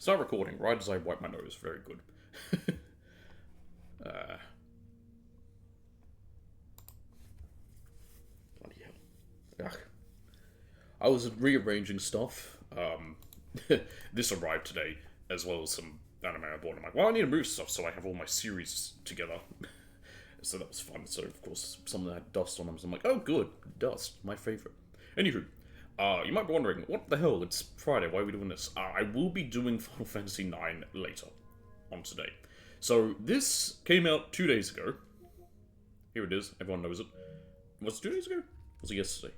Start recording right as I wipe my nose. Very good. uh, Bloody hell. Ugh. I was rearranging stuff. This arrived today, as well as some anime I bought. I'm like, well, I need to move stuff so I have all my series together. So that was fun. So, of course, some of that had dust on them. So I'm like, oh, good. Dust. My favorite. Anywho, you might be wondering, what the hell? It's Friday. Why are we doing this? I will be doing Final Fantasy IX later on today. So, this came out 2 days ago. Here it is. Everyone knows it. Was it 2 days ago? Was it yesterday?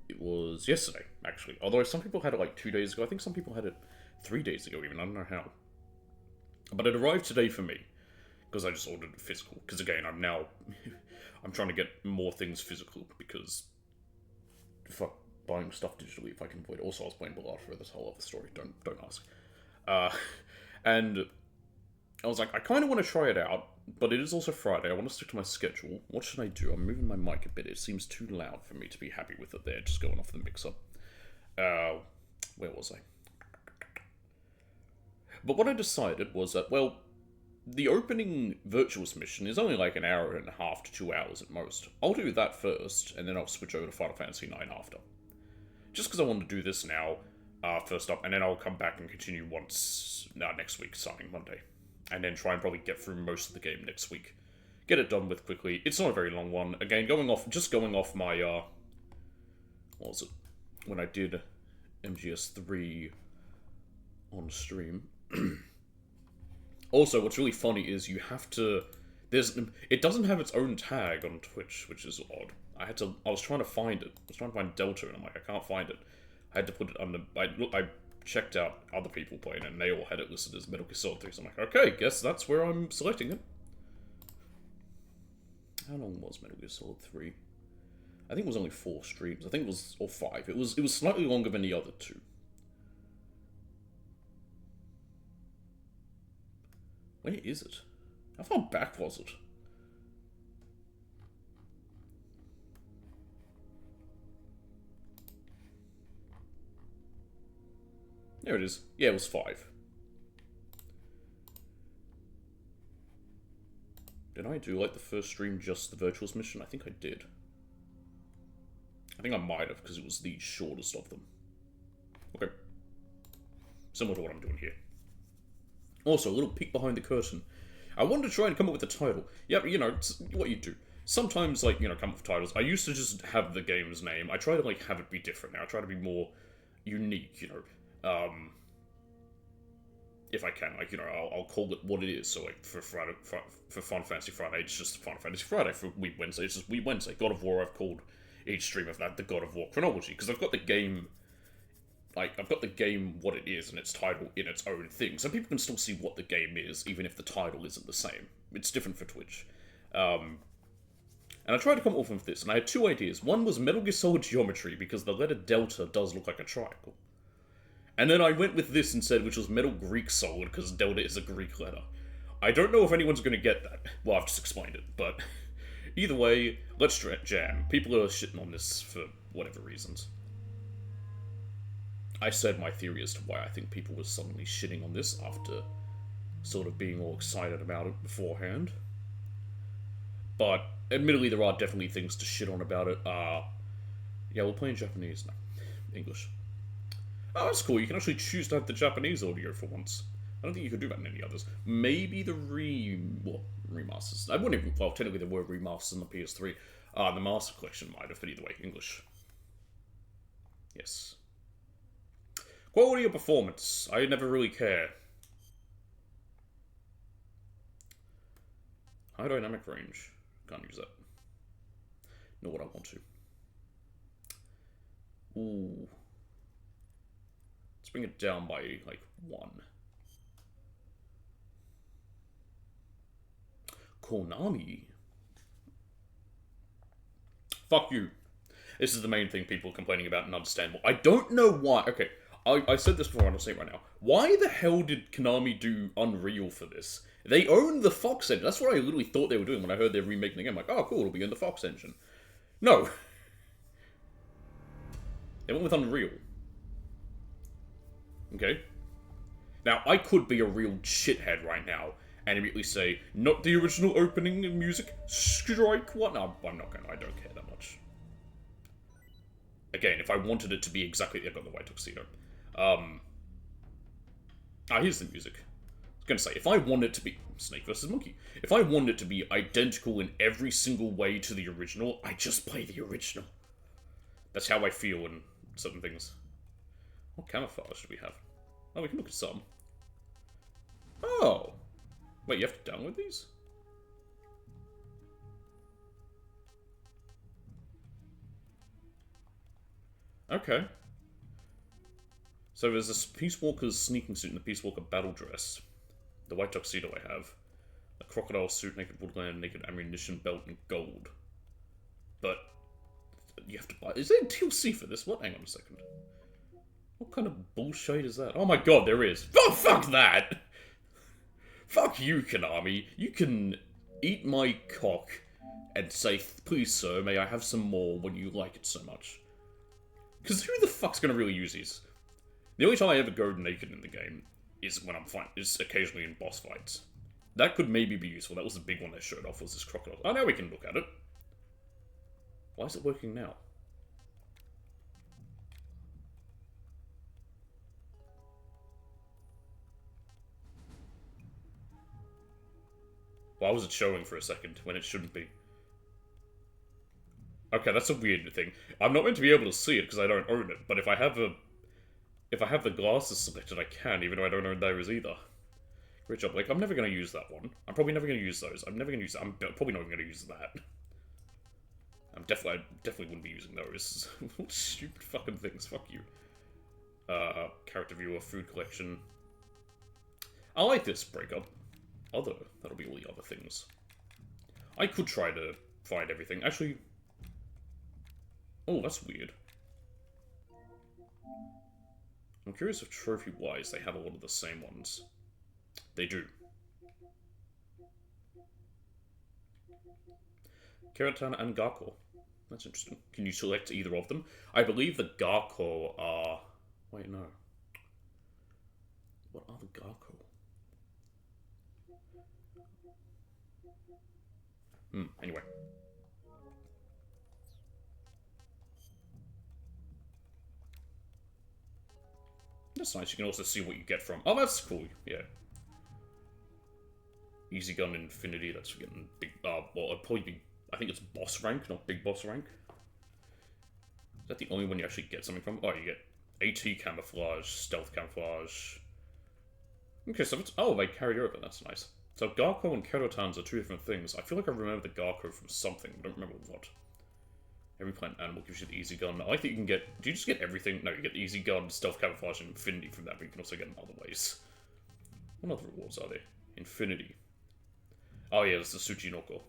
It was yesterday, actually. Although some people had it like 2 days ago. I think some people had it 3 days ago even. I don't know how. But it arrived today for me. Because I just ordered it physical. Because again, I'm now... I'm trying to get more things physical. Because... fuck buying stuff digitally if I can avoid it. Also, I was playing Ballad for this whole other story. Don't ask. And... I was like, I kind of want to try it out. But it is also Friday. I want to stick to my schedule. What should I do? I'm moving my mic a bit. It seems too loud for me to be happy with it there. Just going off the mixer. Where was I? But what I decided was that, well... the opening Virtuous mission is only like an hour and a half to 2 hours at most. I'll do that first, and then I'll switch over to Final Fantasy IX after. Just because I want to do this now, first up, and then I'll come back and continue once next week, starting Monday. And then try and probably get through most of the game next week. Get it done with quickly. It's not a very long one. Again, going off my, what was it? When I did MGS 3 on stream. Also, what's really funny is you have to... it doesn't have its own tag on Twitch, which is odd. I was trying to find it. I was trying to find Delta, and I'm like, I can't find it. I had to put it under... I checked out other people playing it, and they all had it listed as Metal Gear Solid 3, so I'm like, okay, guess that's where I'm selecting it. How long was Metal Gear Solid 3? I think it was only 4 streams. I think it was... or 5. It was slightly longer than the other 2. Where is it? How far back was it? There it is. Yeah, it was 5. Did I do, like, the first stream just the Virtuous mission? I think I did. I think I might have, because it was the shortest of them. Okay. Similar to what I'm doing here. Also, a little peek behind the curtain. I wanted to try and come up with a title. Yeah, you know, it's what you do. Sometimes, like, you know, come up with titles. I used to just have the game's name. I try to, like, have it be different now. I try to be more unique, you know. If I can, like, you know, I'll call it what it is. So, like, for Final Fantasy Friday, it's just Final Fantasy Friday. For Week Wednesday, it's just Week Wednesday. God of War, I've called each stream of that the God of War chronology. Because I've got the game... like, I've got the game what it is and its title in its own thing. So people can still see what the game is, even if the title isn't the same. It's different for Twitch. And I tried to come up with this, and I had 2 ideas. One was Metal Gear Solid Geometry, because the letter Delta does look like a triangle. And then I went with this instead, which was Metal Greek Solid, because Delta is a Greek letter. I don't know if anyone's going to get that. Well, I've just explained it, but... either way, let's jam. People are shitting on this for whatever reasons. I said my theory as to why I think people were suddenly shitting on this after sort of being all excited about it beforehand. But, admittedly, there are definitely things to shit on about it. Yeah, we'll play in Japanese now. English. Oh, that's cool. You can actually choose to have the Japanese audio for once. I don't think you could do that in any others. Maybe the remasters. I wouldn't even... well, technically there were remasters on the PS3. The Master Collection might have, but either way, English. Yes. Quality of performance. I never really care. High dynamic range. Can't use that. Nor would I want to. Ooh. Let's bring it down by, like, 1. Konami. Fuck you. This is the main thing people are complaining about and understand more. I don't know why. Okay. I said this before, and I'll say it right now. Why the hell did Konami do Unreal for this? They own the Fox engine. That's what I literally thought they were doing when I heard they're remaking the game. I'm like, oh, cool, it'll be in the Fox engine. No. They went with Unreal. Okay. Now, I could be a real shithead right now and immediately say, not the original opening music, strike one. No, I'm not going to, I don't care that much. Again, if I wanted it to be exactly, I've got the white tuxedo. Here's the music. I was going to say, if I want it to be, Snake versus Monkey, if I want it to be identical in every single way to the original, I just play the original. That's how I feel in certain things. What camouflage do we have? Oh, we can look at some. Oh! Wait, you have to download these? Okay. So there's a Peace Walker's sneaking suit and the Peace Walker battle dress. The white tuxedo I have. A crocodile suit, naked woodland, naked ammunition belt, and gold. But you have to buy. Is there a DLC for this? What? Hang on a second. What kind of bullshit is that? Oh my god, there is. Oh, fuck that! Fuck you, Konami. You can eat my cock and say, please sir, may I have some more when you like it so much. Because who the fuck's gonna really use these? The only time I ever go naked in the game is when I'm is occasionally in boss fights. That could maybe be useful. That was the big one they showed off, was this crocodile. Oh, now we can look at it. Why is it working now? Why was it showing for a second when it shouldn't be? Okay, that's a weird thing. I'm not meant to be able to see it because I don't own it, but if I have the glasses selected, I can, even though I don't own those either. Great job. Like, I'm never going to use that one. I'm probably never going to use those. I'm never going to use... I'm probably not even going to use that. I definitely wouldn't be using those. What stupid fucking things. Fuck you. Character viewer, food collection. I like this breakup. That'll be all the other things. I could try to find everything. Actually... Oh, that's weird. I'm curious if trophy-wise they have a lot of the same ones. They do. Keratana and Garko. That's interesting. Can you select either of them? I believe the Garko are... Wait, no. What are the Garko? Anyway. That's nice. You can also see what you get from... Oh, that's cool. Yeah. Easy Gun Infinity. That's getting big... well, it'd probably be... I think it's boss rank, not big boss rank. Is that the only one you actually get something from? Oh, you get AT Camouflage, Stealth Camouflage. Okay, so it's... Oh, they carried over. That's nice. So Garko and Kerotans are two different things. I feel like I remember the Garko from something. I don't remember what. Every plant animal gives you the Easy Gun. I like that you can get... Do you just get everything? No, you get the Easy Gun, Stealth Camouflage, and Infinity from that, but you can also get them other ways. What other rewards are there? Infinity. Oh yeah, that's the Tsuchinoko.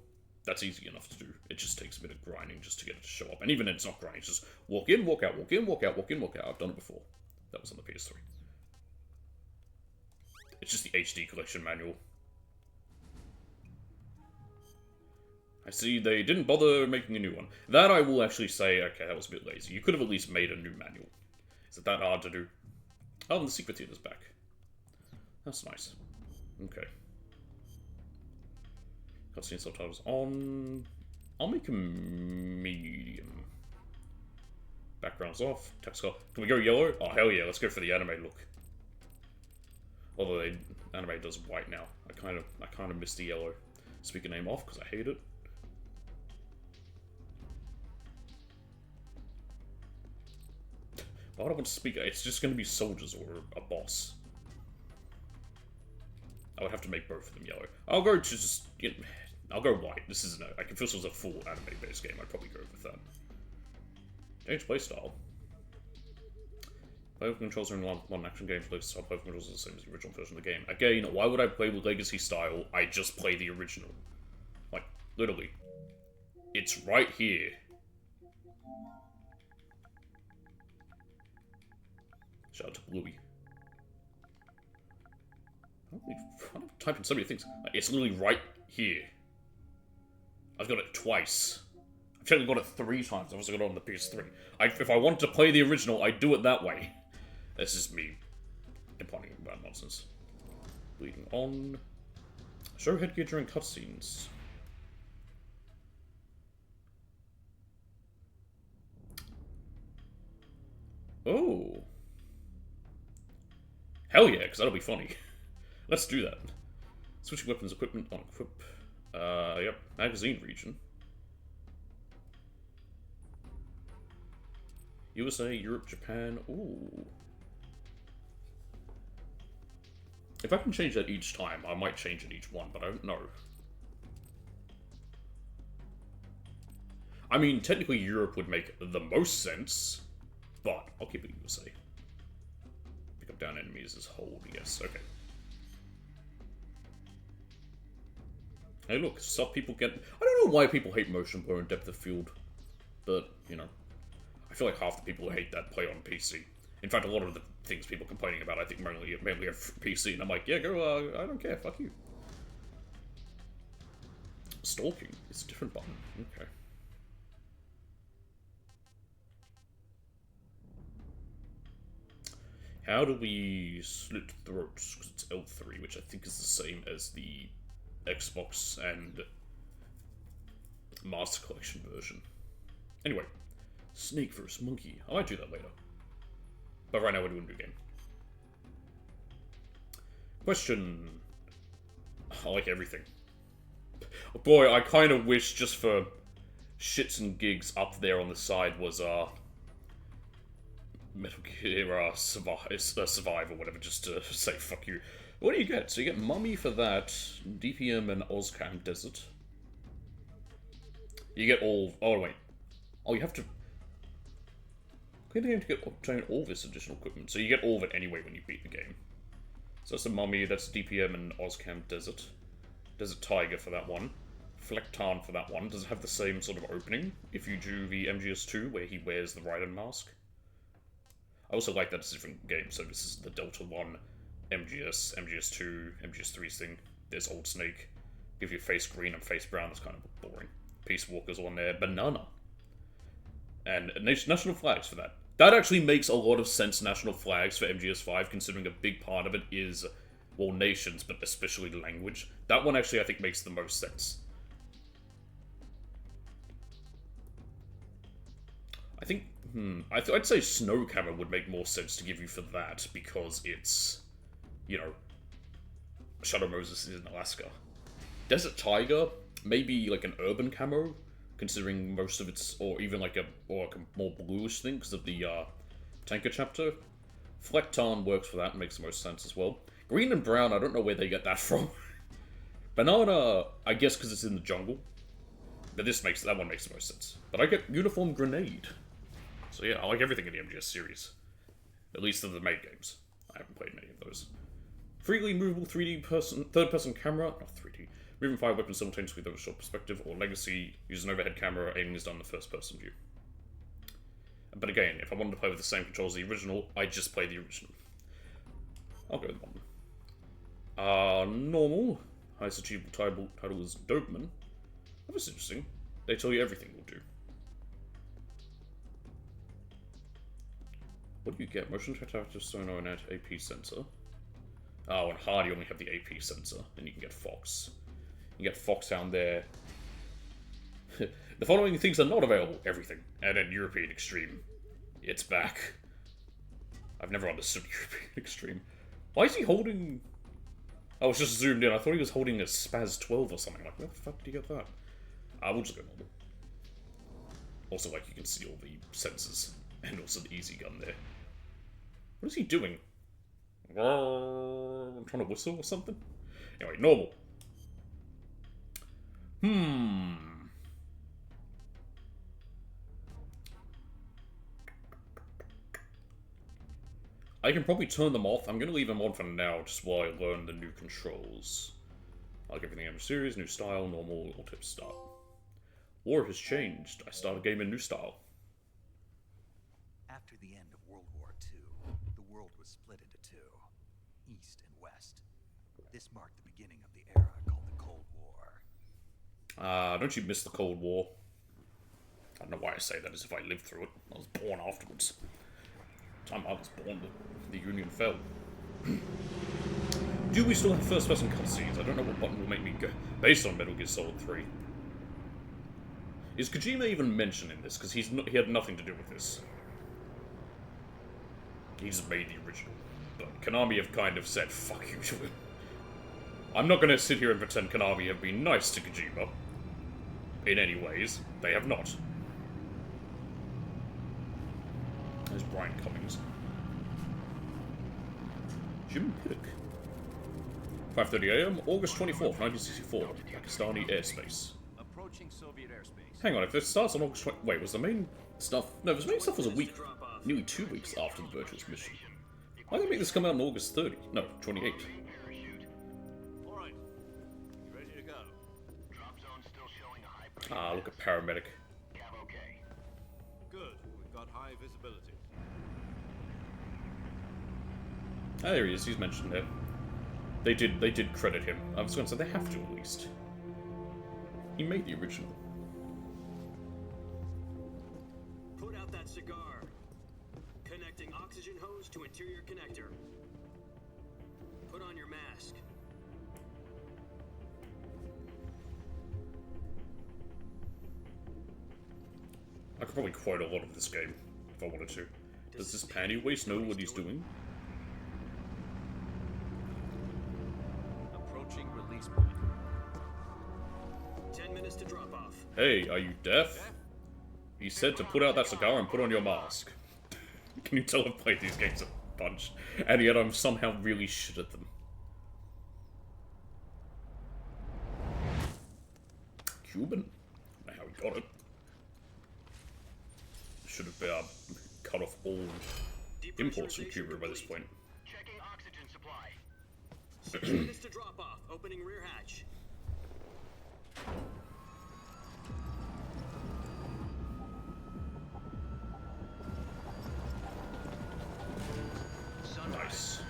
That's easy enough to do. It just takes a bit of grinding just to get it to show up. And even then, it's not grinding. It's just walk in, walk out, walk in, walk out, walk in, walk out. I've done it before. That was on the PS3. It's just the HD collection manual. I see they didn't bother making a new one. That I will actually say, okay, that was a bit lazy. You could have at least made a new manual. Is it that hard to do? Oh, and the secret theater's back. That's nice. Okay. Cutscene subtitles on... I'll make a medium. Background's off. Text color. Can we go yellow? Oh, hell yeah, let's go for the anime look. Although anime does white now. I kind of miss the yellow. Speaker name off, because I hate it. Why would I want to speak? It's just going to be soldiers or a boss. I would have to make both of them yellow. I'll go to just... You know, I'll go white. This isn't I can feel this was a full anime-based game. I'd probably go with that. Change playstyle. Play with controls are in one action game. Play with controls are the same as the original version of the game. Again, why would I play with Legacy style? I just play the original. Like, literally. It's right here. Shout out to Bluey. I'm typing so many things. Like, it's literally right here. I've got it twice. I've technically got it 3 times. I've also got it on the PS3. If I want to play the original, I do it that way. This is me imparting about nonsense. Bleeding on. Show headgear during cutscenes. Oh. Hell yeah, because that'll be funny. Let's do that. Switching weapons equipment on equip. Yep. Magazine region. USA, Europe, Japan. Ooh. If I can change that each time, I might change it each one, but I don't know. I mean, technically Europe would make the most sense, but I'll keep it USA. Pick up down enemies as hold, yes, okay. Hey look, stuff people get... I don't know why people hate motion blur and depth of field, but, you know. I feel like half the people who hate that play on PC. In fact, a lot of the things people are complaining about, I think, mainly have PC, and I'm like, yeah, go, I don't care, fuck you. Stalking is a different button, okay. How do we slit throats? Because it's L3, which I think is the same as the Xbox and Master Collection version. Anyway, snake versus monkey. I might do that later. But right now we're doing a new game. Question. I like everything. Boy, I kind of wish just for shits and gigs up there on the side was Metal Gear Survive or whatever, just to say fuck you. What do you get? So you get Mummy for that, DPM and Oscam Desert. You get all... Oh, wait. Oh, you have to... Clear the game to obtain all this additional equipment. So you get all of it anyway when you beat the game. So that's the Mummy, that's DPM and Oscam Desert. Desert Tiger for that one. Flectan for that one. Does it have the same sort of opening if you do the MGS2 where he wears the Raiden mask? I also like that it's a different game, so this is the Delta 1, MGS, MGS2, MGS3's thing. There's Old Snake. Give you face green and face brown, that's kind of boring. Peace Walker's on there. Banana. And national flags for that. That actually makes a lot of sense, national flags for MGS5, considering a big part of it is, well, nations, but especially language. That one actually, I think, makes the most sense. I think, I'd say Snow Camera would make more sense to give you for that, because it's, you know, Shadow Moses is in Alaska. Desert Tiger, maybe like an urban camo, considering most of it's, or even like a more bluish thing because of the tanker chapter. Flectan works for that and makes the most sense as well. Green and brown, I don't know where they get that from. Banana, I guess because it's in the jungle. But that one makes the most sense. But I get Uniform Grenade. So yeah, I like everything in the MGS series. At least of the main games. I haven't played many of those. Freely movable 3D third-person camera, not 3D. Moving fire weapons simultaneously with a short perspective, or Legacy, use an overhead camera, aiming is done in the first-person view. But again, if I wanted to play with the same controls as the original, I'd just play the original. I'll go with one. Normal. Highest achievable title is Dopeman. That was interesting. They tell you everything will do. What do you get? Motion detector, sonar, and AP sensor. Oh, and hard you only have the AP sensor, and you can get Fox. You get Fox down there. The following things are not available. Everything. And then European Extreme. It's back. I've never understood European Extreme. Why is he holding... Oh, it's just zoomed in. I thought he was holding a Spaz 12 or something. Like, where the fuck did he get that? We'll just go normal. Also, like, you can see all the sensors. And also the easy gun there. What is he doing? I'm trying to whistle or something? Anyway, normal. I can probably turn them off. I'm going to leave them on for now, just while I learn the new controls. I like everything in the series, new style, normal, all tips start. War has changed. I start a game in new style. After the end of World War II, the world was split into two, East and West. This marked the beginning of the era called the Cold War. Don't you miss the Cold War? I don't know why I say that as if I lived through it. I was born afterwards. The time I was born, the Union fell. Do we still have first-person cutscenes? I don't know what button will make me go. Based on Metal Gear Solid 3. Is Kojima even mentioned in this? Because he had nothing to do with this. He just made the original. But Konami have kind of said, fuck you to him. I'm not going to sit here and pretend Konami have been nice to Kojima. In any ways. They have not. There's Brian Cummings. Jim Piddock. 5:30 AM, August 24th, 1964. Pakistani airspace. Approaching Soviet airspace. Hang on, if this starts on August 20... Wait, was the main stuff... No, the main stuff was a week. Nearly 2 weeks after the Virtuous mission. Why did they make this come out on August 30? No, 28. Alright. Ready to go. Drop zone still showing a high pressure. Ah, look at paramedic. Cav okay. Good. We've got high visibility. Ah, there he is, he's mentioned there. They did credit him. I was going to say, they have to at least. He made the original. Put out that cigar. Connecting oxygen hose to interior connector. Put on your mask. I could probably quote a lot of this game, if I wanted to. Does this panty waist know what he's doing? Approaching release point. 10 minutes to drop off. Hey, are you deaf? He said to put out that cigar and put on your mask. Can you tell I've played these games a bunch, and yet I'm somehow really shit at them. Cuban? I don't know how he got it. Should have been cut off all imports from Cuba by this point. Checking oxygen supply. 6 minutes to drop off. Opening rear hatch. Nice.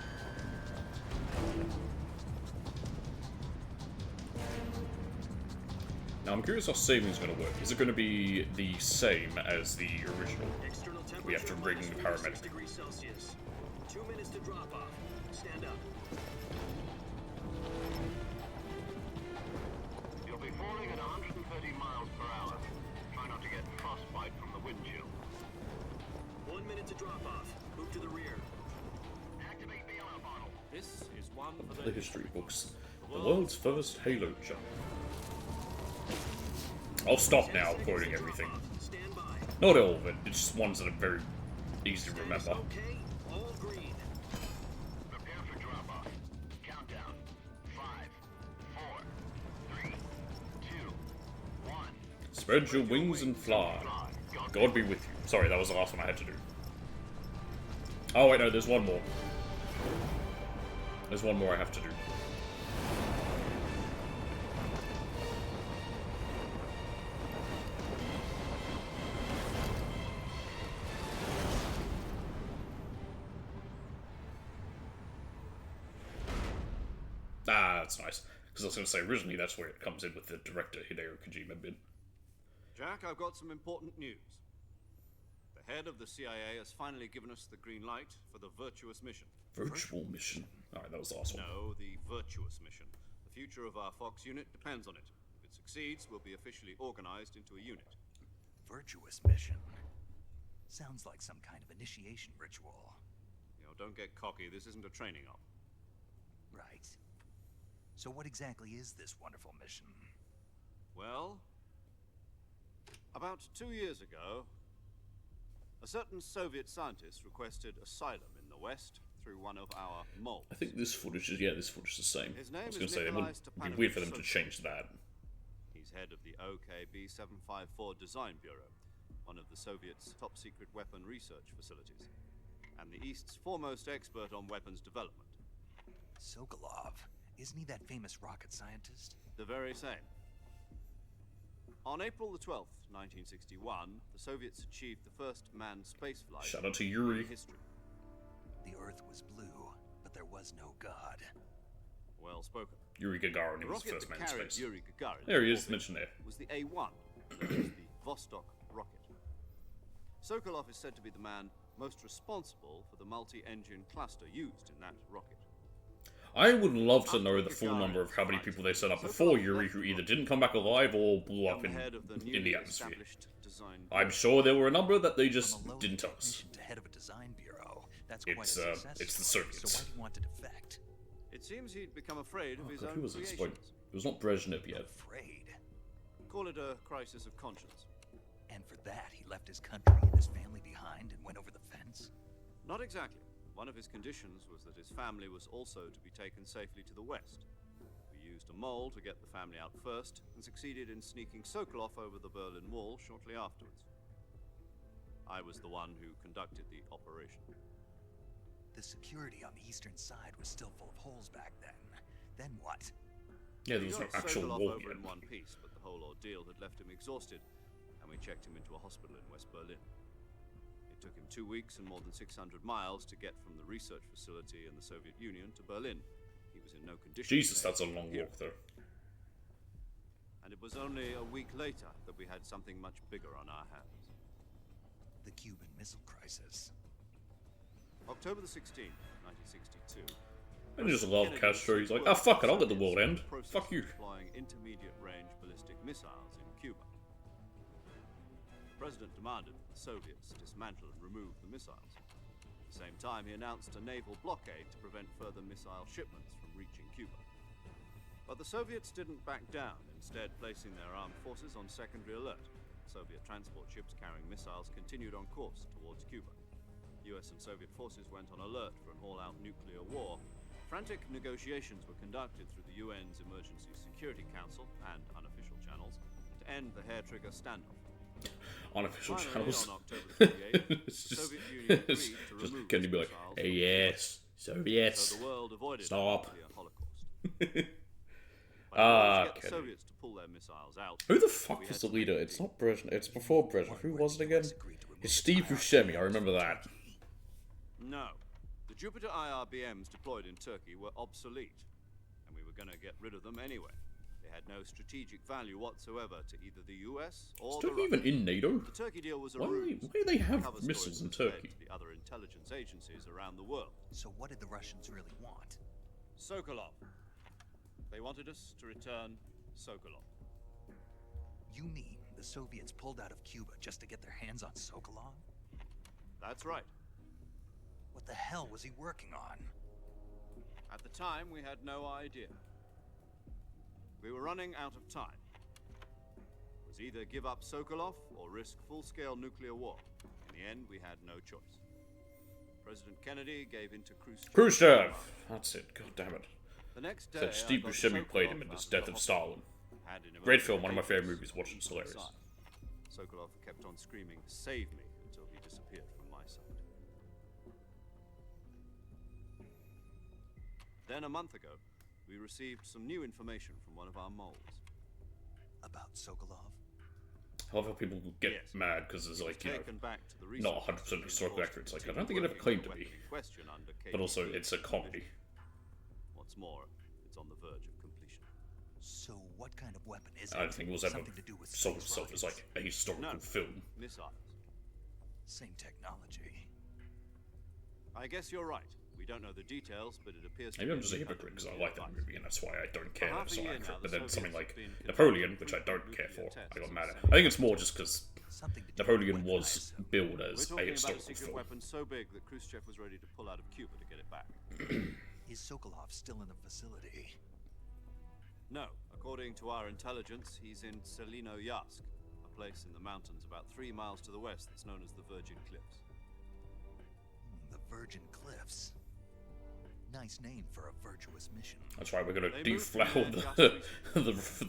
Now I'm curious how saving is going to work. Is it going to be the same as the original? External temperature We have to bring the -46 paramedic. degrees Celsius. 2 minutes to drop off. Stand up. You'll be falling at 130 miles per hour. Try not to get frostbite from the wind chill. 1 minute to drop off. Move to the rear. Activate bailout bottle. This is one for The history books. The world's first Halo jump. I'll stop now quoting everything. Stand by. Not all of it, it's just ones that are very easy to remember. Okay. All green. Prepare for drop off. Countdown. 5, 4, 3, 2, 1. Spread your wings and fly. God be with you. Sorry, that was the last one I had to do. Oh wait, no, there's one more. There's one more I have to do. Ah, that's nice. Because I was going to say, originally that's where it comes in with the director Hideo Kojima bit. Jack, I've got some important news. The head of the CIA has finally given us the green light for the virtuous mission. Virtual mission. Alright, that was the last one. No, the virtuous mission. The future of our Fox unit depends on it. If it succeeds, we'll be officially organized into a unit. Virtuous mission. Sounds like some kind of initiation ritual. You know, don't get cocky. This isn't a training op. Right. So what exactly is this wonderful mission? Well, about 2 years ago, a certain Soviet scientist requested asylum in the West through one of our moles. I think this footage is, yeah, this footage is the same. His name I was is going to say, it Nikolai would be weird for them to Stepanovich change that. He's head of the OKB 754 Design Bureau, one of the Soviets' top-secret weapon research facilities, and the East's foremost expert on weapons development. Sokolov. Isn't he that famous rocket scientist? The very same. On April the 12th, 1961, the Soviets achieved the first manned spaceflight Shout out to in Yuri. history. The Earth was blue, but there was no God. Well spoken. Yuri Gagarin The was the rocket first man that in carried space. Yuri Gagarin There he in is, orbit mentioned there. was the A-1, that is the Vostok rocket. Sokolov is said to be the man most responsible for the multi-engine cluster used in that rocket. I would love to know the full number of how many people they set up before Yuri who either didn't come back alive or blew up in the atmosphere. I'm sure there were a number that they just From a didn't tell us. technician to head of a design bureau. That's quite a It's success the story. Soviets. So why do you want to defect? It seems he'd become afraid of his God, own who was it? creations. It was not Brezhnev yet. Afraid. Call it a crisis of conscience. And for that, he left his country and his family behind and went over the fence? Not exactly. One of his conditions was that his family was also to be taken safely to the west. We used a mole to get the family out first, and succeeded in sneaking Sokolov over the Berlin Wall shortly afterwards. I was the one who conducted the operation. The security on the eastern side was still full of holes back then. Then what? Yeah, there We was no got actual Sokolov war over yet. in one piece, but the whole ordeal had left him exhausted, and we checked him into a hospital in West Berlin. It took him 2 weeks and more than 600 miles to get from the research facility in the Soviet Union to Berlin. He was in no condition. Jesus, to make that's a it long here. walk, though. And it was only a week later that we had something much bigger on our hands. The Cuban Missile Crisis. October the 16th, 1962. I just love Kennedy Castro. He's like, worked ah, fuck it, with I'll let the Soviets world end. in the process Fuck you. of Deploying intermediate-range ballistic missiles in Cuba. The president demanded that the Soviets dismantle and remove the missiles. At the same time, he announced a naval blockade to prevent further missile shipments from reaching Cuba. But the Soviets didn't back down, instead placing their armed forces on secondary alert. Soviet transport ships carrying missiles continued on course towards Cuba. US and Soviet forces went on alert for an all-out nuclear war. Frantic negotiations were conducted through the UN's Emergency Security Council and unofficial channels to end the hair-trigger standoff. Unofficial Finally, channels. on October 28th, It's the just- Soviet Union agreed it's to just remove can you be like, missiles hey, from yes, Soviets. so the world avoided Stop. a nuclear holocaust. But in order Ah, to get the Kenny. Soviets to pull their missiles out, Who the fuck we was had the to leader? make a It's deal. not Brezhnev. It's before Brezhnev. Who was it again? It's Steve Buscemi. I remember that. No. The Jupiter IRBMs deployed in Turkey were obsolete, and we were going to get rid of them anyway. They had no strategic value whatsoever to either the US or Is the Turkey even Russians. in NATO? The Turkey deal was a Why ruse. do they have Cover missiles stories in that spread Turkey? to the other intelligence agencies around the world. So what did the Russians really want? Sokolov. They wanted us to return Sokolov. You mean the Soviets pulled out of Cuba just to get their hands on Sokolov? That's right. What the hell was he working on? At the time, we had no idea. We were running out of time. It was either give up Sokolov or risk full-scale nuclear war. In the end, we had no choice. President Kennedy gave in to Khrushchev. Khrushchev! That's it. God damn it. The next day, Said Steve I got Buscemi played Sokolov him in out his of the Death of hospital. Stalin. Had in Great emergency film, one of my favorite papers movies. Watch it, it's on the hilarious. side. Sokolov kept on screaming, "Save me," until he disappeared from my sight. Then a month ago, we received some new information from one of our moles. About Sokolov? I love how people get Yes. mad because it's like, you know, Taken back to the not research 100% facility historically in accurate. It's like, I Boston don't think it ever to claimed to continue be. working in question under But also, KGB it's a comedy. What's more, it's on the verge of completion. So what kind of weapon is it? I don't think it was ever Something to do with sold space itself as rockets? like a historical No. film. Missiles. Same technology. I guess you're right. We don't know the details, but it appears to Maybe be I'm just a any kind hypocrite of because I nuclear like that device. movie and that's why I don't care that half it's a so year accurate. now, But the then something Soviets like have been Napoleon, conducting which I don't care nuclear for, tests I got and mad at. sending I think it's more just because Something to do Napoleon with was weapons, I billed We're as a talking about a historical secret film. weapon so big that Khrushchev was ready to pull out of Cuba to get it back. assume. Is Sokolov still in the facility? No, according to our intelligence, he's in Selino-Yask, a place in the mountains about 3 miles to the west that's known as the Virgin Cliffs. The Virgin Cliffs. Nice name for a virtuous mission. That's right, we're gonna They moved deflower there just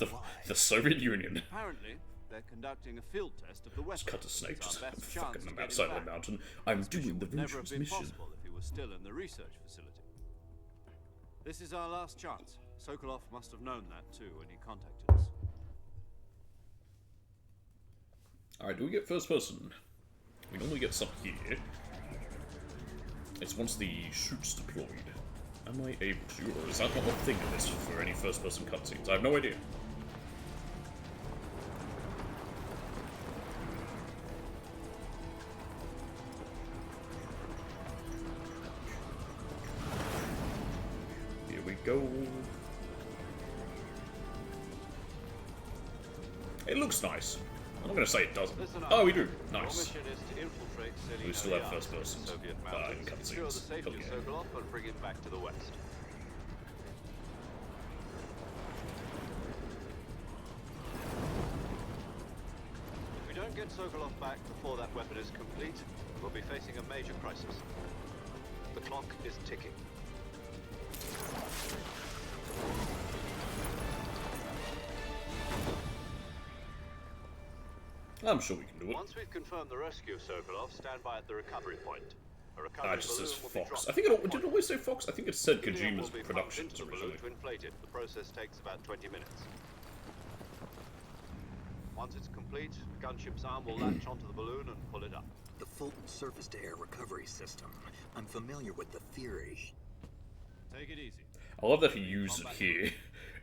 the Soviet Union. Apparently, they're conducting a field test of the weapon. Cut a snake, It's just our best fucking chance them of getting outside of back. the mountain. I'm This mission doing the would never have virtuous been mission. possible if he was still in the research facility. This is our last chance. Sokolov must have known that too when he contacted us. Alright, do we get first person? We normally get some here. It's once the shoot's deployed. Am I able to, or is that not a thing in this for any first person cutscenes? I have no idea. Here we go. It looks nice. I'm not gonna say it doesn't. Listen Oh, up. we do. Your Nice. mission is to infiltrate Selina We still have Yar first in the person Soviet in mountains, secure the cutscenes. safety of Okay. Sokolov and bring him back to the west. If we don't get Sokolov back before that weapon is complete, we'll be facing a major crisis. The clock is ticking. I'm sure we can do it. Once we've confirmed the rescue of Sokolov, stand by at the recovery point. A Ah, recovery it just says balloon will be Fox. dropped I think at it that did it point. always say Fox. I think it said Helium will Kojima's be pumped Productions into the balloon originally. to inflate it. The process takes about 20 minutes. Once it's complete, the gunship's arm will latch onto the balloon and pull it up. The Fulton surface-to-air recovery system. I'm familiar with the theory. Take it easy. I love that he used it here,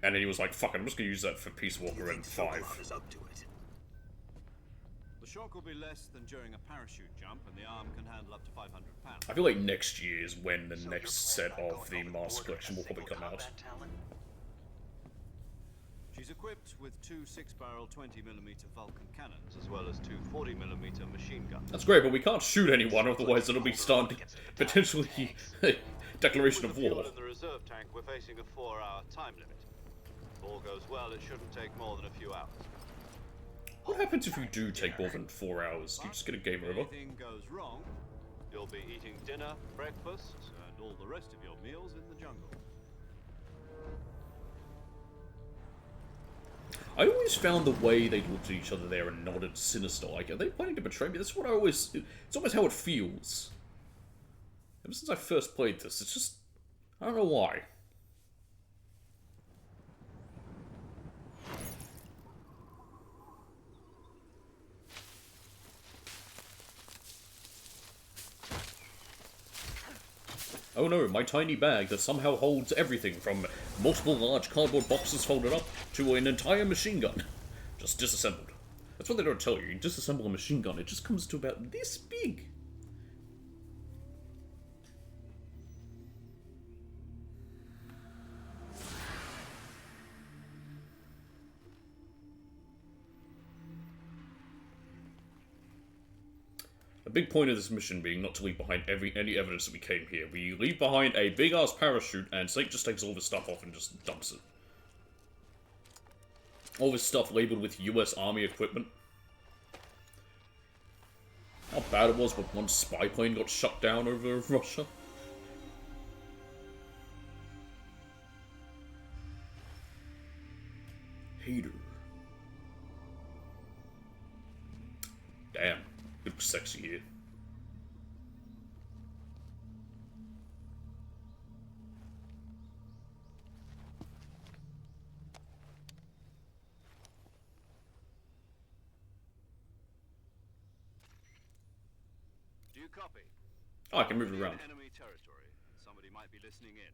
and then he was like, "Fuck, I'm just gonna use that for Peace Walker and Sokolov 5." is up to it. The shock will be less than during a parachute jump, and the arm can handle up to 500 pounds. I feel like next year is when the So next you're set planning on of going the over the Master border Collection as will probably single come out. combat talent? She's equipped with two 6-barrel 20mm Vulcan cannons, as well as two 40mm machine guns. That's great, but we can't shoot anyone, otherwise it'll be starting potentially declaration With of the fuel war. in the reserve tank, we're facing a 4-hour time limit. If all goes well, it shouldn't take more than a few hours. What happens if we do take more than 4 hours? Do you just get a game If over? anything goes wrong, you'll be eating dinner, breakfast, and all the rest of your meals in the jungle. I always found the way they looked at each other there and nodded sinister. Like, are they planning to betray me? That's what I always... It's almost how it feels. Ever since I first played this, it's just... I don't know why. Oh no, my tiny bag that somehow holds everything from multiple large cardboard boxes folded up to an entire machine gun. Just disassembled. That's what they don't tell you. You disassemble a machine gun, it just comes to about this big. A big point of this mission being not to leave behind any evidence that we came here. We leave behind a big-ass parachute, and Snake just takes all this stuff off and just dumps it. All this stuff labeled with US Army equipment. How bad it was when one spy plane got shut down over Russia. Hater. Damn, it looks sexy here. Do you copy? Oh, I can move it around. Enemy territory. Somebody might be listening in.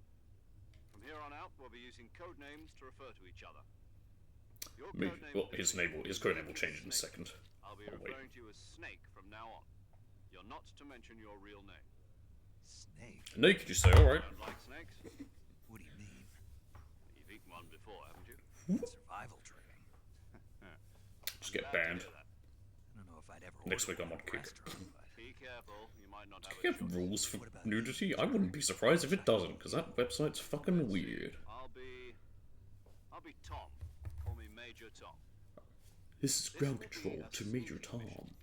From here on out, we'll be using code names to refer to each other. Your Me, code name well, will be his code name will change in a second. I'll be Oh, wait. referring to you as Snake from now on. You're not to mention your real name. Snake? Naked, you say? Alright. Don't like snakes? What do you mean? You've eaten one before, haven't you? Survival training. Just get Glad to banned. hear that. I don't know if I'd ever Next order week I'm on from a Kick. restaurant, but Be careful, you might not have Do you a have choice. rules for What about nudity? I wouldn't be surprised if it doesn't, because that website's fucking weird. I'll be Tom. Call me Major Tom. This is ground control to Major Tom.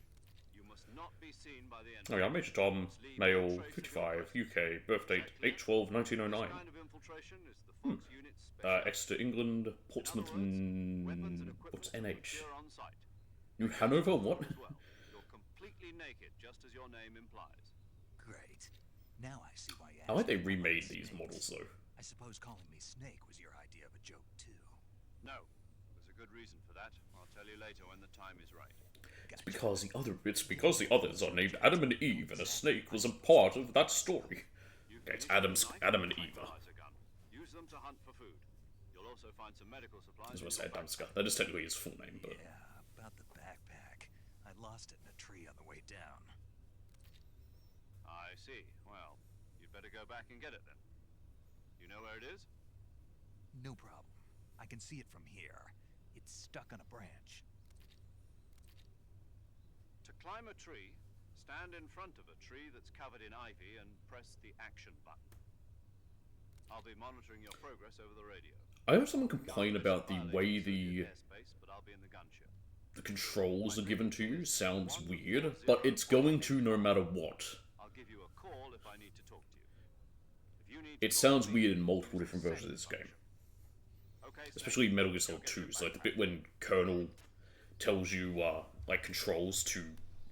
You must not be seen by the Oh enemy. yeah, Major Tom, male, 55, UK, birth date 8/12/1909. This kind of infiltration is the Fox unit's specialty. Exeter, England, In Portsmouth, other words, weapons and what's equipment will NH? appear on site. New Hanover, what? As well. You're completely naked, just as your name implies. great. Now I see why you I like they asked me about remade snakes. these models though. I suppose calling me Snake was your idea of a joke, too. No, there's a good reason for that. I'll tell you later when the time is right. It's because the others are named Adam and Eve, and a snake was a part of that story. You Okay, it's can Adam use a knife and and Eva. tranquilizer gun. Use them to hunt for food. You'll also find some medical supplies. As I in said, your Adam backpack. Scott. That is technically his full name, but Yeah, about the backpack. I lost it in a tree on the way down. I see. Well, you'd better go back and get it then. You know where it is? No problem. I can see it from here. It's stuck on a branch. To climb a tree, stand in front of a tree that's covered in ivy and press the action button. I'll be monitoring your progress over the radio. I heard someone complain about the way the Airspace, but I'll be in the gunship. controls are given to you. Sounds weird, but it's going to no matter what. I'll give you a call if I need to talk to you. If you need to It talk sounds to me, weird in multiple use the different versions of this send game. function. Okay, Especially Snake. Metal Gear Solid Go get 2, your so like the backpack. bit when Colonel tells you, like, controls to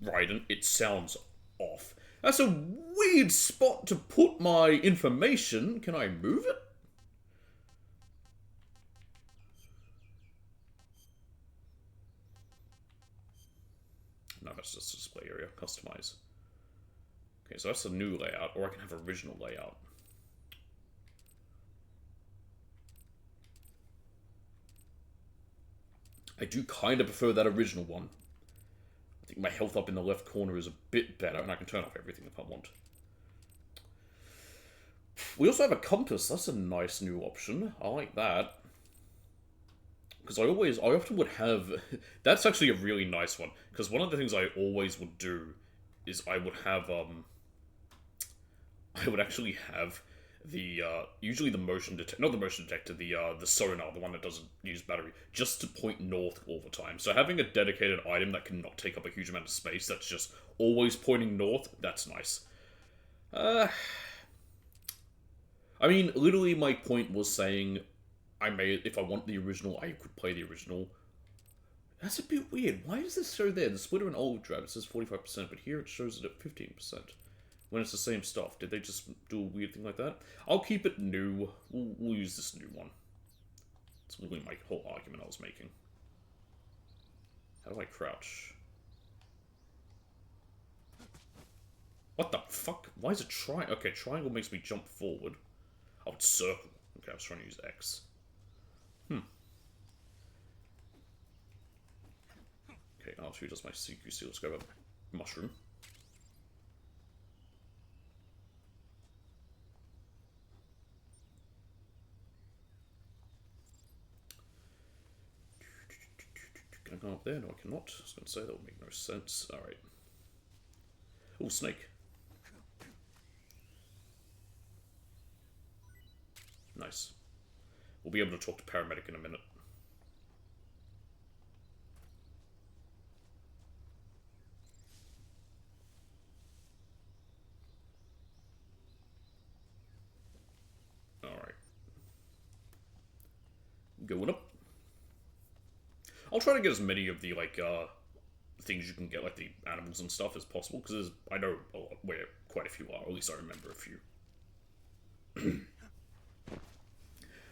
Raiden, it sounds off. That's a weird spot to put my information. Can I move it? No, that's just a display area. Customize. Okay, so that's a new layout, or I can have original layout. I do kind of prefer that original one. I think my health up in the left corner is a bit better, and I can turn off everything if I want. We also have a compass. That's a nice new option. I like that. Because I often would have... That's actually a really nice one. Because one of the things I always would do is I would have, I would actually have the, usually the motion detector, not the motion detector, the sonar, the one that doesn't use battery, just to point north all the time. So having a dedicated item that can not take up a huge amount of space, that's just always pointing north, that's nice. I mean, literally my point was saying, if I want the original, I could play the original. That's a bit weird. Why does this show there? The splitter and overdrive, it says 45%, but here it shows it at 15%. When it's the same stuff. Did they just do a weird thing like that? I'll keep it new. We'll use this new one. It's literally my whole argument I was making. How do I crouch? What the fuck? Why is it triangle? Okay, triangle makes me jump forward. Oh, it's circle. Okay, I was trying to use X. Okay, R2 does my CQC. Let's go up mushroom. Can I go up there? No, I cannot. I was going to say that would make no sense. Alright. Oh, snake. Nice. We'll be able to talk to paramedic in a minute. Alright. Going up. I'll try to get as many of the, like, things you can get, like the animals and stuff, as possible, because I know where quite a few are, or at least I remember a few.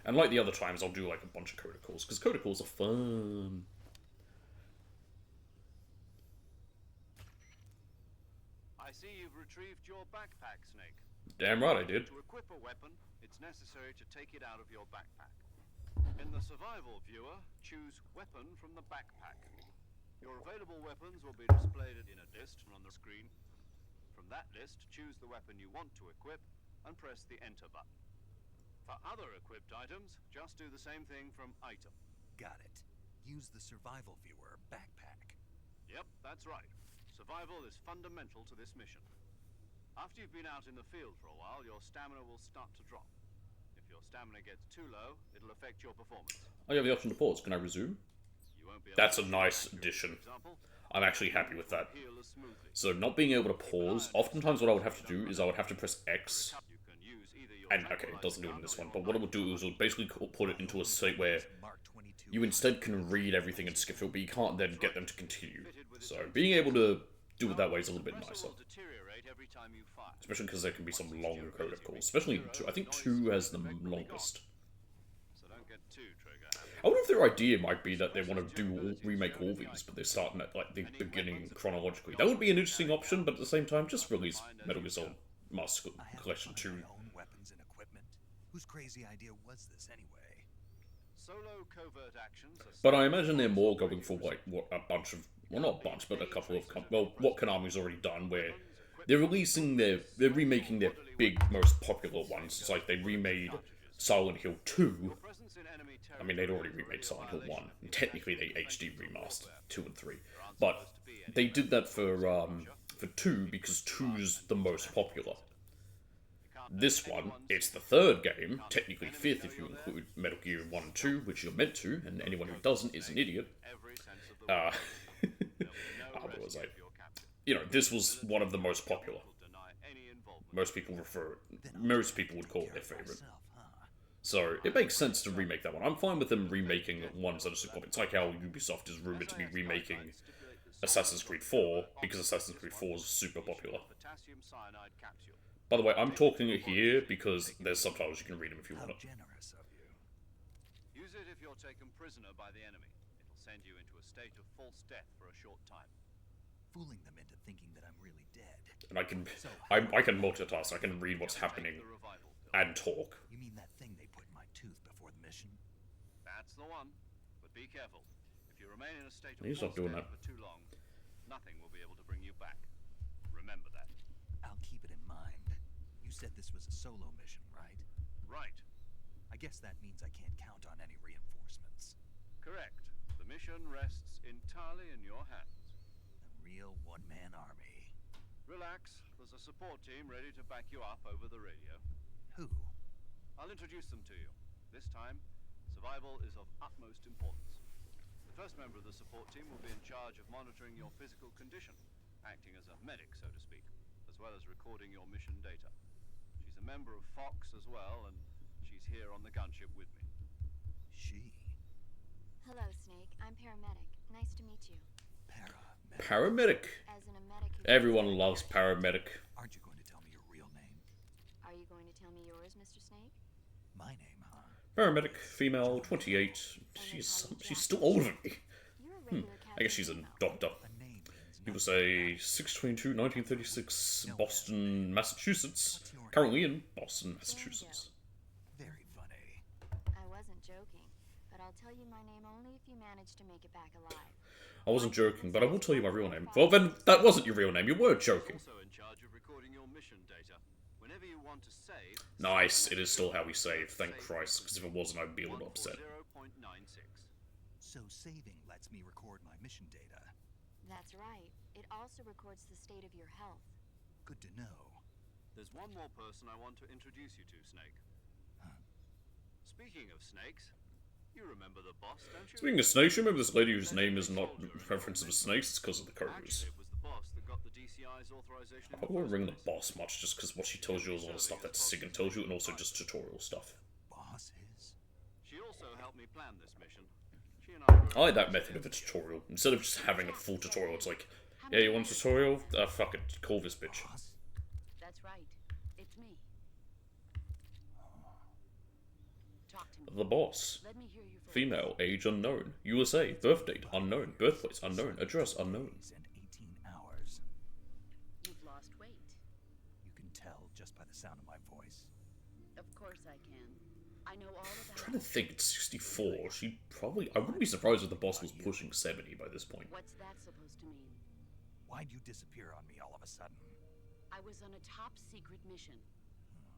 And like the other times, I'll do, like, a bunch of coda calls, because coda calls are fun. I see you've retrieved your backpack, Snake. Damn right I did. To equip a weapon, it's necessary to take it out of your backpack. In the survival viewer, choose Weapon from the backpack. Your available weapons will be displayed in a list on the screen. From that list, choose the weapon you want to equip and press the Enter button. For other equipped items, just do the same thing from Item. Got it. Use the survival viewer backpack. Yep, that's right. Survival is fundamental to this mission. After you've been out in the field for a while, your stamina will start to drop. If your stamina gets too low, it'll affect your performance. I have the option to pause. Can I resume? You won't be able That's to a nice for addition. example, I'm actually happy with that. heal as smoothly. So not being able to pause, oftentimes what I would have to do is I would have to press X, You can use either your and okay, it doesn't do it in this one, but what it would do is it would basically put it into a state where Mark 22. you instead can read everything and skip it, but you can't then get them to continue. So being able to do it that way is a little bit Compressor nicer. will deteriorate every time you fire. Especially because there can be some long coda calls. Especially in 2. I think 2 has the longest. So don't get too trigger happy. I wonder if their idea might be that they want to remake all these, but they're starting at like the beginning chronologically. That would be an interesting option, but at the same time, just release Metal Gear Solid Master I have Collection to 2. find my own weapons and equipment. Whose crazy idea was this anyway? Solo covert actions are But I imagine they're more going for like what a bunch of, well, not a bunch, but a couple of what Konami's already done, where they're remaking their big, most popular ones. It's like they remade Silent Hill 2. Your presence in enemy I mean, they'd already territory remade is a real Silent Hill 1. violation of the Technically, they international HD convention remastered software. 2 and 3. There aren't But supposed to be any they did that records for 2 because 2's the most popular. You can't know This one, anyone's it's the secret. third game, Can't technically the enemy fifth know if you you're there? include Metal Gear 1 and 2, which you're meant to, and anyone who doesn't is an idiot. Every sense of the Uh, word. There'll be no what was rescue I? if you're captured. You know, this was one of the most popular. Will deny any involvement. Most people refer, Then I'll most just people have would to call take it their care of favorite. myself, huh? So it makes sense to remake that one. I'm fine with them remaking ones that are super popular. It's like how Ubisoft is rumored to be remaking Assassin's Creed 4 because Assassin's Creed 4 is super popular. Potassium cyanide capsule. By the way, I'm talking here because there's subtitles. You can read them if you How want. generous of you. Use it if you're taken prisoner by the enemy. It'll send you into a state of false death for a short time. Fooling them into thinking that I'm really dead. And I can multitask. I can read what's happening The revival pill. and talk. You mean that thing they put in my tooth before the mission? That's the one. But be careful. If you remain in a state of He's not false doing death that. for too long, nothing will be able to bring you back. Remember that. I'll keep it in mind. You said this was a solo mission, right? Right. I guess that means I can't count on any reinforcements. Correct. The mission rests entirely in your hands. A real one-man army. Relax. There's a support team ready to back you up over the radio. Who? I'll introduce them to you. This time, survival is of utmost importance. The first member of the support team will be in charge of monitoring your physical condition, acting as a medic, so to speak, as well as recording your mission data. She's a member of Fox as well, and she's here on the gunship with me. She. Hello, Snake. I'm paramedic. Nice to meet you. Paramedic. Paramedic. As in a medic who... Everyone loves paramedic. Aren't you going to tell me your real name? Are you going to tell me yours, Mr. Snake? My name, huh? Paramedic, female, 28. She's still older than me. You're a regular I guess she's a female. doctor. A name means He was nothing. a 6/22, 1936, Boston, Massachusetts. Currently in Boston, Massachusetts. Very funny. I wasn't joking, but I'll tell you my name only if you manage to make it back alive. I wasn't joking, but I will tell you my real name. Well, then, that wasn't your real name. You were She's joking. also in charge of recording your mission data. Whenever you want to save... Nice. It is still how we save. Thank Christ. Because if it wasn't, I'd be a little upset. 140.96. So saving lets me record my mission data. That's right. It also records the state of your health. Good to know. There's one more person I want to introduce you to, Snake. Huh. Speaking of snakes, you remember the boss, don't you? Speaking of snakes, you remember this lady whose name is not reference of snakes? It's because of the coders. Actually, it was the boss that got the DCI's authorization. I won't ring the boss much just because what she tells you is all the stuff that Sigan tells you and also just tutorial stuff. Boss is? She also helped me plan this mission. She and I I like that method of a tutorial. Instead of just having a full tutorial, it's like, yeah, you want a tutorial? Fuck it, call this bitch. Boss? That's right. It's me. Talk to me. The boss. Let me hear you first. Female, age unknown. USA, birth date unknown. Birthplace unknown. Address unknown. Days and 18 hours. You've lost weight. You can tell just by the sound of my voice. Of course I can. I know all I'm about trying to think, it's 64. She probably. I wouldn't be surprised if the boss was pushing 70 by this point. What's that supposed to mean? Why'd you disappear on me all of a sudden? I was on a top secret mission.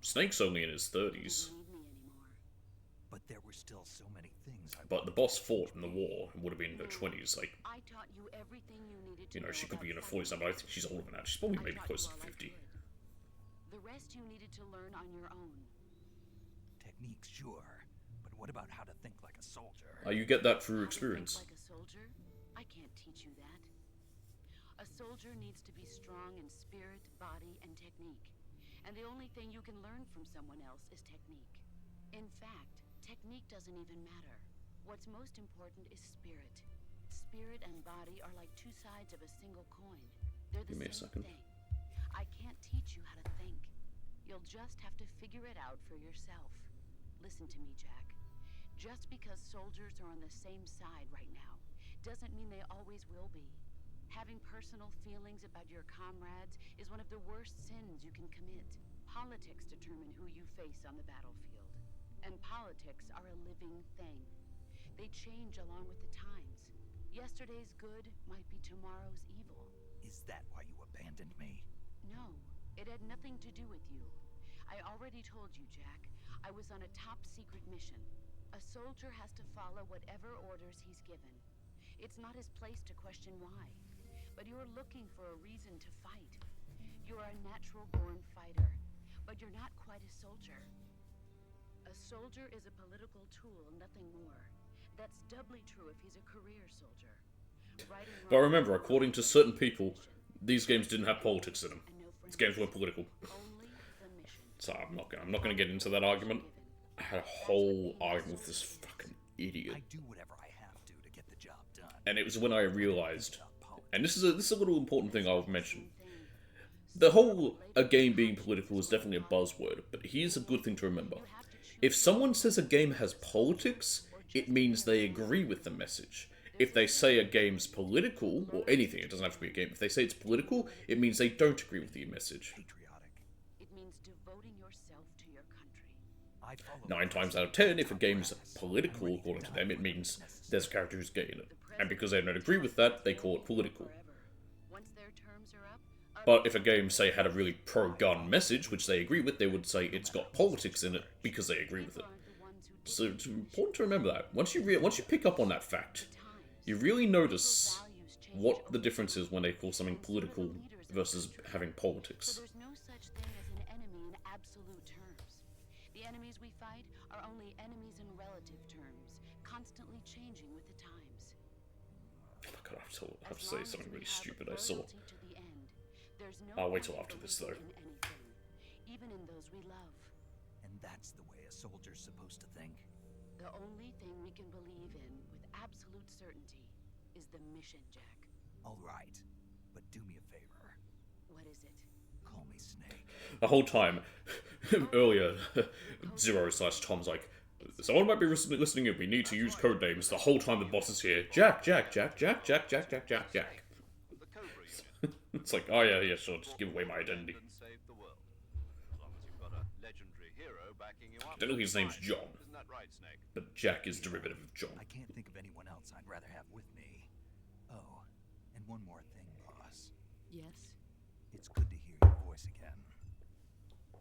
Snake's only in his You 30s. didn't need me anymore. But there were still so many things I But the boss fought in the war and would have been in her 20s. Like, I taught you everything you needed to you know, she could about be in her fighting 40s now, but I think she's older than that. She's probably I maybe taught you close to all I 50. could. The rest you needed to learn on your own. Techniques, sure. But what about how to think like a soldier? You get that through How to think experience. like a soldier? I can't teach you that. A soldier needs to be strong in spirit, body, and technique. And the only thing you can learn from someone else is technique. In fact, technique doesn't even matter. What's most important is spirit. Spirit and body are like two sides of a single coin. They're the Give me a same second. thing. I can't teach you how to think. You'll just have to figure it out for yourself. Listen to me, Jack. Just because soldiers are on the same side right now doesn't mean they always will be. Having personal feelings about your comrades is one of the worst sins you can commit. Politics determine who you face on the battlefield. And politics are a living thing. They change along with the times. Yesterday's good might be tomorrow's evil. Is that why you abandoned me? No, it had nothing to do with you. I already told you, Jack. I I was on a top-secret mission. A soldier has to follow whatever orders he's given. It's not his place to question why. But you're looking for a reason to fight. You're a natural-born fighter, but you're not quite a soldier. A soldier is a political tool, nothing more. That's doubly true if he's a career soldier. Right and But wrong, remember, according to certain people, these games didn't have politics in them. and no These games were political. only the mission. So I'm not gonna get into that argument. I had a whole argument with this fucking idiot, I do whatever I have to get the job done. and it was when I realized, Without politics. and this is a little important thing I'll mention. The whole a game being political is definitely a buzzword, but here's a good thing to remember. If someone says a game has politics, it means they agree with the message. If they say a game's political, or anything, it doesn't have to be a game, if they say it's political, it means they don't agree with the message. Patriotic. It means devoting yourself to your country. I follow 9 times out of 10, if a game's political, according to them, it means there's a character who's gay in it. And because they don't agree with that, they call it political. Once their terms are up, But if a game, say, had a really pro-gun message, which they agree with, they would say it's got politics in it because they agree with it. So it's important to remember that. Once you pick up on that fact, you really notice what the difference is when they call something political versus having So politics. there's no such thing as an enemy in absolute terms. The enemies we fight are only enemies in relative terms, constantly changing with the times. Oh my god, I have to As say long as something we really have stupid I saw. loyalty to the end, there's no I'll wait till point after this, though. believing in anything, even in those we love. And that's the way a soldier's supposed to think. The only thing we can believe in with absolute certainty is the mission, Jack. All right, but do me a favor. What is it? Call me Snake. The whole time, earlier, Zero/Tom's like, someone might be listening in, we need to use code names. The whole time the boss is here, Jack. The Cobra unit. It's like, oh yeah, sure, just give away my identity. And save the world. As long as you've got a legendary hero backing you up. I don't know if his name's Fine. John, Isn't that right, Snake? but Jack is derivative of John. I can't think of anyone else I'd rather have with me. Oh, and one more thing, boss. Yes, It's good to hear your voice again.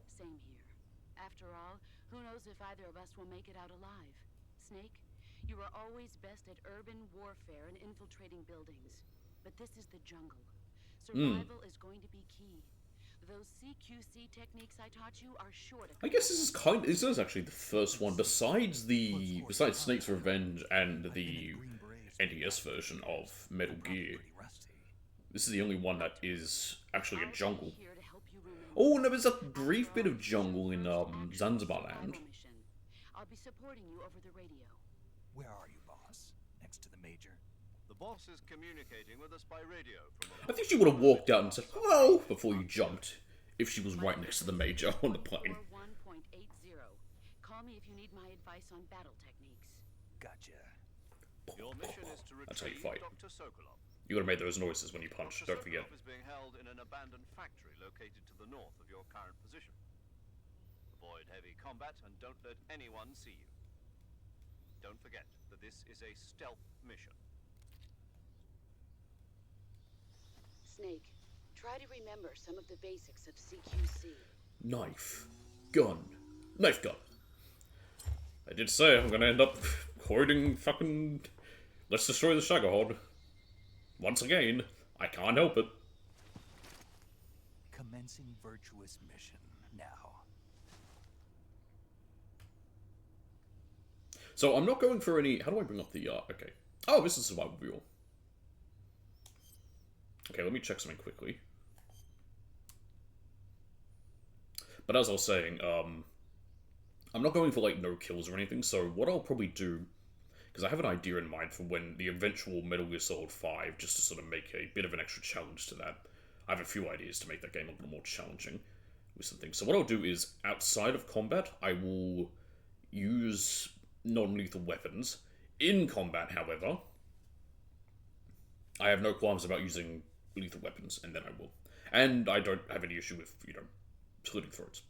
same here. After all, who knows if either of us will make it out alive? Snake, you are always best at urban warfare and infiltrating buildings. But this is the jungle. Survival is going to be key. Those CQC techniques I taught you are sure to... I guess this is actually the first one, besides Snake's Revenge and the NES version of Metal Gear. Pretty rusty. This is the only one that is actually a I'll be jungle. here to help you remember. Oh, no, there's a brief bit of jungle in Zanzibar Land. Mission. I'll be supporting you over the radio. Where are you, boss? Next to the major? The boss is communicating with us by radio from I think she would have walked out and said hello before you jumped, if she was right next to the major on the plane. 1.80. Call me if you need my advice on battle techniques. Gotcha. Your mission is to That's how you retrieve fight. Dr. Sokolov. You gotta make those noises when you punch, Dr. don't forget. Sokolov is being held in an abandoned factory located to the north of your current position. Avoid heavy combat and don't let anyone see you. Don't forget that this is a stealth mission. Snake, try to remember some of the basics of CQC. Knife. Gun. Knife gun. I did say I'm gonna end up quoting fucking... Let's destroy the Shagahod. Once again, I can't help it. Commencing virtuous mission now. So I'm not going for any... How do I bring up the... okay. Oh, this is survival view. Okay, let me check something quickly. But as I was saying, I'm not going for, like, no kills or anything, so what I'll probably do... Because I have an idea in mind for when the eventual Metal Gear Solid 5, just to sort of make a bit of an extra challenge to that. I have a few ideas to make that game a little more challenging with some things. So what I'll do is, outside of combat, I will use non-lethal weapons. In combat, however, I have no qualms about using lethal weapons, and then I will. And I don't have any issue with, slitting throats.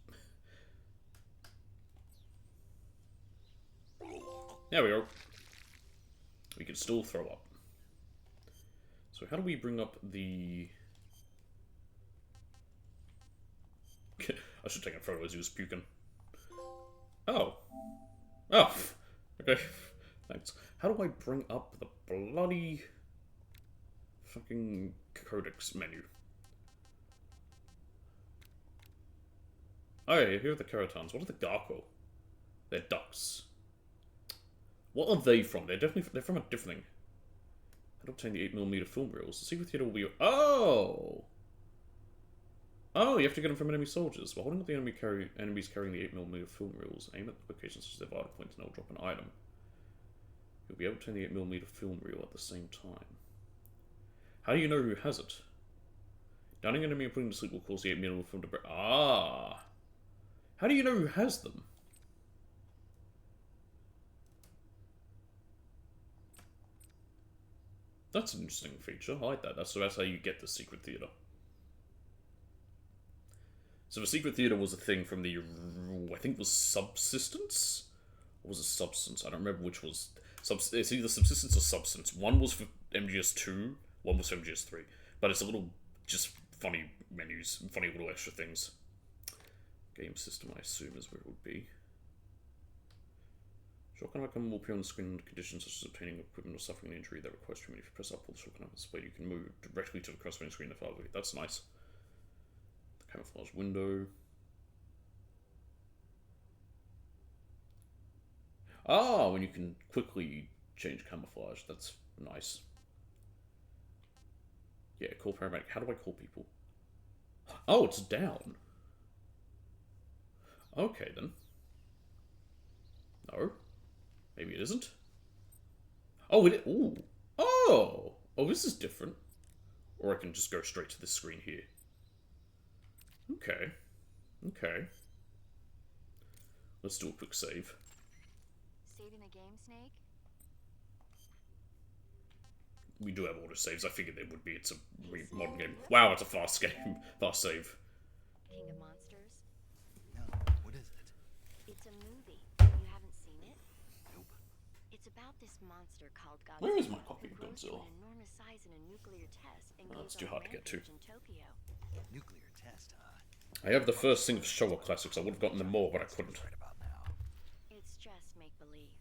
There we go. We can still throw up. So how do we bring up the... I should take a photo as he was puking. Oh. Thanks. How do I bring up the bloody fucking codex menu? Oh yeah, here are the Keratons. What are the Garquil? They're ducks. What are they from? They're from a different thing. How to obtain the 8mm film reels. The secret theater will be... Oh! Oh, you have to get them from enemy soldiers. While holding up the enemies carrying the 8mm film reels, aim at locations such as their vital points and they'll drop an item. You'll be able to obtain the 8mm film reel at the same time. How do you know who has it? Downing an enemy and putting to sleep will cause the 8mm film to break. Ah! How do you know who has them? That's an interesting feature. I like that. That's how you get the secret theater. So the secret theater was a thing from the, I think it was Subsistence? Or was it Substance? I don't remember which was. It's either Subsistence or Substance. One was for MGS 2, one was for MGS 3. But it's a little, just funny menus, funny little extra things. Game system, I assume, is where it would be. Shotgun icon will appear on the screen under conditions such as obtaining equipment or suffering an injury that requires treatment. If you press up or the shotgun icon displayed, you can move directly to the corresponding screen if away. That's nice. The camouflage window. Ah, when you can quickly change camouflage. That's nice. Yeah, call paramedic. How do I call people? Oh, it's down. Okay, then. No. Maybe it isn't. Oh, it... Ooh. Oh! Oh, this is different. Or I can just go straight to this screen here. Okay. Okay. Let's do a quick save. Saving the game, Snake? We do have autosaves. I figured there would be. It's a modern game. Wow, it's a fast game. Fast save. King of Monsters? No, what is it? It's a movie. You haven't seen it? Nope. It's about this monster called Godzilla. Where is my copy of who grows to Godzilla? an enormous size in a nuclear test and Oh, goes it's too on a hard to get to. rampage in Tokyo. Nuclear test, huh? I have the first thing of Showa Classics. I would have gotten them more, but I couldn't. Right about now. It's just make-believe.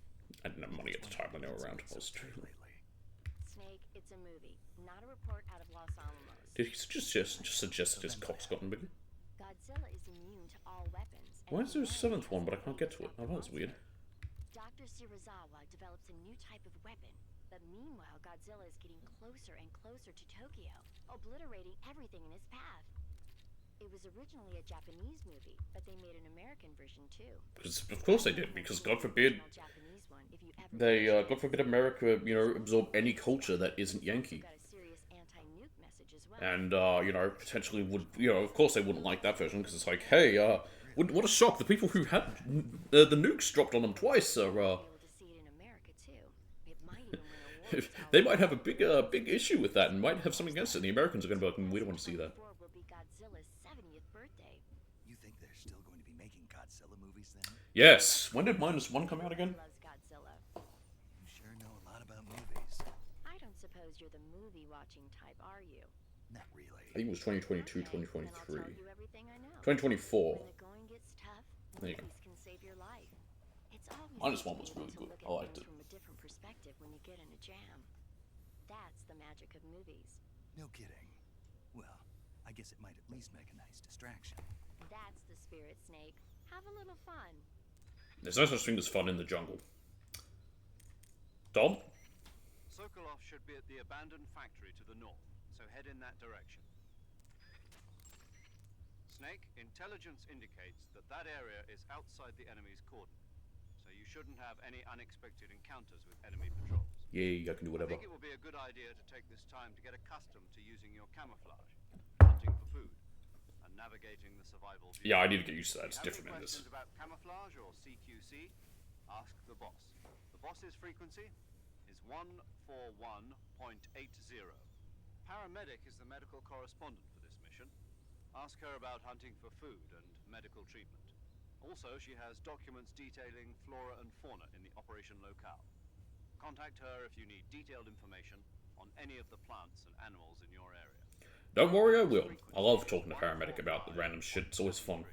I didn't have money at the time when they were around. I was too... Lately. Snake, it's a movie, not a report out of Los Alamos. Did he just suggest that his cock's gotten bigger? Godzilla is immune to all weapons. and Why is there a he seventh only one, but I can't get to it? has Oh, that's weird. Dr. Shirazawa develops a new type of weapon, but meanwhile Godzilla is getting closer and closer to Tokyo, obliterating everything in his path. It was originally a Japanese movie, but they made an American version too. Because of course they did. Because God forbid Japanese one, if you ever they, God forbid America, you know, absorb any culture that isn't Yankee. got a serious anti-nuke message as well. And, you know, potentially would, you know, of course they wouldn't like that version, because it's like, hey, what a shock, the people who had the nukes dropped on them twice are, Able to see it in America too. It might even win awards. they might have a big issue with that, and might have something against it, and the Americans are going to be like, we don't want to see that. Will be Godzilla's 70th birthday. You think they're still going to be making Godzilla movies then? Yes! When did -1 come out again? Loves Godzilla. You sure know a lot about movies. I don't suppose you're the movie-watching type, are you? Not really. I think it was 2022, Okay, then I'll 2023. tell you everything I know. 2024. When the going gets tough, There you go. movies can save your life. It's always -1 was entertaining really to good. look I at liked things it. from a different perspective when you get in a jam. That's the magic of movies. No kidding. Well, I guess it might at least make a nice distraction. That's the spirit, Snake. Have a little fun. There's no such thing as fun in the jungle. Dom? Sokolov should be at the abandoned factory to the north, so head in that direction. Snake, intelligence indicates that that area is outside the enemy's cordon, so you shouldn't have any unexpected encounters with enemy patrols. Yeah, I can do I whatever. think it will be a good idea to take this time to get accustomed to using your camouflage, hunting for food, and navigating the survival view. Yeah, I need to get used to that. It's If you have different any in this. questions about camouflage or CQC, ask the boss. The boss's frequency is 141.80. Paramedic is the medical correspondent for this mission. Ask her about hunting for food and medical treatment. Also, she has documents detailing flora and fauna in the operation locale. Contact her if you need detailed information on any of the plants and animals in your area. Don't worry, I will. I love talking to paramedic about the random shit. It's always fun.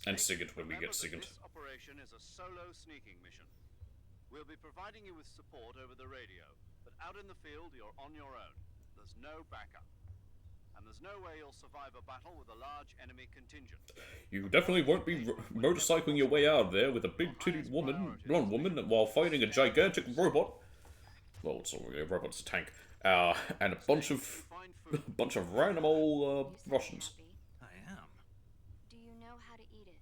And Sigurd when we get Remember that Sigurd. this operation operation is a solo sneaking mission. We'll be providing you with support over the radio, but out in the field, you're on your own. There's no backup. And there's no way you'll survive a battle with a large enemy contingent. You definitely won't be motorcycling your way out of there with a big-titted woman, blonde woman, while fighting a gigantic robot. Well, it's not really a robot, it's a tank. And a bunch of random old Russians. I am. Do you know how to eat it?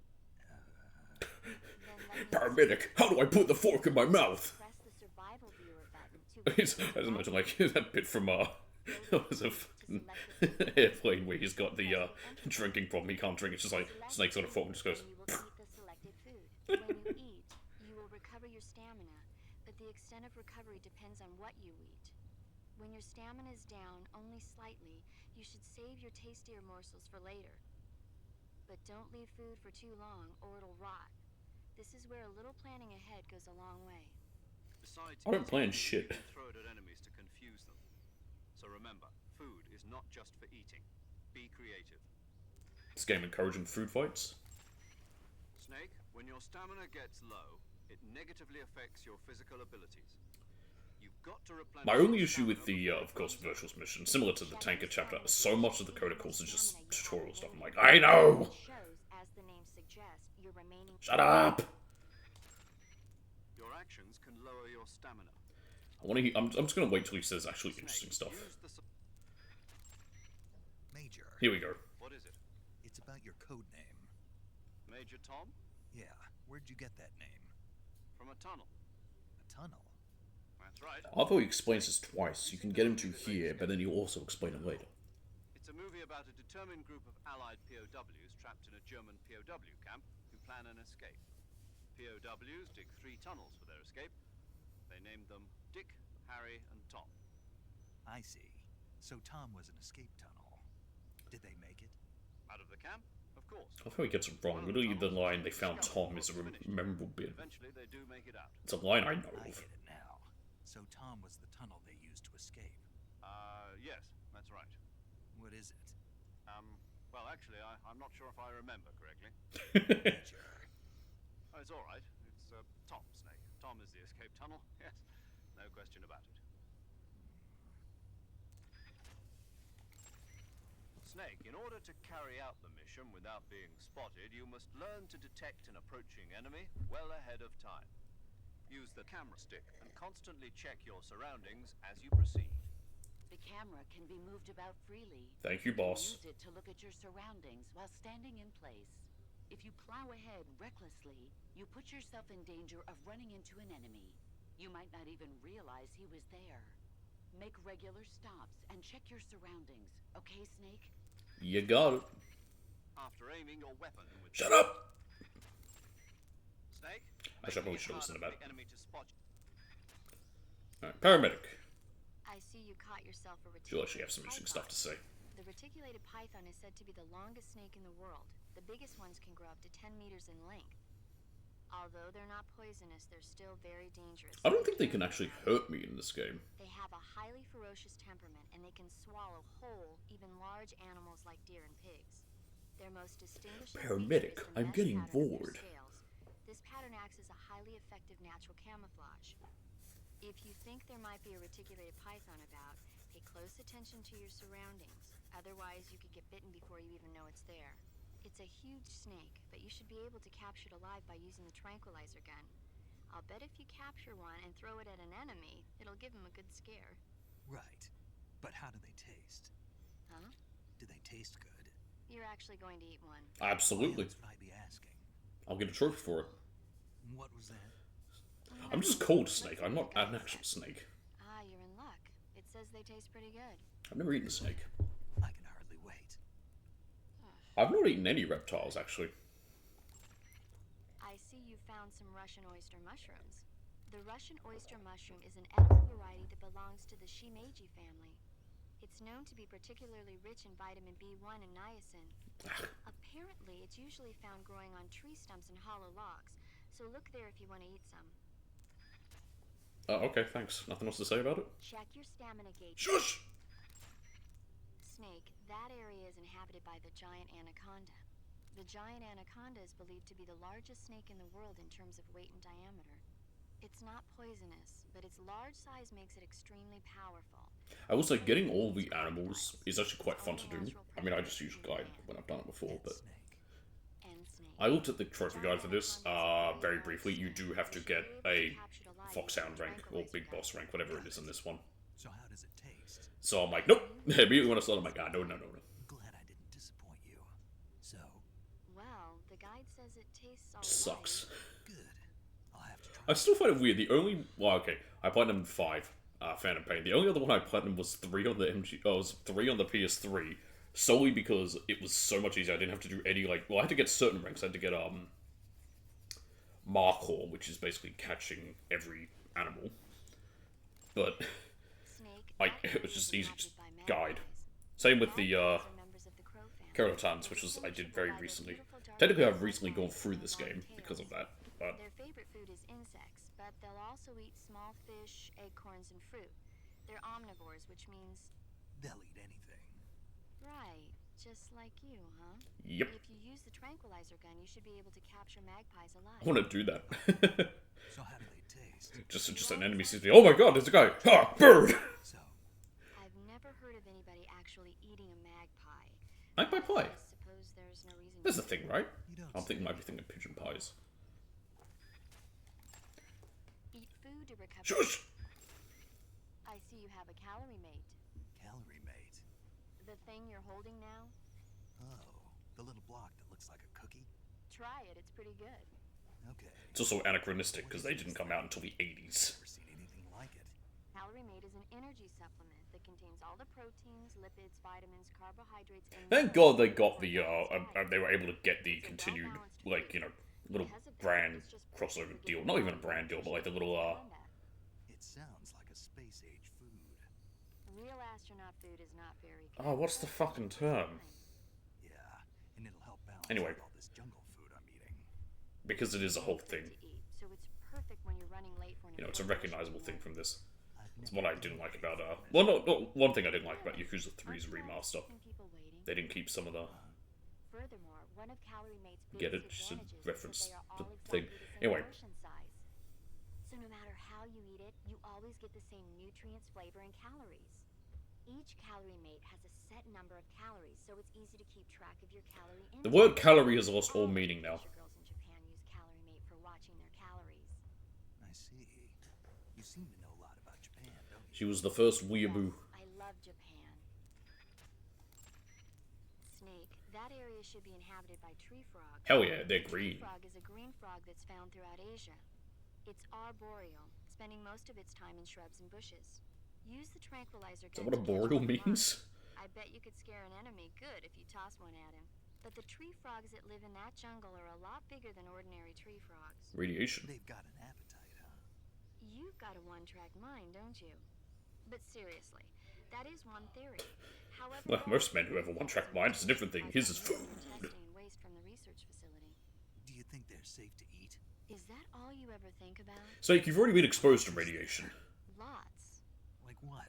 Then Paramedic, how do I put the fork in my mouth? press the survival viewer button to I just imagine like that bit from what was a airplane where he's got the drinking problem. He can't drink. It's just like snakes on a fork and just goes. You will eat the selected food. When you eat, you will recover your stamina, but the extent of recovery depends on what you eat. When your stamina is down only slightly, you should save your tastier morsels for later. But don't leave food for too long or it'll rot. This is where a little planning ahead goes a long way. Besides, I don't plan shit. You can throw it at enemies to confuse them. So remember, food is not just for eating. Be creative. This game encouraging food fights. Snake, when your stamina gets low, it negatively affects your physical abilities. You've got to replenish. My only issue with the, of course, Virtuals mission, similar to the Tanker chapter, so much of the Coda course is just tutorial stuff. I'm like, I know! Shows, as the name suggests, your remaining Shut up! Your actions can lower your stamina. I'm just gonna wait till he says actually interesting stuff. Major. Here we go. What is it? It's about your code name. Major Tom? Yeah, where'd you get that name? From a tunnel. A tunnel? That's right. Although he explains this twice, you can get him to here, but then he'll also explain it later. It's a movie about a determined group of Allied POWs trapped in a German POW camp who plan an escape. POWs dig 3 tunnels for their escape. They named them Dick, Harry, and Tom. I see. So Tom was an escape tunnel. Did they make it? Out of the camp? Of course. I think he gets it wrong. Literally, the line they found Tom is a memorable bit. Eventually, they do make it out. It's a line I know I of. get it now. So Tom was the tunnel they used to escape. Yes, that's right. What is it? Well, actually, I'm not sure if I remember correctly. Major. Oh, it's all right. It's Tom, Snake. Tom is the escape tunnel. Yes, no question about it. Snake, in order to carry out the mission without being spotted, you must learn to detect an approaching enemy well ahead of time. Use the camera stick and constantly check your surroundings as you proceed. The camera can be moved about freely. Thank you, boss. Use it to look at your surroundings while standing in place. If you plow ahead recklessly, you put yourself in danger of running into an enemy. You might not even realize he was there. Make regular stops and check your surroundings. Okay, Snake? You got it. After aiming your weapon with Shut up! Snake, Actually, I probably make it should have listened to harder that. for the enemy to spot you. Alright, paramedic. I see you caught yourself a She'll actually have some reticulated interesting stuff to say. The reticulated python is said to be the longest snake in the world. The biggest ones can grow up to 10 meters in length. Although they're not poisonous, they're still very dangerous. I don't think they can actually hurt me in this game. They have a highly ferocious temperament, and they can swallow whole, even large animals like deer and pigs. Their most distinguishing Paramedic, feature is the I'm mesh getting pattern of their bored. scales. This pattern acts as a highly effective natural camouflage. If you think there might be a reticulated python about, pay close attention to your surroundings. Otherwise, you could get bitten before you even know it's there. It's a huge snake, but you should be able to capture it alive by using the tranquilizer gun. I'll bet if you capture one and throw it at an enemy, it'll give him a good scare. Right. But how do they taste? Huh? Do they taste good? You're actually going to eat one. Absolutely. Why else would I be asking? I'll get a trophy for it. What was that? I'm just called Snake. I'm not an actual snake. Ah, you're in luck. It says they taste pretty good. I've never eaten a snake. I can hardly wait. I've not eaten any reptiles, actually. I see you found some Russian oyster mushrooms. The Russian oyster mushroom is an edible variety that belongs to the Shimeji family. It's known to be particularly rich in vitamin B1 and niacin. Apparently, it's usually found growing on tree stumps and hollow logs, so look there if you want to eat some. Okay, thanks. Nothing else to say about it? Check your stamina gauge. Shush! Snake, that area is inhabited by the giant anaconda. The giant anaconda is believed to be the largest snake in the world in terms of weight and diameter. It's not poisonous, but its large size makes it extremely powerful. I will say, getting all the animals is actually quite fun to do. I mean, I just use guide when I've done it before, but I looked at the trophy guide for this very briefly. You do have to get a Foxhound rank, or Big Boss rank, whatever it is in this one. So how does it taste? So I'm like, nope. Immediately when I started, I'm like, no. I'm glad I didn't disappoint you. So, Well, the guide says it tastes all Sucks. good. I'll have to try. I still find it weird. The only, well, okay, I platinum 5, Phantom Pain. The only other one I platinum was 3 on the was 3 on the PS3, solely because it was so much easier. I didn't have to do any, like, well, I had to get certain ranks. I had to get, Markhor, which is basically catching every animal. But, like, it was just easy, just guide. Same with the, Keratans, which was I did very recently. Technically, I've recently gone through this game because of that, but Their favorite food is insects, but they'll also eat small fish, acorns, and fruit. They're omnivores, which means... They'll eat anything. Right, just like you, huh? yep, If you use the tranquilizer gun, you should be able to capture magpies alive. I want to do that. So how do they taste? just an enemy sees me. Oh my god, there's a guy! Ha! Bird! So, I've never heard of anybody actually eating a magpie. Magpie pie. I suppose there's no reason That's the thing, right? you don't I'm thinking, might be thinking pigeon pies. eat food to recover. Shush! I see you have a calorie mate. calorie mate. The thing you're holding now? Oh, the little block that looks like a cookie? Try it, it's pretty good. Okay. It's also anachronistic because they didn't come out until the 80s. Never seen anything like it. Calorie mate is an energy supplement that contains all the proteins, lipids, vitamins, carbohydrates, and Thank God they got the, they were able to get the continued, like, you know, little brand crossover deal. Not even a brand deal, but like the little, It sounds like a space-age food. Real astronaut food is not very good. oh, what's the fucking term? Yeah, and it'll help balance Anyway. out all this jungle food I'm eating. Because it is a whole thing. To eat, so it's perfect when you're running late for an You know, it's a important recognizable mission. thing from this. I've It's never what I didn't like about, well, no, one thing I didn't like about Yakuza 3's remaster. Keeping people waiting. They didn't keep some of the, Furthermore, one of Calorie Mate's Get it? biggest Just a advantages reference is that they are to all thing. exactly the same Anyway. portion size. So no matter how you eat it, you always get the same nutrients, flavor, and calories. Each Calorie Mate has a set number of calories, so it's easy to keep track of your calorie intake. the word calorie has lost all meaning now. Teacher girls in Japan use Calorie Mate for watching their calories. I see. You seem to know a lot about Japan, don't you? She was the first weeaboo. Yes, I love Japan. Snake, that area should be inhabited by tree frogs. Hell yeah, they're Tree green. frog is a green frog that's found throughout Asia. It's arboreal, spending most of its time in shrubs and bushes. Use the tranquilizer Is that gun what to catch arboreal one alive. means? I bet you could scare an enemy good if you toss one at him. But the tree frogs that live in that jungle are a lot bigger than ordinary tree frogs. Radiation. They've got an appetite, huh? You've got a one-track mind, don't you? But seriously, that is one theory. However, Well, most men who have a one-track mind is a different thing. His is food. Testing and waste from the research facility. Do you think they're safe to eat? Is that all you ever think about? So you've already been exposed to radiation. Lots. Like what?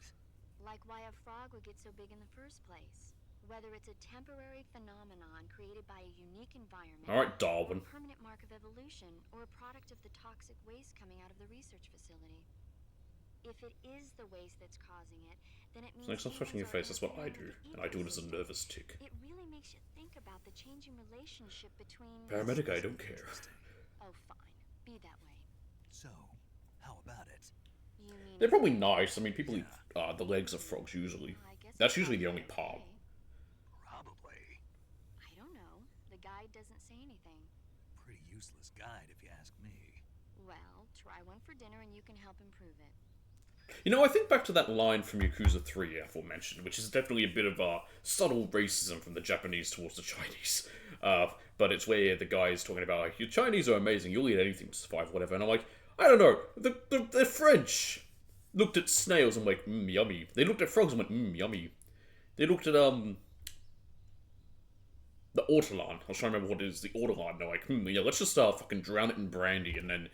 Like why a frog would get so big in the first place. Whether it's a temporary phenomenon created by a unique environment, Alright, or Darwin. a permanent mark of evolution, or a product of the toxic waste coming out of the research facility. If it is the waste that's causing it, then it means Like, stop scratching your face, that's what I do. And I do it as a ecosystem. nervous tick. It really makes you think about the changing relationship between... Paramedic, I don't care. Oh, fine. Be that way. So, how about it? You mean... They're probably nice. I mean, people eat the legs of frogs usually. I guess That's it's usually the probably only part. okay. Probably. I don't know. The guide doesn't say anything. Pretty useless guide, if you ask me. Well, try one for dinner and you can help improve it. You know, I think back to that line from Yakuza 3 aforementioned, which is definitely a bit of subtle racism from the Japanese towards the Chinese. But it's where the guy is talking about, like, you Chinese are amazing, you'll eat anything to survive, whatever. And I'm like, I don't know, the French looked at snails and went, yummy. They looked at frogs and went, yummy. They looked at, the ortolan. I was trying to remember what it is, the ortolan. They're like, yeah, let's just fucking drown it in brandy and then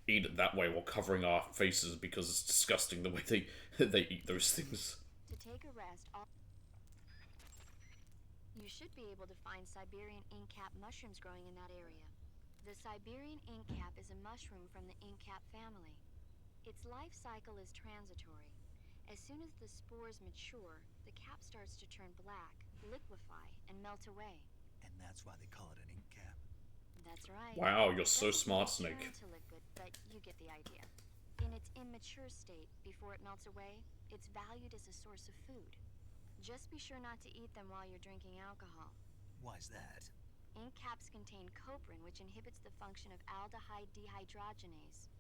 eat it that way while covering our faces because it's disgusting the way they eat those things. To take a rest, You should be able to find Siberian ink cap mushrooms growing in that area. The Siberian ink cap is a mushroom from the ink cap family. Its life cycle is transitory. As soon as the spores mature, the cap starts to turn black, liquefy, and melt away. And that's why they call it an ink cap. That's right. Wow, you're so Doesn't smart, turn Snake. to liquid, but you get the idea. In its immature state, before it melts away, it's valued as a source of food. Just be sure not to eat them while you're drinking alcohol. Why's that? Ink caps contain coprin, which inhibits the function of aldehyde dehydrogenase.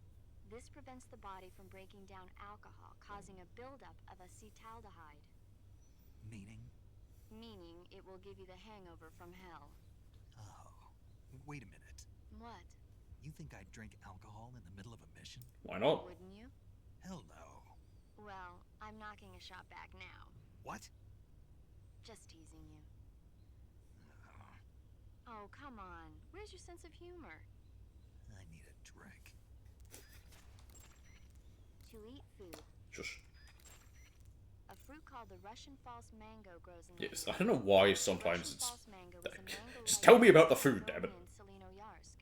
This prevents the body from breaking down alcohol, causing a buildup of acetaldehyde. Meaning? Meaning it will give you the hangover from hell. Oh, wait a minute. What? You think I'd drink alcohol in the middle of a mission? Why not? Wouldn't you? Hell no. Well, I'm knocking a shot back now. What? Just teasing you. Oh, come on. Where's your sense of humor? I need a drink. To eat food. Shush. A fruit called the Russian false mango grows in the Yes, I don't know why Russian sometimes it's... false mango is a mango Just like tell me about the fruit food, damn it. grown in Selino-Yarsk.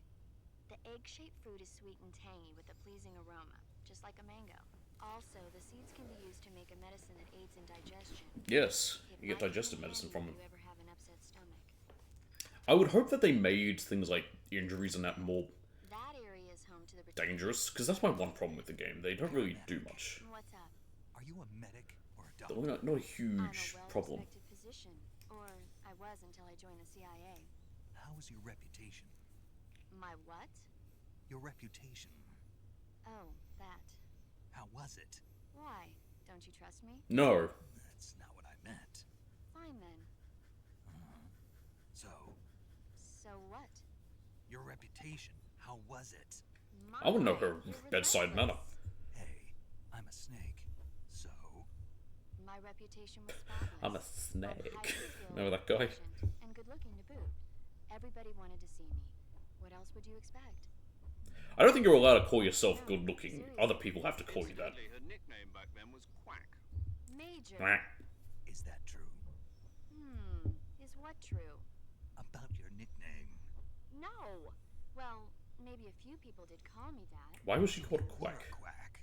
The egg-shaped fruit is sweet and tangy with a pleasing aroma, just like a mango. Also, the seeds can be used to make a medicine that aids in digestion. Yes, It you get might digestive come medicine handy from if them. you ever have an upset stomach. I would hope that they made things like injuries and that more That area is home to the dangerous, because that's my one problem with the game. They don't really do much. What's up? Are you a medic or a They're doctor? not a I'm huge a problem. well-respected physician, or I was until I joined the CIA. How is your reputation? My what? Your reputation. Oh, that. How was it? Why? Don't you trust me? No. That's not what I meant. Fine then. So, So what? your reputation. How was it? I want to know her You're bedside relentless. manner. Hey, I'm a snake. So, My reputation was spotless. I'm a I'm snake. highly skilled, Remember that guy? efficient, and good looking to boot. Everybody wanted to see me. What else would you expect? I don't think you're allowed to call yourself good looking. Other people have to call you that. Incidentally, her nickname back then was Quack. Major. Mwah. is that true? Is what true? About your nickname. No. Well, maybe a few people did call me that. Why was she called You were Quack? a quack.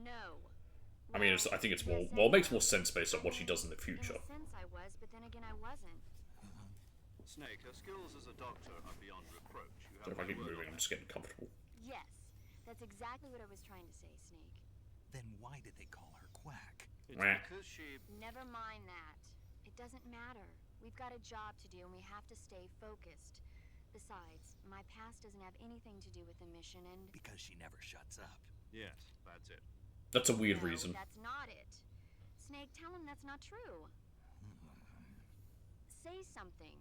No. I mean, I think it's more... Well, it makes more sense based on what she does in the future. In a sense I was, but then again I wasn't. Snake, her skills as a doctor are beyond reproach. You So have if I my keep word moving, on I'm that. just getting comfortable. Yes. That's exactly what I was trying to say, Snake. Then why did they call her quack? It's Mwah. because she... Never mind that. It doesn't matter. We've got a job to do and we have to stay focused. Besides, my past doesn't have anything to do with the mission and... Because she never shuts up. Yes, that's it. That's a weird No, reason. that's not it. Snake, tell him that's not true. Say something.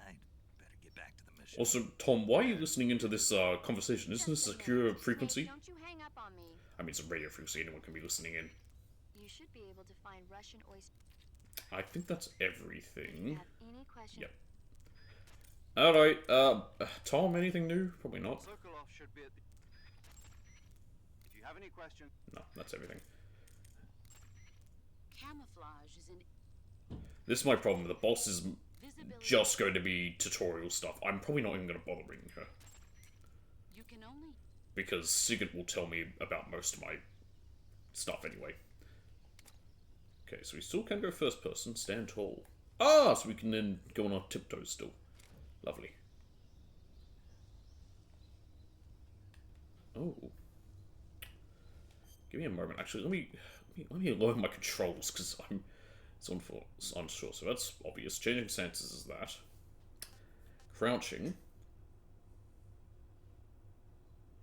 I'd better get back to the mission. Also, Tom, why are you listening into this conversation? Isn't this a Just secure minute. frequency? Snake, don't you hang up on me. I mean, it's a radio frequency. Anyone can be listening in. You should be able to find Russian oyster. I think that's If you everything. have any questions... Yep. Alright, Tom, anything new? Probably not. Sokolov should be at the... If you have any questions... No, that's everything. Camouflage is an This is my problem. The boss is visibility. just going to be tutorial stuff. I'm probably not even going to bother ringing her. You can only Because Sigurd will tell me about most of my stuff anyway. Okay, so we still can go first person, stand tall. Ah, so we can then go on our tiptoes still. Lovely. Oh. Give me a moment. Actually, let me lower my controls because I'm unsure. So that's obvious. Changing stances is that. Crouching.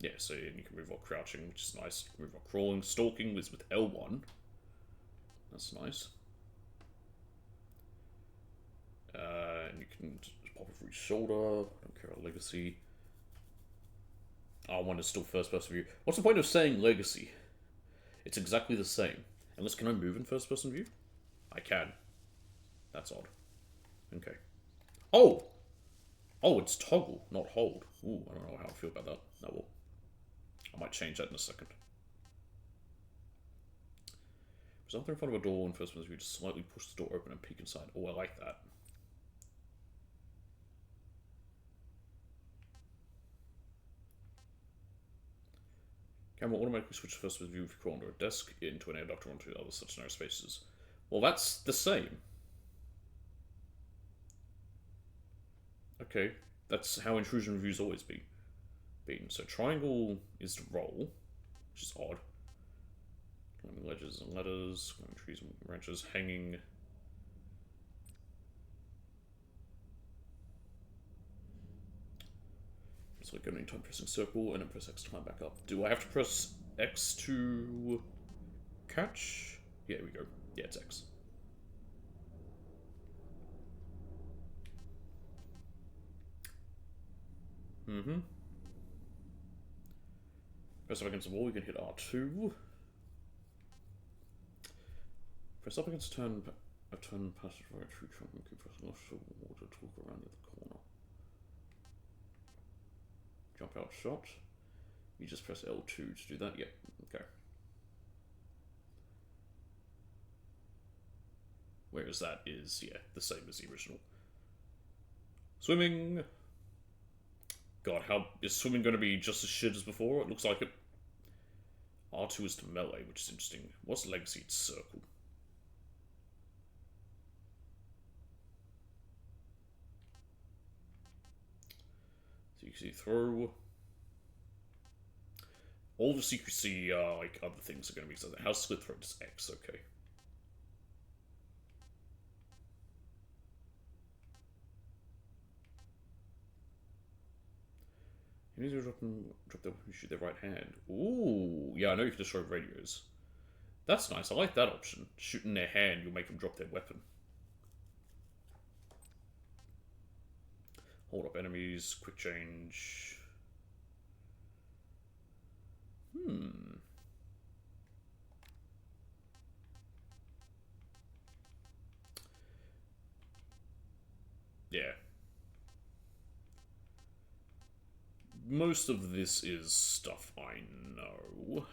Yeah, so you can move while crouching, which is nice. Move while crawling. Stalking is with L1. That's nice. And you can just pop over each shoulder. I don't care about legacy. R1 is still first person view. What's the point of saying legacy? It's exactly the same. Unless, can I move in first person view? I can. That's odd. Okay. Oh! Oh, it's toggle, not hold. Ooh, I don't know how I feel about that. No, well. I might change that in a second. There's nothing in front of a door in first person view. Just slightly push the door open and peek inside. Oh, I like that. Camera automatically switches first with view if you crawl under a desk into an air duct or onto other such narrow spaces. Well, that's the same. Okay, that's how intrusion reviews always been. So triangle is the roll, which is odd. Climbing ledges and ladders, climbing trees and branches, hanging. It's like going anytime pressing circle and then press X to climb back up. Do I have to press X to catch? Yeah, here we go. Yeah, it's X. Press up against the wall, you can hit R2. Press up against a turn passageway through trunk and keep pressing left to wall to talk around the other corner. Jump out shot. You just press L2 to do that? Yep, okay. Whereas that is, yeah, the same as the original. Swimming! God, how is swimming going to be just as shit as before? It looks like it. R2 is to melee, which is interesting. What's legacy? It's circle. So you can see throw. All the secrecy, like other things are going to be something. How slit throat is X, okay. You need to drop the shoot their right hand. Ooh, yeah, I know you can destroy radios. That's nice. I like that option. Shooting their hand, you'll make them drop their weapon. Hold up enemies, quick change. Yeah. Most of this is stuff I know. It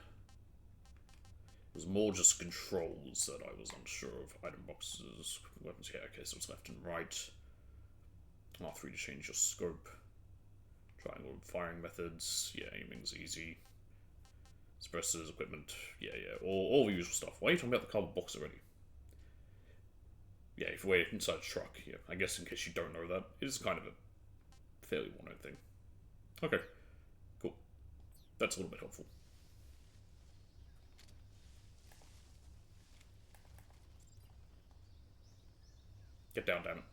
was more just controls that I was unsure of. Item boxes, weapons, yeah, okay, so it's left and right. R3 to change your scope. Triangle firing methods, yeah, aiming's easy. Suppressors, equipment, yeah, all the usual stuff. Why are you talking about the cardboard box already? Yeah, if we're inside a truck, yeah, I guess in case you don't know that, it is kind of a fairly well-known thing. Okay, cool. That's a little bit helpful. Get down, damn it.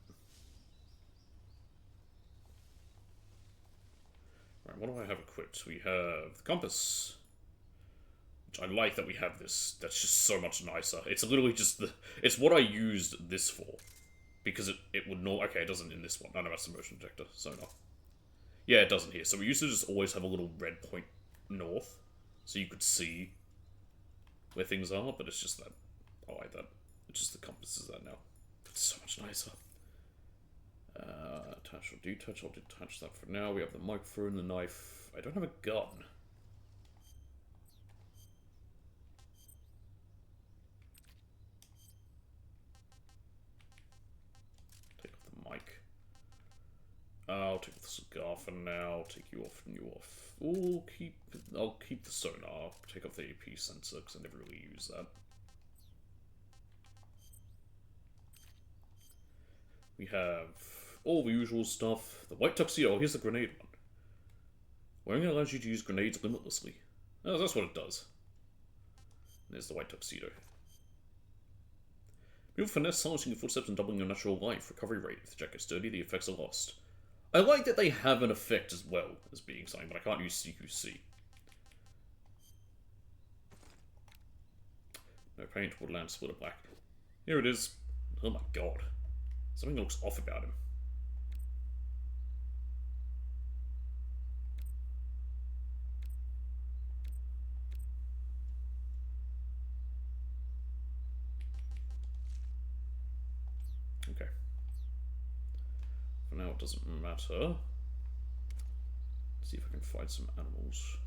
Right, what do I have equipped? We have the compass. Which I like that we have this. That's just so much nicer. It's literally just the... It's what I used this for. Because it would not... Okay, it doesn't in this one. No, that's the motion detector. So no. Yeah, it doesn't here. So we used to just always have a little red point north. So you could see where things are. But it's just that. I like that. It's just the compass is that now. It's so much nicer. Attach or detach. I'll detach that for now. We have the microphone, the knife. I don't have a gun. Take off the mic. I'll take off the cigar for now. I'll take you off and you off. Ooh, I'll keep the sonar. Take off the AP sensor because I never really use that. We have all the usual stuff. The white tuxedo. Oh, here's the grenade one. Wearing it allows you to use grenades limitlessly. Oh, that's what it does. There's the white tuxedo. Move finesse, silencing your footsteps and doubling your natural life. Recovery rate. If the jacket is dirty, the effects are lost. I like that they have an effect as well as being something, but I can't use CQC. No paint, woodland, splitter black. Here it is. Oh my god. Something looks off about him. Okay. For now it doesn't matter. Let's see if I can find some animals.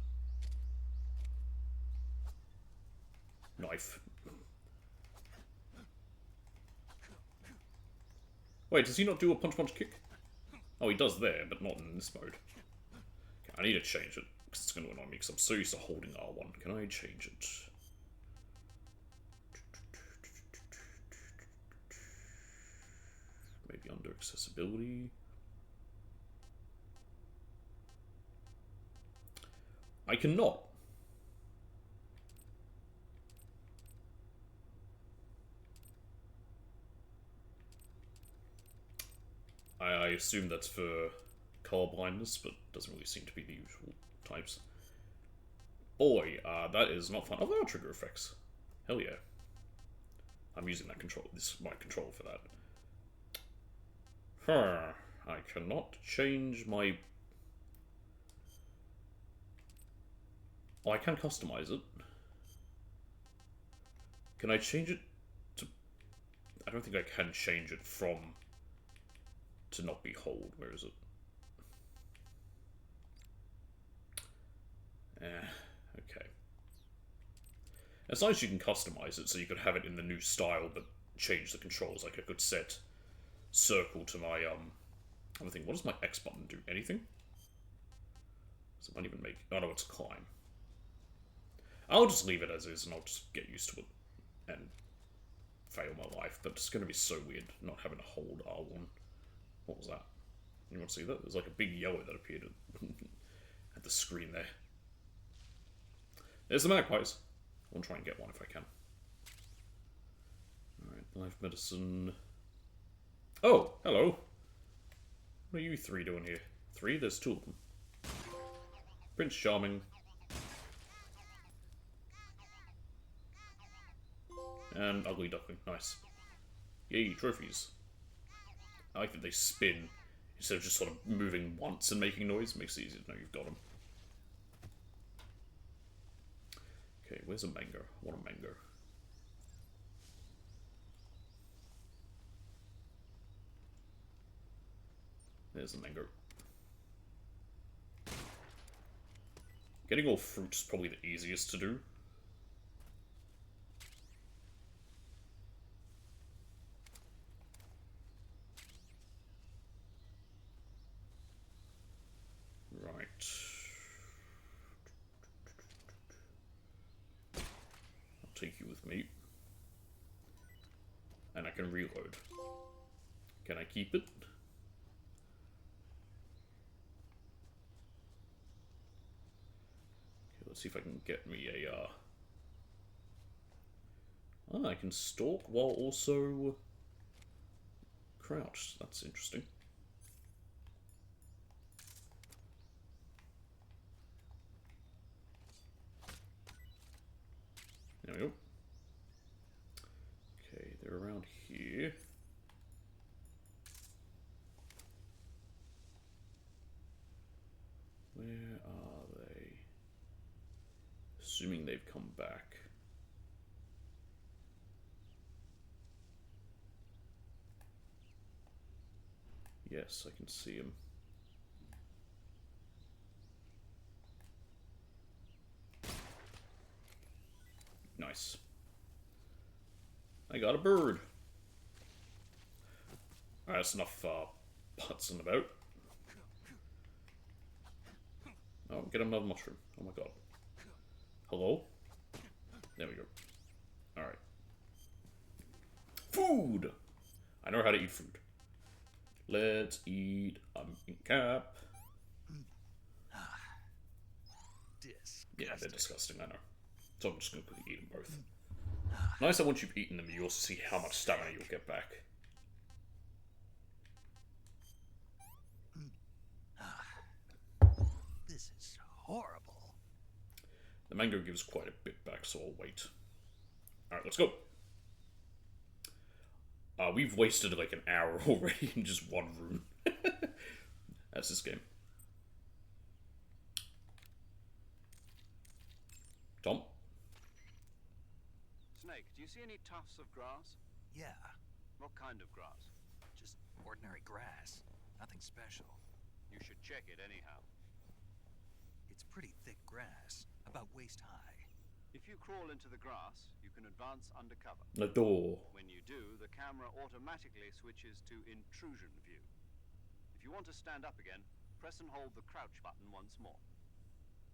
Knife. Wait, does he not do a punch-punch kick? Oh, he does there, but not in this mode. Okay, I need to change it. Because it's going to annoy me because I'm so used to holding R1. Can I change it? Maybe under accessibility. I cannot. I assume that's for color blindness, but doesn't really seem to be the usual types. Boy, that is not fun. Oh, there are trigger effects. Hell yeah. I'm using that control. This is my control for that. I cannot change my... Oh, I can customize it. Can I change it to... I don't think I can change it from... to not be hold. Where is it? Okay. As long as you can customize it, so you could have it in the new style, but change the controls. Like I could set circle to my I think, what does my X button do? Anything? Does it not even make... Oh no, it's climb. I'll just leave it as is, and I'll just get used to it and fail my life. But it's going to be so weird not having to hold R1. What was that? You want to see that? There's like a big yellow that appeared at the screen there. There's the magpies. I'll try and get one if I can. Alright, life medicine. Oh, hello. What are you three doing here? Three? There's two of them. Prince Charming. And Ugly Duckling. Nice. Yay, trophies. I like that they spin instead of just sort of moving once and making noise. It makes it easier to know you've got them. Okay, where's a mango? I want a mango. There's the mango. Getting all fruits is probably the easiest to do. Right. I'll take you with me. And I can reload. Can I keep it? Okay, let's see if I can get me a, Oh, I can stalk while also crouch. That's interesting. There we go. Okay, they're around here. Where are they? Assuming they've come back. Yes, I can see them. Nice. I got a bird. Alright, that's enough putzing about. Oh, get another mushroom. Oh my god. Hello? There we go. Alright. Food! I know how to eat food. Let's eat a cap. Yeah, they're disgusting, I know. So I'm just going to quickly eat them both. Nice that once you've eaten them, you also see how much stamina you'll get back. This is horrible. The mango gives quite a bit back, so I'll wait. Alright, let's go. We've wasted like an hour already in just one room. That's this game. Tom? Snake, do you see any tufts of grass? Yeah, What kind of grass? just ordinary grass. Nothing special. You should check it anyhow. It's pretty thick grass, about waist high. If you crawl into the grass, you can advance undercover. The door. When you do, the camera automatically switches to intrusion view. If you want to stand up again, press and hold the crouch button once more.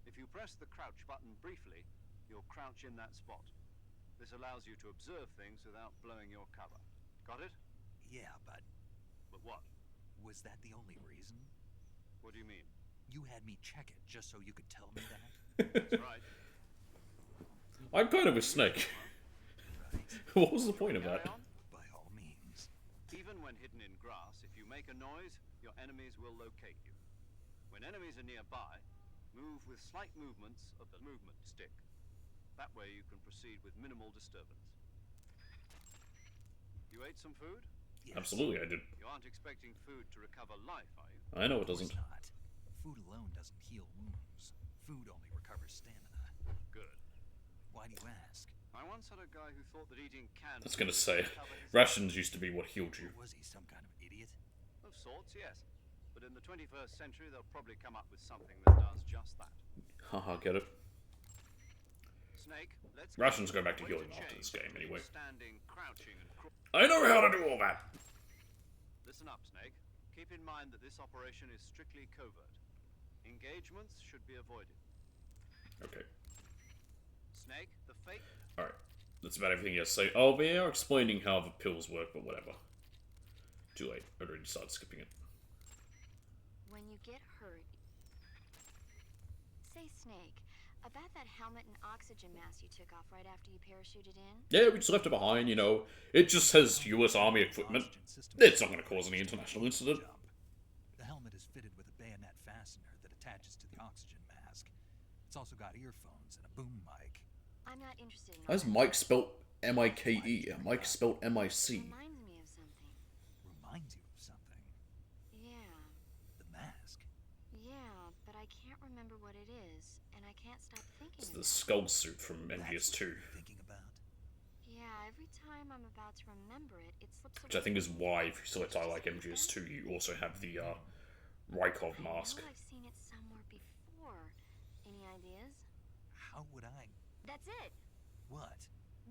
If you press the crouch button briefly, you'll crouch in that spot. This allows you to observe things without blowing your cover. Got it? Yeah, but But what? was that the only reason? What do you mean? You had me check it just so you could tell me that? That's right. I'm kind of a snake. Right. What was the point of Carry that? on? By all means. Even when hidden in grass, if you make a noise, your enemies will locate you. When enemies are nearby, move with slight movements of the movement stick. That way you can proceed with minimal disturbance. You ate some food? Yes. Absolutely, I did. You aren't expecting food to recover life, are you? I know it Of course doesn't. not. Food alone doesn't heal wounds. Food only recovers stamina. Good. Why do you ask? I once had a guy who thought that eating canned I was gonna food say, would recover his rations used to be what healed you. Was he some kind of idiot? Of sorts, yes. But in the 21st century, they'll probably come up with something that does just that. Haha, get it? Snake, let's Rations go back to Way healing after this change game, from anyway. Standing, crouching, and I know how to do all that! Listen up, Snake. Keep in mind that this operation is strictly covert. Engagements should be avoided. Okay. Snake, the fake. Alright. That's about everything you have to say. Oh, they are explaining how the pills work, but whatever. Too late. I already started skipping it. When you get hurt... Say, Snake, about that helmet and oxygen mask you took off right after you parachuted in? Yeah, we just left it behind, you know. It just says US Army equipment. Oxygen system It's not going to cause any international incident. jump. The helmet is fitted with a bayonet fastener that attaches to the oxygen mask. It's also got earphones and a boom mic. I'm not interested in all How's that. Mike spelt M-I-K-E? Mike spelt M-I-C. Reminds me of something. Reminds you of something. Yeah. The mask. Yeah, but I can't remember what it is, and I can't stop thinking It's about the it. skull suit from That's MGS what 2. you're thinking about? Yeah, every time I'm about to remember it, it slips Which I think is away. why, if you select I like MGS 2, you also have the Rykov mask. I know I've seen it somewhere before. Any ideas? How would I? That's it! What?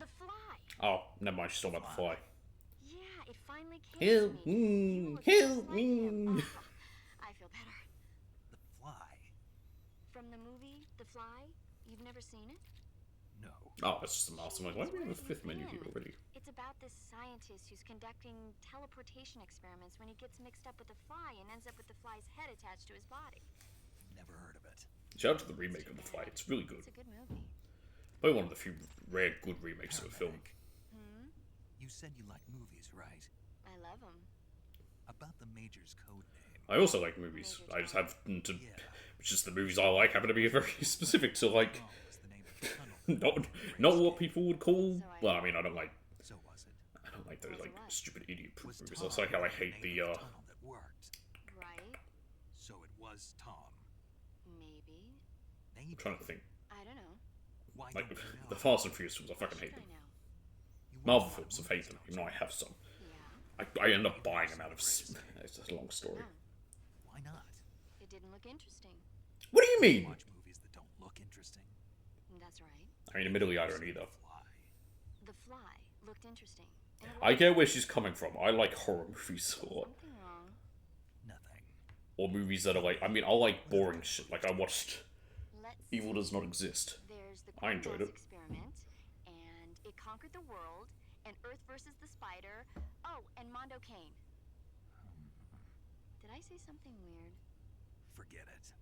The fly! Oh, never mind, she's talking about the fly. Yeah, it finally came Help to me. me, You look help just like him. me. I feel better. The fly? From the movie The Fly? You've never seen it? No. Oh, it's just a mask. I'm like, why do we have a fifth menu here already? It's about this scientist who's conducting teleportation experiments when he gets mixed up with the fly and ends up with the fly's head attached to his body. Never heard of it. Shout out to the remake of The Fly, it's really good. It's a good movie. Probably one of the few rare good remakes of a film. Paramedic, you said you like movies, right? I love them. About the Major's code name. I also like movies. I just have to, Yeah. which is the movies I like happen to be very specific to like, Oh, was the name of the tunnel. not what people would call. So I- Well, I mean, I don't like those Was it like what? stupid idiot proof Was movies. Tom That's like how I hate name the of tunnel that worked. Right? So it was Tom. Maybe. Maybe. I'm trying to think. I don't know. Why Like don't you know? the Fast and Furious films, I fucking hate Should them. I know? You watch Marvel a lot of films, I movies, hate them, don't even though I you? have some. Yeah. I end up buying them out of. It's a long story. Oh, Why not? it didn't look interesting. What do you mean? Watch movies that don't look interesting. That's right. I mean, admittedly, I don't either. Fly. The Fly looked interesting. And it I was- get where she's coming from. I like horror movies a lot. Something wrong. Nothing. Or movies that are like, I mean, I like boring shit. Like, I watched Let's Evil see. Does Not Exist. There's the I enjoyed Greenhouse it. experiment, and it conquered the world, and Earth versus the Spider. Oh, and Mondo Kane. Did I say something weird? Forget it.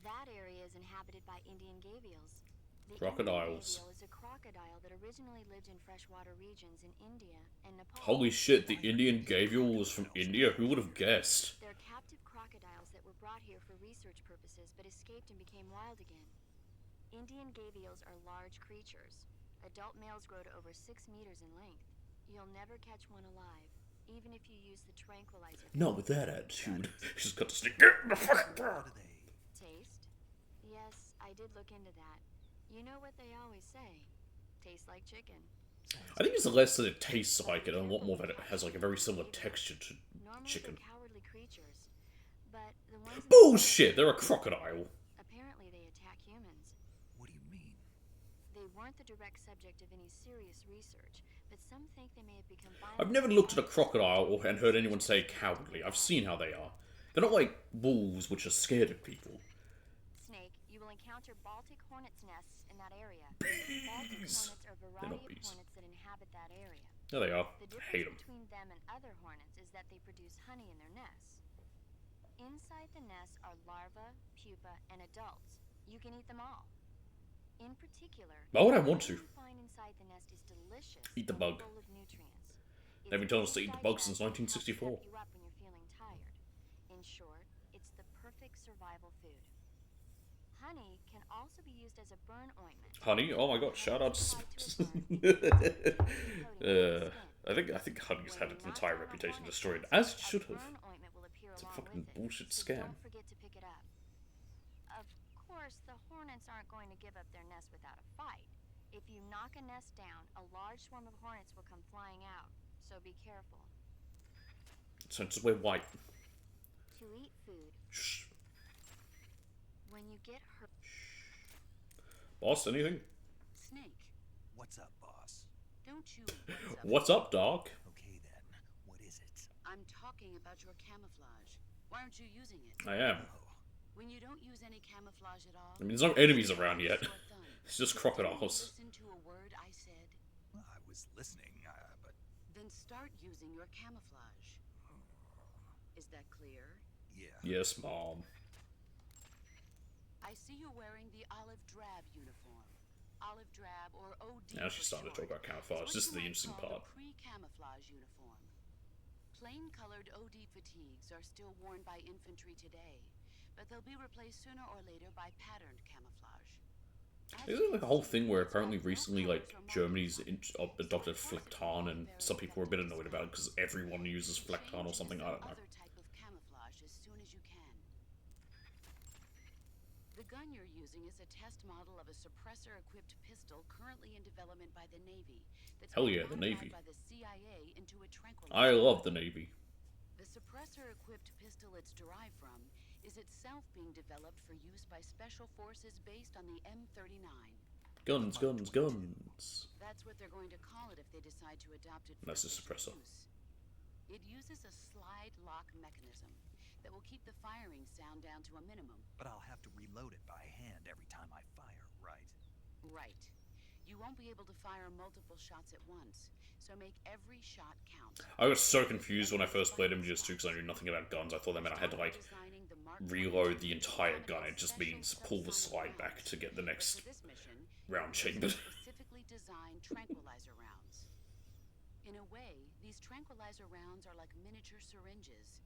That area is inhabited by Indian gavials. The Crocodiles. Indian gavial is a crocodile that originally lived in freshwater regions in India and Nepal. Holy shit, the Indian Gavial was from India? Who would have guessed? They're captive crocodiles that were brought here for research purposes but escaped and became wild again. Indian gavials are large creatures. Adult males grow to over 6 meters in length. You'll never catch one alive, even if you use the tranquilizer. Not with that attitude. She's got to stick. Get in the fucking car! What do they? Taste? Yes, I did look into that. You know what they always say. Tastes like chicken. I think it's less that it tastes like it and a lot more that it has like a very similar texture to Normally chicken. they're cowardly creatures, but the ones in the Bullshit! They're a crocodile. apparently they attack humans. What do you mean? They weren't the direct subject of any serious research, but some think they may have become violent. I've never looked at a crocodile and heard anyone say cowardly. I've seen how they are. They're not like wolves, which are scared of people. Snake, you will encounter Baltic hornets' nests in that area. Bees! Baltic hornets are a They're variety not of bees. hornets that inhabit that area. There they are. The I hate difference them. between them and other hornets is that they produce honey in their nests. Inside the nests are larvae, pupa, and adults. You can eat them all. In particular, Why would I want what to? you find inside the nest is delicious. Eat the and bug. full of nutrients. They've been It's telling us to easy eat the bug digest since and helps 1964. pep you up when you're feeling tired. In short, it's the perfect survival food. Honey can also be used as a burn ointment. Honey? Oh my god, shout out to I think honey's had its entire reputation destroyed, as it should have. It's a fucking bullshit scam. Don't forget to pick it up. Of course, the hornets aren't going to give up their nest without a fight. If you knock a nest down, a large swarm of hornets will come flying out, so be careful. So just wear white. To eat food, Shh. when you get hurt. Boss, anything? Snake, What's up, boss? don't you... What's up, dog? Okay then, what is it? I'm talking about your camouflage. Why aren't you using it? I am. Oh, When you don't use any camouflage at all... I mean, there's no enemies around yet. Short thumb. It's just Didn't crocodiles. you listen to a word I said? well, I was listening, but Then start using your camouflage. Is that clear? yeah. Yes, Mom. I see you wearing the olive drab uniform. Olive drab or OD. Now she's for starting to short. talk about camouflage. It's This is what the you might interesting call part. the pre-camouflage uniform. Plain-colored OD fatigues are still worn by infantry today, but they'll be replaced sooner or later by patterned camouflage. Isn't it like a whole thing where apparently recently, like, Germany's adopted Flecktarn, and some people were a bit annoyed about it because everyone uses Flecktarn or something, I don't know. Other type of camouflage as soon as you can. The gun you're using is a test model of a suppressor-equipped pistol currently in development by the Navy. That's Hell been yeah, the modified Navy. by the CIA into a tranquilizer. I love the Navy. The suppressor-equipped pistol it's derived from is itself being developed for use by special forces based on the M39. Guns, guns, guns. That's what they're going to call it if they decide to adopt it for That's a official suppressor. use. It uses a slide lock mechanism that will keep the firing sound down to a minimum. But I'll have to reload it by hand every time I fire, right? Right. You won't be able to fire multiple shots at once, so make every shot count. I was so confused when I first played MGS 2 because I knew nothing about guns. I thought that meant I had to, like, reload the entire gun. It just means pull the slide back to get the next For this mission, round it chambered. uses specifically designed tranquilizer rounds. In a way, these tranquilizer rounds are like miniature syringes.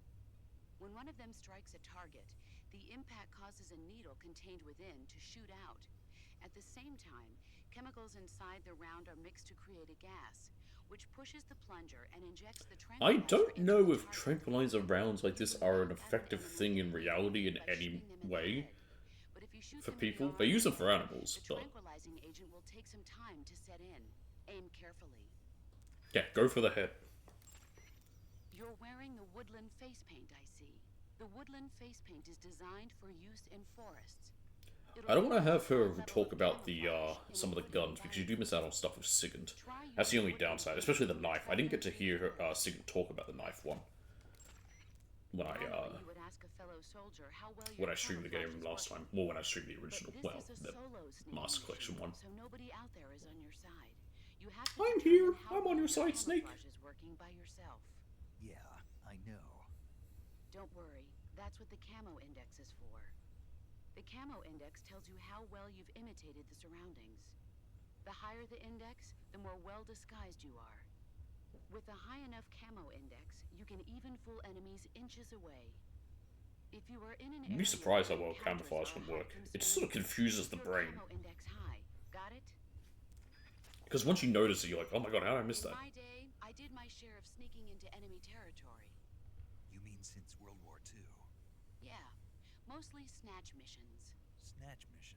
When one of them strikes a target, the impact causes a needle contained within to shoot out. At the same time, chemicals inside the round are mixed to create a gas, which pushes the plunger and injects the I tranquilizer don't into know the if target. tranquilizer rounds like this are an effective thing in reality in By any shooting them in the way head. But if you shoot for them in the people. arm They use them or for leg, animals, the but tranquilizing agent will take some time to set in. Aim carefully. yeah, go for the head. You're wearing the woodland face paint, I see. The woodland face paint is designed for use in forests. I don't want to have her talk about the some of the guns because you do miss out on stuff with Sigurd. That's the only downside, especially the knife. I didn't get to hear Sigurd talk about the knife one when I streamed the game last time. Well, when I streamed the original, well, the Master Collection one. So nobody out there is on your side. You have to I'm determine here. how I'm on well your side, Snake. camouflage is working by yourself. Yeah, I know. Don't worry, that's what the camo index is for. The camo index tells you how well you've imitated the surroundings. The higher the index, the more well disguised you are. With a high enough camo index, you can even fool enemies inches away. If you are in an You'd be area surprised where how well encounters camouflage are can a high work. It concern, sort of confuses the keep your brain. camo index high. Got it? Because once you notice it, you're like, oh my god, how did I miss In that? my day, I did my share of sneaking into enemy territory. You mean since World War II? Yeah, mostly snatch missions. Snatch mission.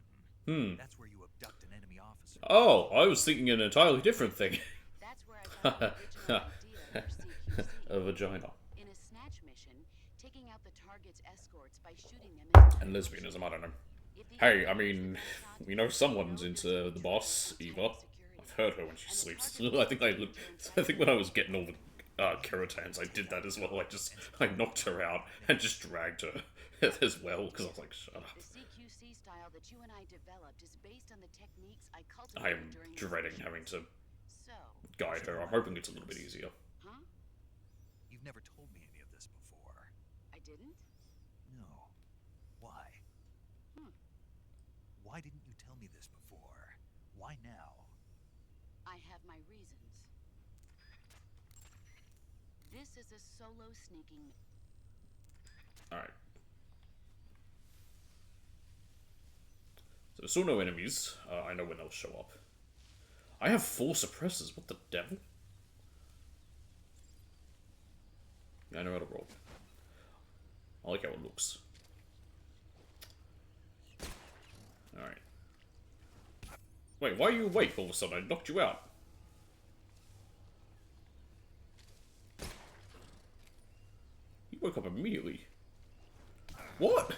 That's where you abduct an enemy officer. Oh, I was thinking an entirely different thing. That's where I got the original idea for CQC. A vagina. In a snatch mission, taking out the target's escorts by shooting them is And lesbianism, I don't know. If the Hey, I enemy mean, gets one shot, we know someone's no into different the from boss, tight Eva. security. I've heard her when she And the sleeps. target I think I will looked. be I think when I was getting all the Keratans, I did that as well. I knocked her out and just dragged her as well, because I was like, shut up. The CQC style that you and I developed is based on the techniques I I cultivated am during dreading the having to So, guide her. I'm hoping it's a little bit easier. huh? You've never told me any of this before. I didn't? No. Why? Why didn't you tell me this before? Why now? I have my reasons. This is a solo sneaking. Alright. So there's still no enemies. I know when they'll show up. I have 4 suppressors. What the devil? I know how to roll. I like how it looks. Alright. Wait, why are you awake all of a sudden? I knocked you out. You woke up immediately. What?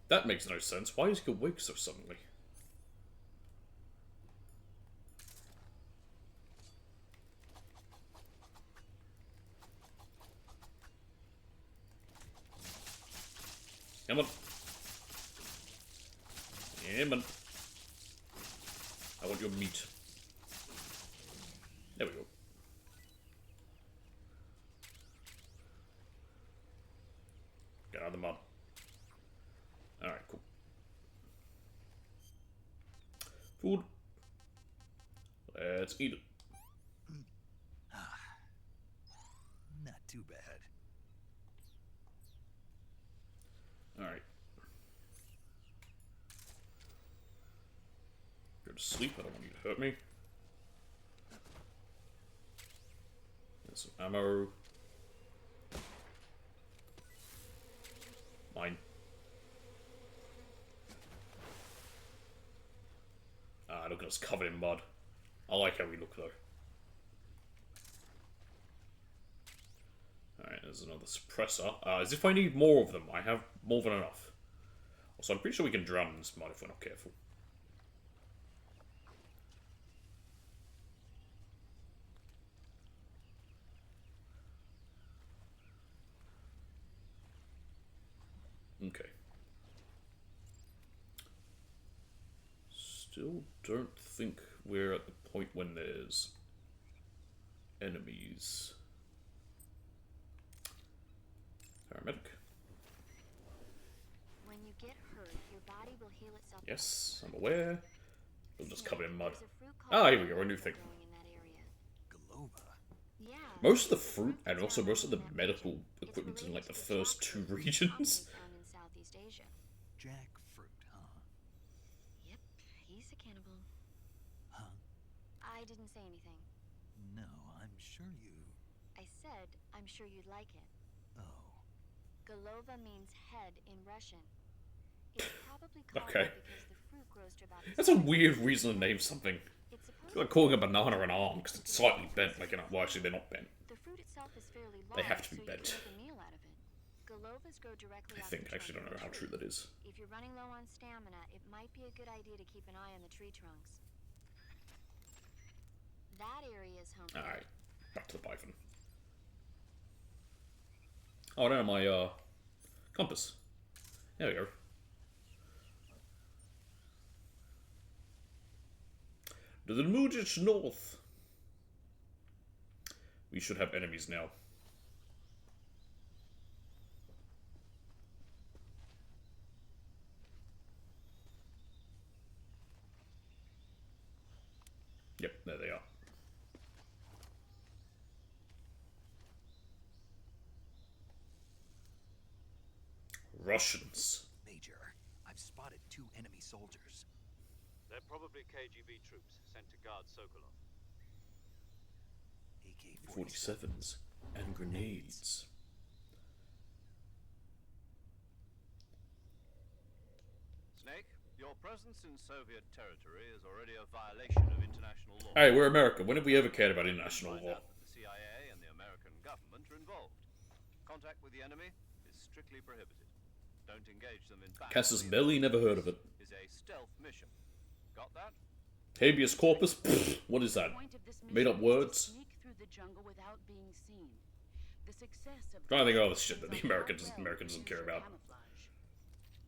That makes no sense. Why is he awake so suddenly? Come on. Yeah, man. I want your meat. There we go. Get out of the mud. Alright, cool. Food. Let's eat it. Not too bad. Alright. Go to sleep. I don't want you to hurt me. There's some ammo. Mine. Look at us covered in mud. I like how we look though. Alright, there's another suppressor. As if I need more of them. I have more than enough. Also, I'm pretty sure we can drown in this mud if we're not careful. Okay. Still don't think we're at the point when there's enemies. Paramedic. When you get hurt, your body will heal itself. Yes, I'm aware. We'll just cover in mud. There's a fruit called Ah, here we go, a new thing. growing in that area. Galova. Yeah. Most of the fruit and also most of the medical equipment in like the first 2 regions. Found in Southeast Asia. Jackfruit, huh? Yep, he's a cannibal. Huh? I didn't say anything. No, I'm sure you... I said I'm sure you'd like it. Oh. Golova means head in Russian. It's probably called Okay. that because the fruit grows to about this That's a size. weird reason to name something. It's supposed It's like calling a banana an arm because it's slightly bent. Like, well, actually, they're not bent. The fruit itself is fairly large, They have to be so bent. you can make a meal out of it. Golovas grow directly I off think. the I actually trunk don't know of how the true tree. that is. If you're running low on stamina, it might be a good idea to keep an eye on the tree trunks. That area is home. Alright, back to the Python. Oh, I don't have my compass. There we go. To the immediate north. We should have enemies now. Yep, there they are. Russians. Major, I've spotted 2 enemy soldiers. They're probably KGB troops sent to guard Sokolov. AK-47. 47s and grenades. Snake, your presence in Soviet territory is already a violation of international law. Hey, we're America. When have we ever cared about international Find law? out that the CIA and the American government are involved. Contact with the enemy is strictly prohibited. Don't engage them in battle. Cass's belly never heard of it. Is a stealth mission. Got that? Habeas corpus? Pfft, what is that? The point of this Made up mission is to words? sneak through the jungle without being seen. The success of Trying to think of all the shit that depends the on how Americans well don't you care use your about. camouflage.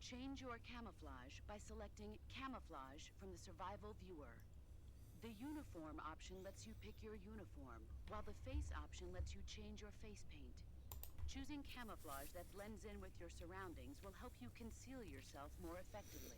Change your camouflage by selecting Camouflage from the Survival Viewer. The Uniform option lets you pick your uniform, while the Face option lets you change your face paint. Choosing camouflage that blends in with your surroundings will help you conceal yourself more effectively.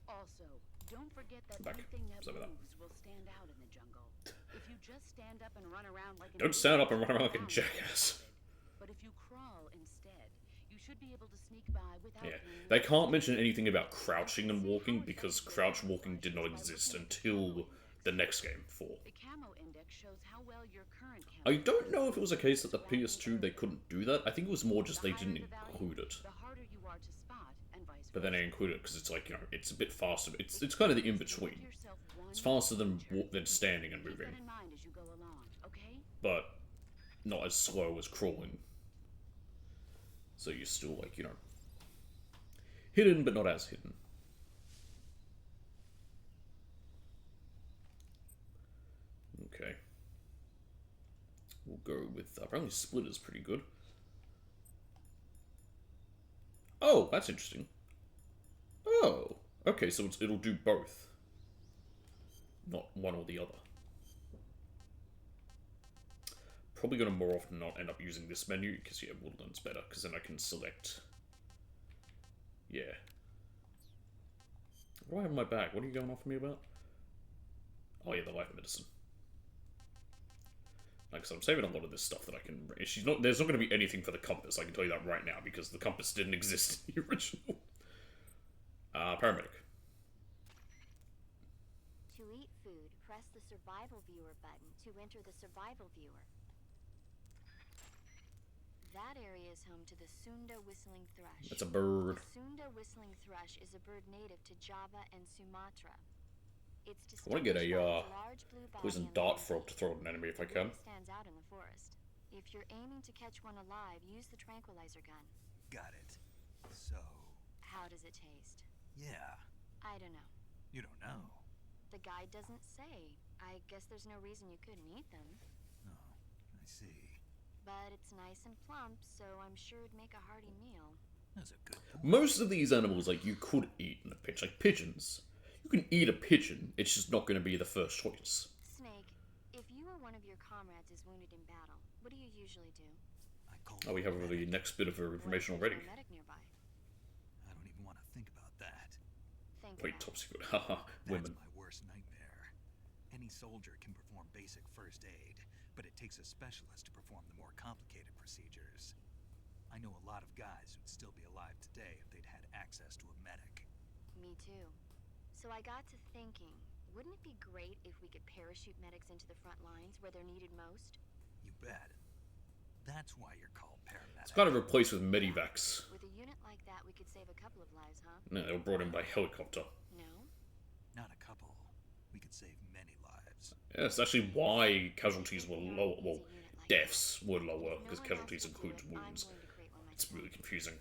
Also, don't forget that Back. anything that Sorry about that. moves will stand out in the jungle. If you just stand up and run around like an Don't idiot, stand up and run around like a you'll get jackass. spotted. But if you crawl instead, you should be able to sneak by without Yeah, being they noticed. can't mention anything about crouching and walking because crouch walking did not exist until the next game, 4. The camo index shows how well your current camo I don't know if it was a case that the PS2 they couldn't do that. I think it was more just they didn't include it. the harder you are to spot, and vice But then they versa. include it because it's like, you know, it's a bit faster. It's kind of the in-between. It's faster than standing and Keep moving, that in mind as you go along, okay? but not as slow as crawling. So you're still, like, you know, hidden but not as hidden. Okay. We'll go with, apparently Splitter's pretty good. Oh, that's interesting. Oh, okay, so it'll do both. Not one or the other. Probably gonna more often not end up using this menu, because yeah, Woodland's better, because then I can select... Yeah. What do I have in my bag? What are you going off me about? Oh yeah, the life medicine. Like I said, I'm saving a lot of this stuff that I can... There's not going to be anything for the compass, I can tell you that right now, because the compass didn't exist in the original. Paramedic. To eat food, press the Survival Viewer button to enter the Survival Viewer. That area is home to the Sunda whistling thrush. That's a bird. The Sunda whistling thrush is a bird native to Java and Sumatra. It's I want to get a large blue body poison and dart long frog to beak. throw at an enemy if I The can. bird stands out in the forest. If you're aiming to catch one alive, use the tranquilizer gun. Got it. So, How does it taste? yeah, I don't know. you don't know. The guide doesn't say. I guess there's no reason you couldn't eat them. Oh, I see. But it's nice and plump, so I'm sure it'd make a hearty meal. That's a good point. Most of these animals, like, you could eat in a pitch. Like, pigeons. You can eat a pigeon, it's just not going to be the first choice. Snake, if you or one of your comrades is wounded in battle, what do you usually do? I call Oh, we have the next bit of information already. Is there a medic nearby? I don't even want to think about that. Think Wait, about top it. secret. Haha, women. That's my worst nightmare. Any soldier can perform basic first aid, but it takes a specialist to perform the more complicated procedures. I know a lot of guys who'd still be alive today if they'd had access to a medic. Me too. So I got to thinking, wouldn't it be great if we could parachute medics into the front lines where they're needed most? You bet. That's why you're called paramedic. It's kind of replaced with medivacs. With a unit like that, we could save a couple of lives, huh? No, they were brought in by helicopter. No? Not a couple. We could save many lives. Yeah, that's actually why casualties were lower. Well, Needs a unit like deaths were lower, that. If because no one else casualties will do include it, wounds. I'm going to create one It's myself. really confusing.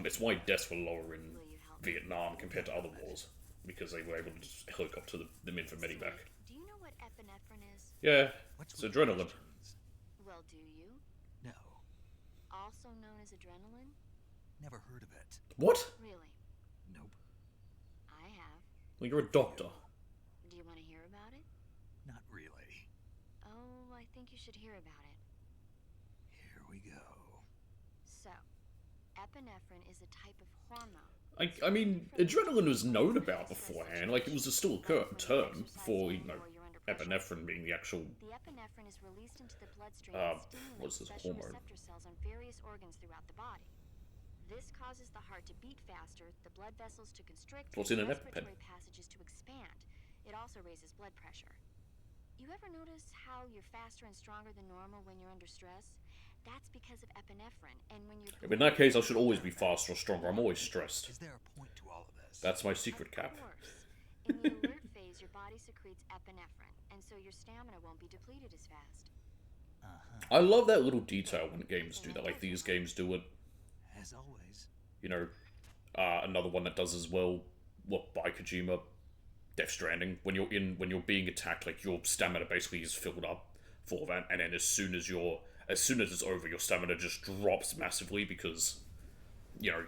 It's why deaths were lower in Will you help me? Vietnam compared to other wars, because they were able to just helicopter them in for medevac. Snake, do you know what epinephrine is? Yeah, What's it's with adrenaline. questions? Well, do you? No, Also known as adrenaline? never heard of it. What? Really? Nope, I have. Well, you're a doctor. Do you want to hear about it? not really. Oh, I think you should hear about it. Here we go. So, epinephrine is a type of hormone. I mean, adrenaline was known about beforehand. Like, it was still a term for, you know, epinephrine being the actual... The epinephrine is released into the bloodstream and what's stimulates this special hormone? receptor cells on various organs throughout the body. This causes the heart to beat faster, the blood vessels to constrict, What's in and an respiratory EpiPen? passages to expand. It also raises blood pressure. You ever notice how you're faster and stronger than normal when you're under stress? That's because of epinephrine, and when you're... In that case, I should always be faster or stronger. I'm always stressed. Is there a point to all of this? That's my secret cap. Of course. In the alert phase, your body secretes epinephrine, and so your stamina won't be depleted as fast. Uh-huh. I love that little detail when games do that. Like, these games do it. As always. You know, another one that does as well, what, by Kojima, Death Stranding. When you're being attacked, like, your stamina basically is filled up full of and then as soon as it's over, your stamina just drops massively because you know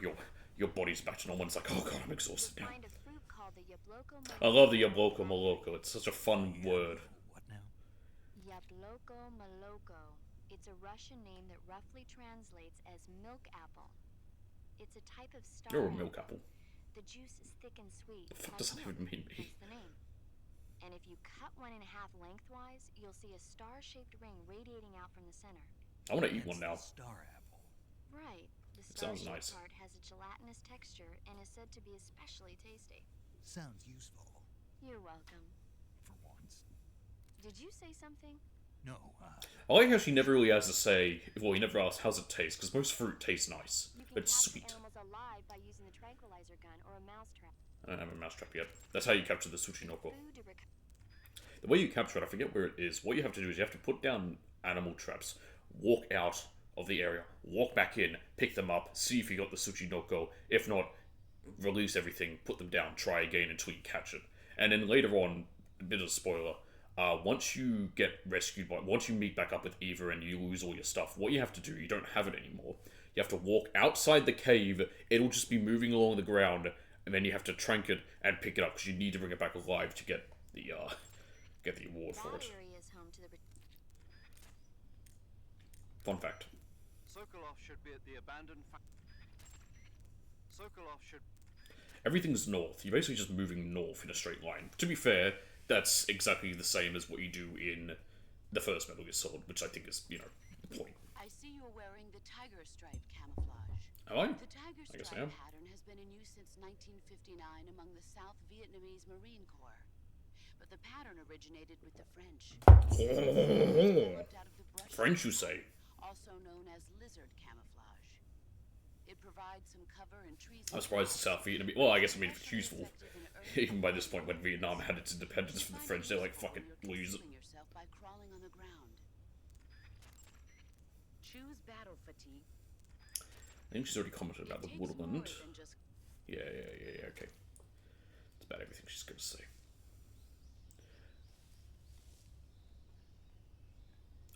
your body's back to normal. And it's like, oh god, I'm exhausted now. Find a fruit called the Yabloko I love the Yabloko Moloko. It's such a fun word. What now? Yabloko Moloko. It's a Russian name that roughly translates as milk apple. It's a type of star You're a milk apple. The juice is thick and sweet. The fuck like does that milk, even mean? hence the name. And if you cut one in half lengthwise, you'll see a star-shaped ring radiating out from the center. I want to eat one It's now. the Star apple. Right. The sounds star-shaped nice. part has a gelatinous texture and is said to be especially tasty. Sounds useful. You're welcome. For once. Did you say something? No, I like how she never really has to say. Well, he never asks how's it taste because most fruit tastes nice, You can but it's capture sweet. animals alive by using the tranquilizer gun or a mousetrap. I don't have a mousetrap yet. That's how you capture the Tsuchinoko. Food to The way you capture it, I forget where it is. What you have to do is you have to put down animal traps, walk out of the area, walk back in, pick them up, see if you got the Tsuchinoko. If not, release everything, put them down, try again until you catch it. And then later on, a bit of a spoiler, once you get rescued once you meet back up with Eva and you lose all your stuff, what you have to do, you don't have it anymore. You have to walk outside the cave, it'll just be moving along the ground, and then you have to trank it and pick it up because you need to bring it back alive to get the award for That it. area is home to the Fun fact. Sokolov should be at the abandoned Sokolov should... Everything's north. You're basically just moving north in a straight line. To be fair, that's exactly the same as what you do in the first Metal Gear Solid, which I think is, the point. I see you're wearing the tiger stripe camouflage. Am I? The tiger I guess I stripe am. pattern has been in use since 1959 among the South Vietnamese Marine Corps. But the pattern originated with the French. Developed out of the brush French, you say? also known as lizard camouflage. It provides some cover in trees. I'm surprised the South Vietnamese... Well, I guess it's useful. Even by this point, when Vietnam had its independence from the French, they're like, fuck it, we'll use it. Yourself by crawling on the ground. Choose battle fatigue. I think she's already commented about the It takes more woodland. than just Yeah, okay. That's about everything she's going to say.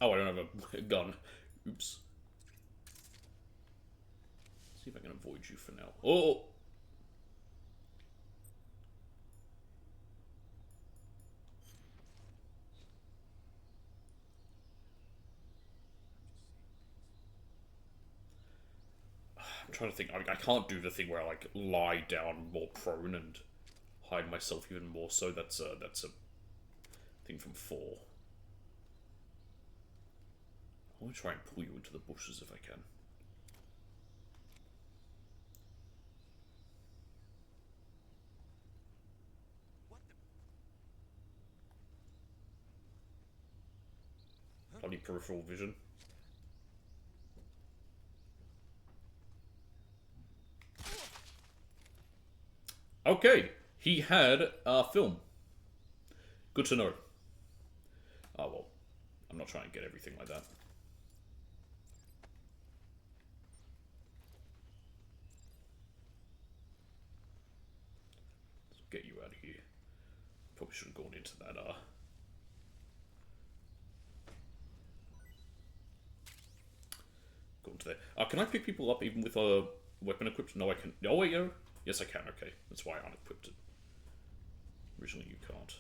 Oh, I don't have a gun. Oops. See if I can avoid you for now. Oh! I'm trying to think. I can't do the thing where I like lie down more prone and hide myself even more. So that's a thing from 4. I want to try and pull you into the bushes if I can. Bloody peripheral vision. Okay, he had a film. Good to know. Oh well, I'm not trying to get everything like that. Let's get you out of here. Probably should have gone into that, Go into there. Can I pick people up even with a weapon equipped? No, I can. Oh, wait, no. Yes, I can. Okay. That's why I unequipped it. Originally, you can't.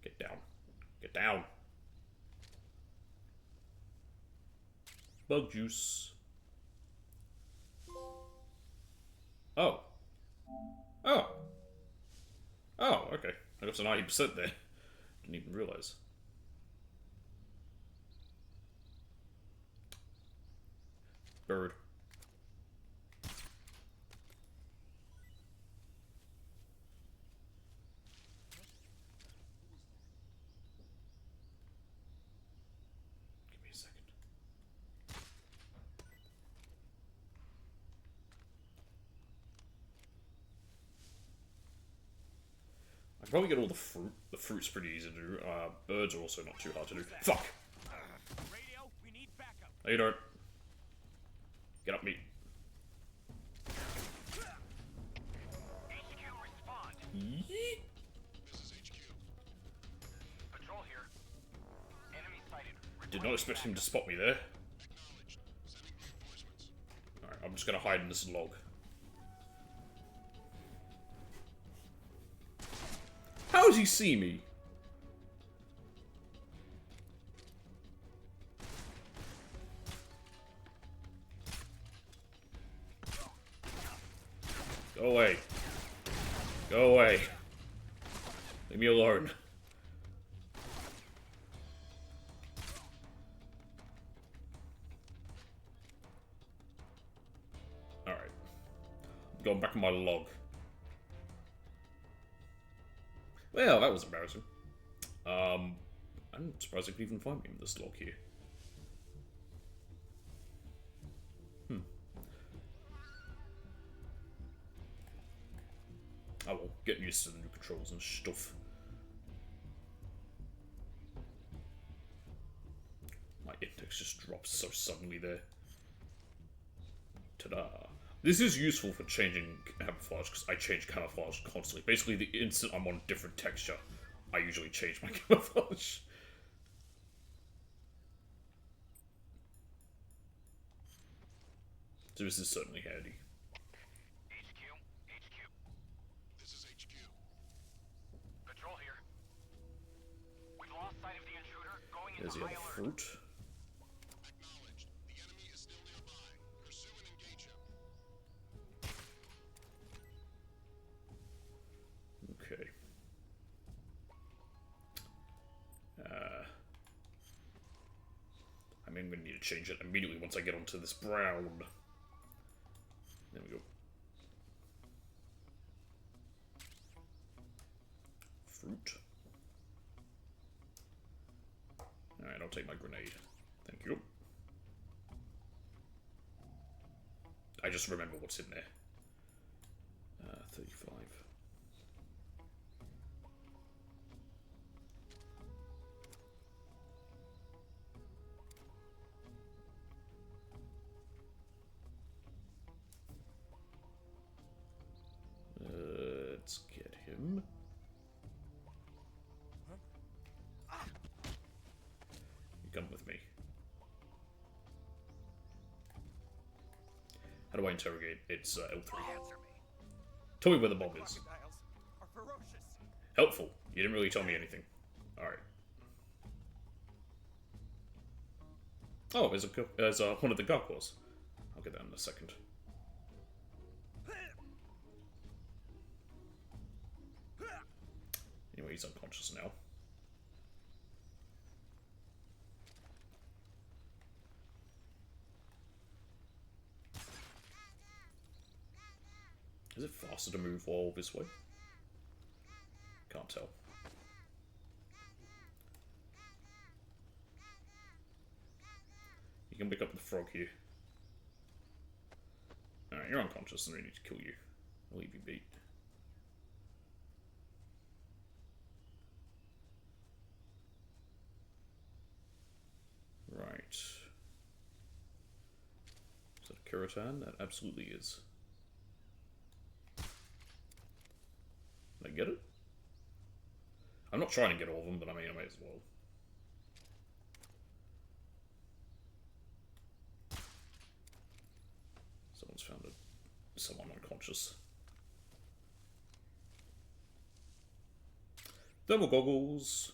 Get down. Get down. Bug juice. Oh. Oh. Oh, okay. I got to 90% there. Didn't even realize. Bird. Give me a second. I can probably get all the fruit. The fruit's pretty easy to do. Birds are also not too hard to do. Fuck! Radio, we need backup. No, you don't. Get up, meat. HQ respond. Yeet. Patrol here. Enemy sighted. not expect him to spot me there. Alright, I'm just gonna hide in this log. How does he see me? Go away. Go away. Leave me alone. Alright. I'm going back in my log. Well, that was embarrassing. I'm surprised I could even find me in this log here. Oh well, getting used to the new controls and stuff. My index just drops so suddenly there. Ta-da. This is useful for changing camouflage, because I change camouflage constantly. Basically, the instant I'm on different texture, I usually change my camouflage. So this is certainly handy. There's the other fruit. Acknowledged. The enemy is still nearby. Pursue and engage him. Okay. I mean, I'm gonna need to change it immediately once I get onto this brown. There we go. Fruit. Alright, I'll take my grenade. Thank you. I just remember what's in there. 35. Let's get him. Come with me. How do I interrogate? It's L3. Tell me where the bomb is. Helpful. You didn't really tell me anything. Alright. Oh, there's one of the gargoyles. I'll get that in a second. Anyway, he's unconscious now. Is it faster to move all this way? Can't tell. You can pick up the frog here. Alright, you're unconscious and we need to kill you. I'll leave you beat. Right. Is that a Keratin? That absolutely is. Did I get it? I'm not trying to get all of them, but I mean, I may as well. Someone's found someone unconscious. Thermal goggles.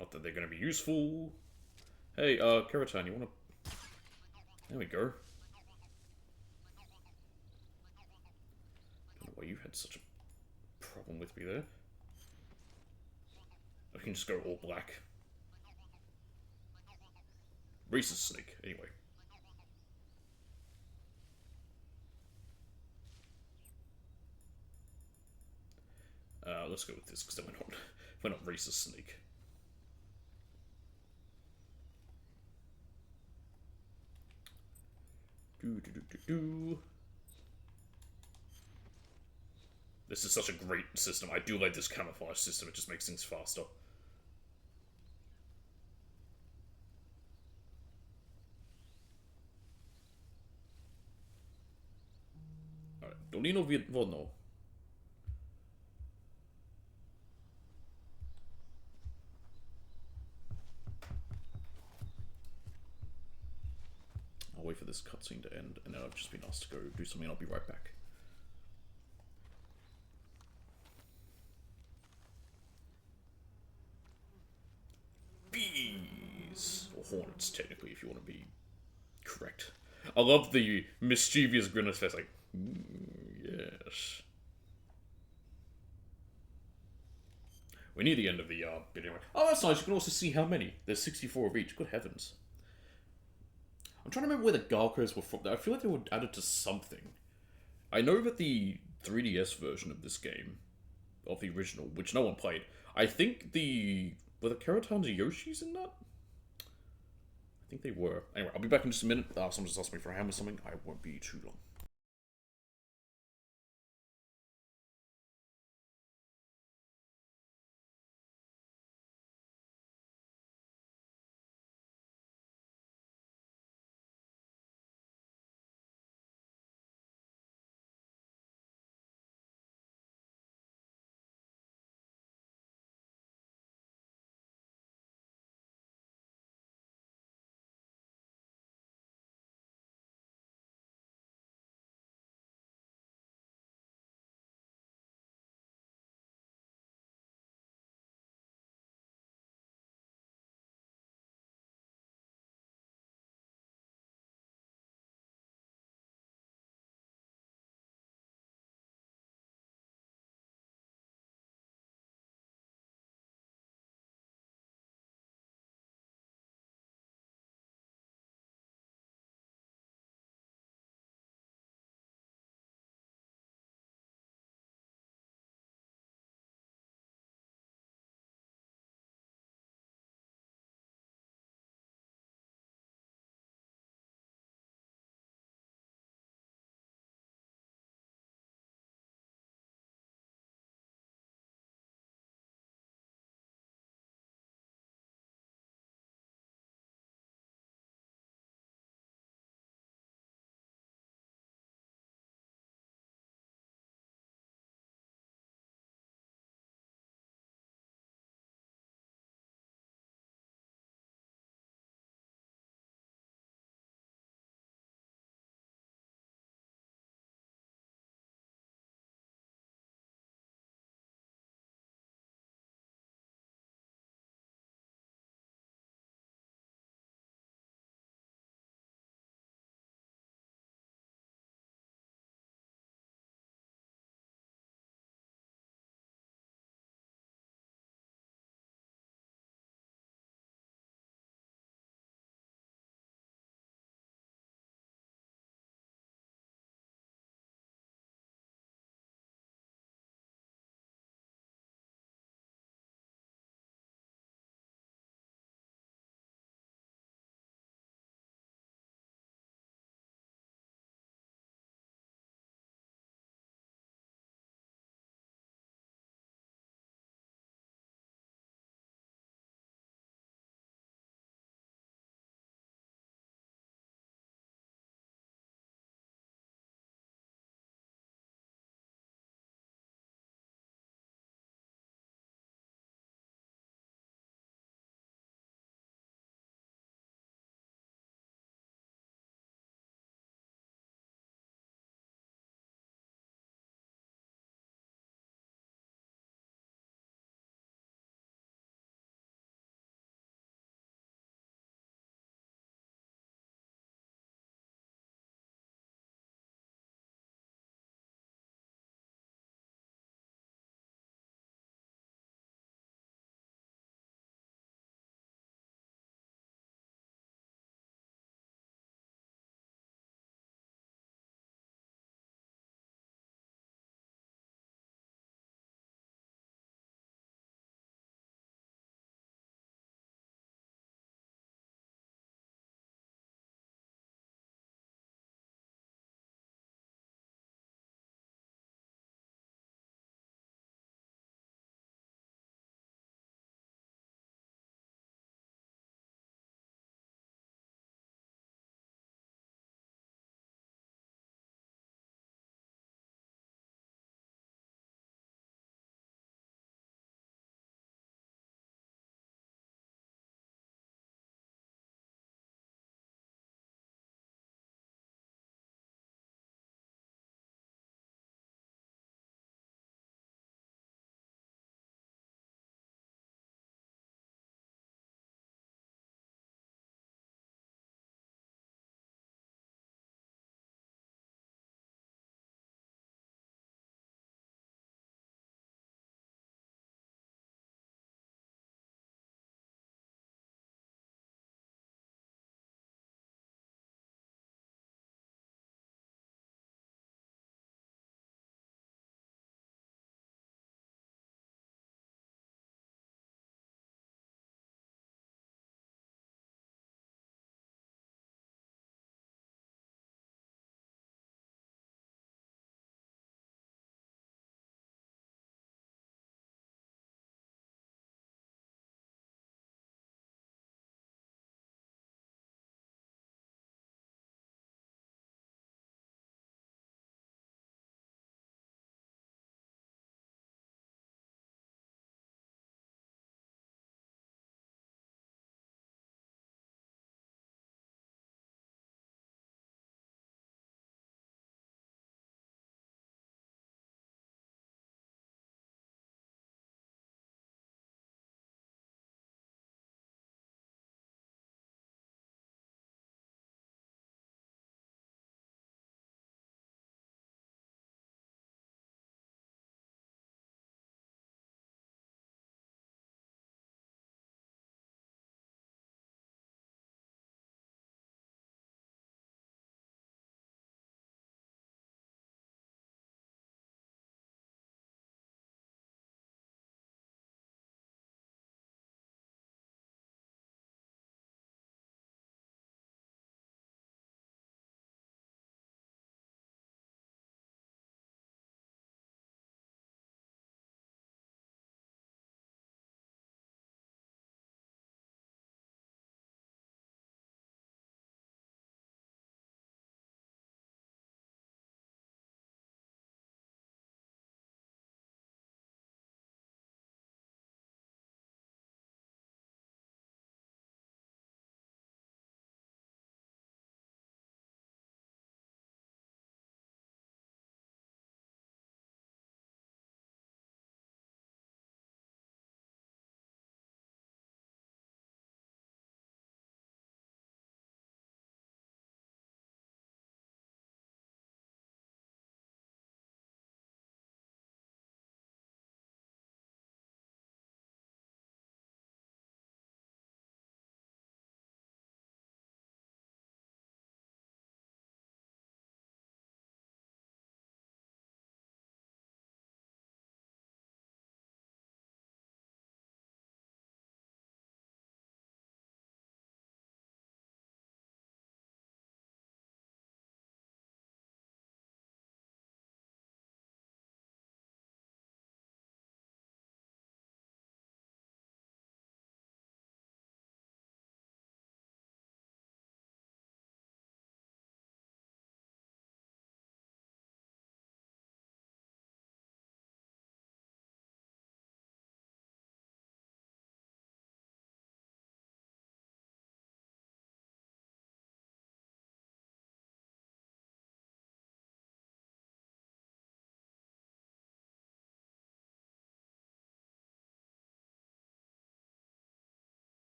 Not that they're going to be useful. Hey, Keratin, you want to... There we go. Don't know why you had such a problem with me there. I can just go all black. Reese's snake, anyway. Let's go with this, because then we're not Reese's snake. This is such a great system. I do like this camouflage system. It just makes things faster. Alright, Dolino Vodno. this cutscene to end, and then I've just been asked to go do something, and I'll be right back. Bees! Or hornets, technically, if you want to be correct. I love the mischievous grin on his face, like, yes. We're near the end of the bit anyway. Oh, that's nice. You can also see how many. There's 64 of each. Good heavens. I'm trying to remember where the Galcos were from. I feel like they were added to something. I know that the 3DS version of this game, of the original, which no one played, I think were the Karatans and Yoshis in that? I think they were. Anyway, I'll be back in just a minute. Someone just asked me for a hand or something. I won't be too long.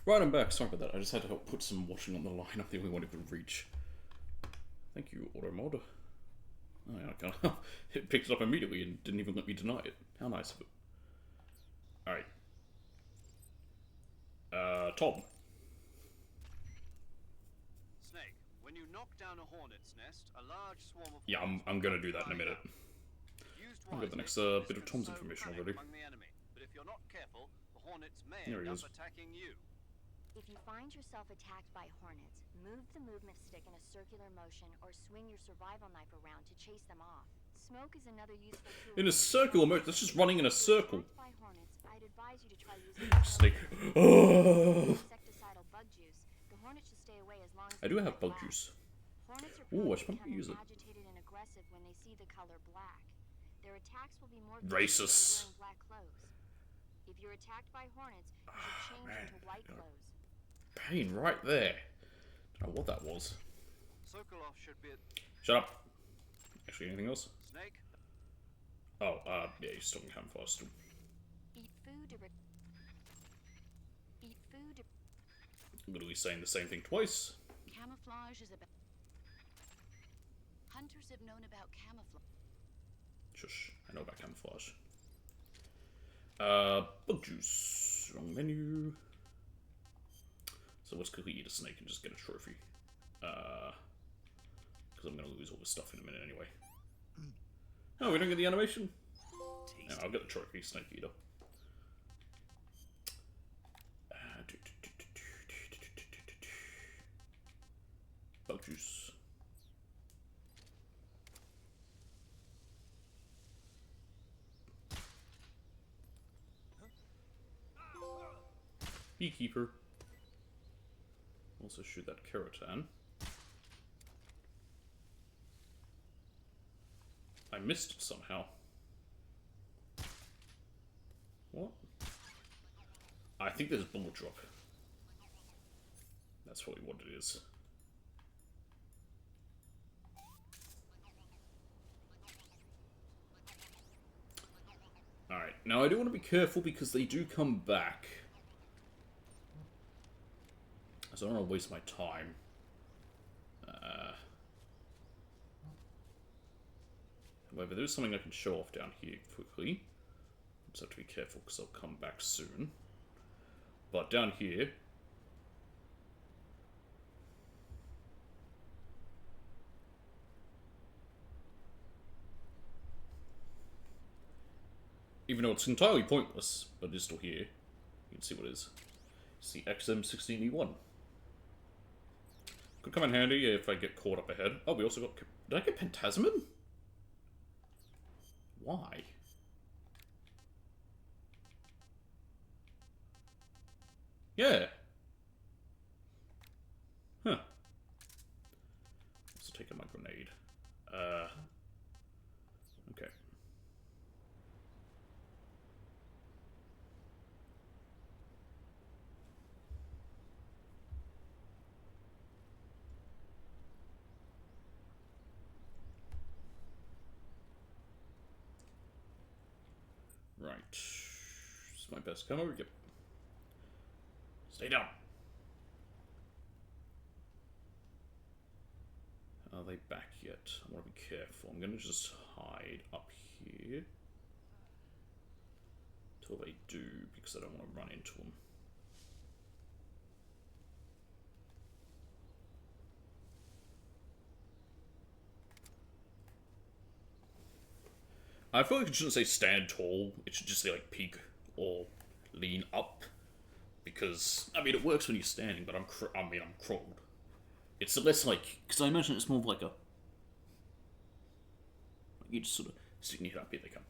Right, I'm back. Sorry about that. I just had to help put some washing on the line. I'm the only one who can reach. Thank you, Automod. Oh, yeah, I can't. It picked it up immediately and didn't even let me deny it. How nice of it. Alright. Tom. Snake, when you knock down a hornet's nest, a large swarm of Yeah, I'm gonna do that in a minute. I've got the next bit of Tom's information already. But if you're not careful, the hornets may There end he up is. attacking you. If you find yourself attacked by hornets, move the movement stick in a circular motion or swing your survival knife around to chase them off. Smoke is another useful tool. In a circular motion, that's just running in a circle. Attacked by hornets, I'd advise you to try using Snake. Oh. insecticidal bug juice. The hornet should stay away as long as I do it's have bug black. juice. Hornets are Ooh, I prone should to probably becoming use it. agitated and aggressive when they see the color black. Their attacks will be more Racist. if you're wearing black clothes. If you're attacked by hornets, you should change man. into white clothes. Pain right there. Don't know what that was. Sokolov should be at Shut up. Actually, anything else? Snake. Oh, yeah, he's talking camouflage still. Eat food to Eat food to Literally saying the same thing twice. Camouflage is about... Hunters have known about camouflage. Shush, I know about camouflage. Bug juice. Wrong menu. So let's quickly eat a snake and just get a trophy. Because I'm going to lose all this stuff in a minute anyway. Oh, we don't get the animation? No, I'll get the trophy, snake eater. Bug juice. Beekeeper. Also shoot that Keratan. I missed it somehow. What? I think there's bullet drop. That's probably what it is. Alright, now I do want to be careful because they do come back. So I don't want to waste my time. However, there is something I can show off down here quickly. Just have to be careful because I'll come back soon. But down here... Even though it's entirely pointless, but it is still here. You can see what it is. It's the XM16E1. Could come in handy if I get caught up ahead. Oh, we also got... Did I get Pentasmin? Why? Yeah. Huh. Let's take out my grenade. Okay. Right. This is my best camo. Yep. Stay down. Are they back yet? I want to be careful. I'm going to just hide up here. Till they do, because I don't want to run into them. I feel like it shouldn't say stand tall. It should just say like peek or lean up, because I mean it works when you're standing, but I'm crawled. It's less like, because I imagine it's more of like a, you just sort of sticking your head up. Here they come.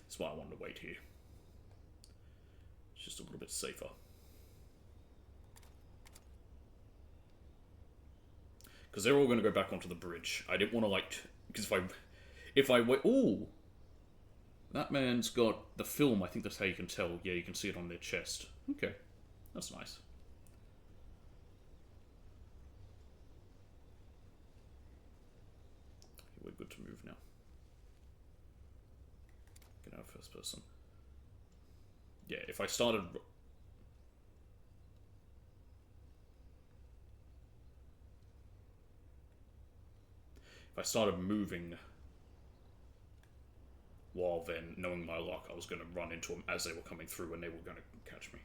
That's why I wanted to wait here. It's just a little bit safer. Because they're all going to go back onto the bridge. I didn't want to like, because if I wait, ooh. That man's got the film, I think that's how you can tell. Yeah, you can see it on their chest. Okay, that's nice. Okay, we're good to move now. Get out first person. Yeah, if I started... If I started moving while then, knowing my luck, I was going to run into them as they were coming through and they were going to catch me.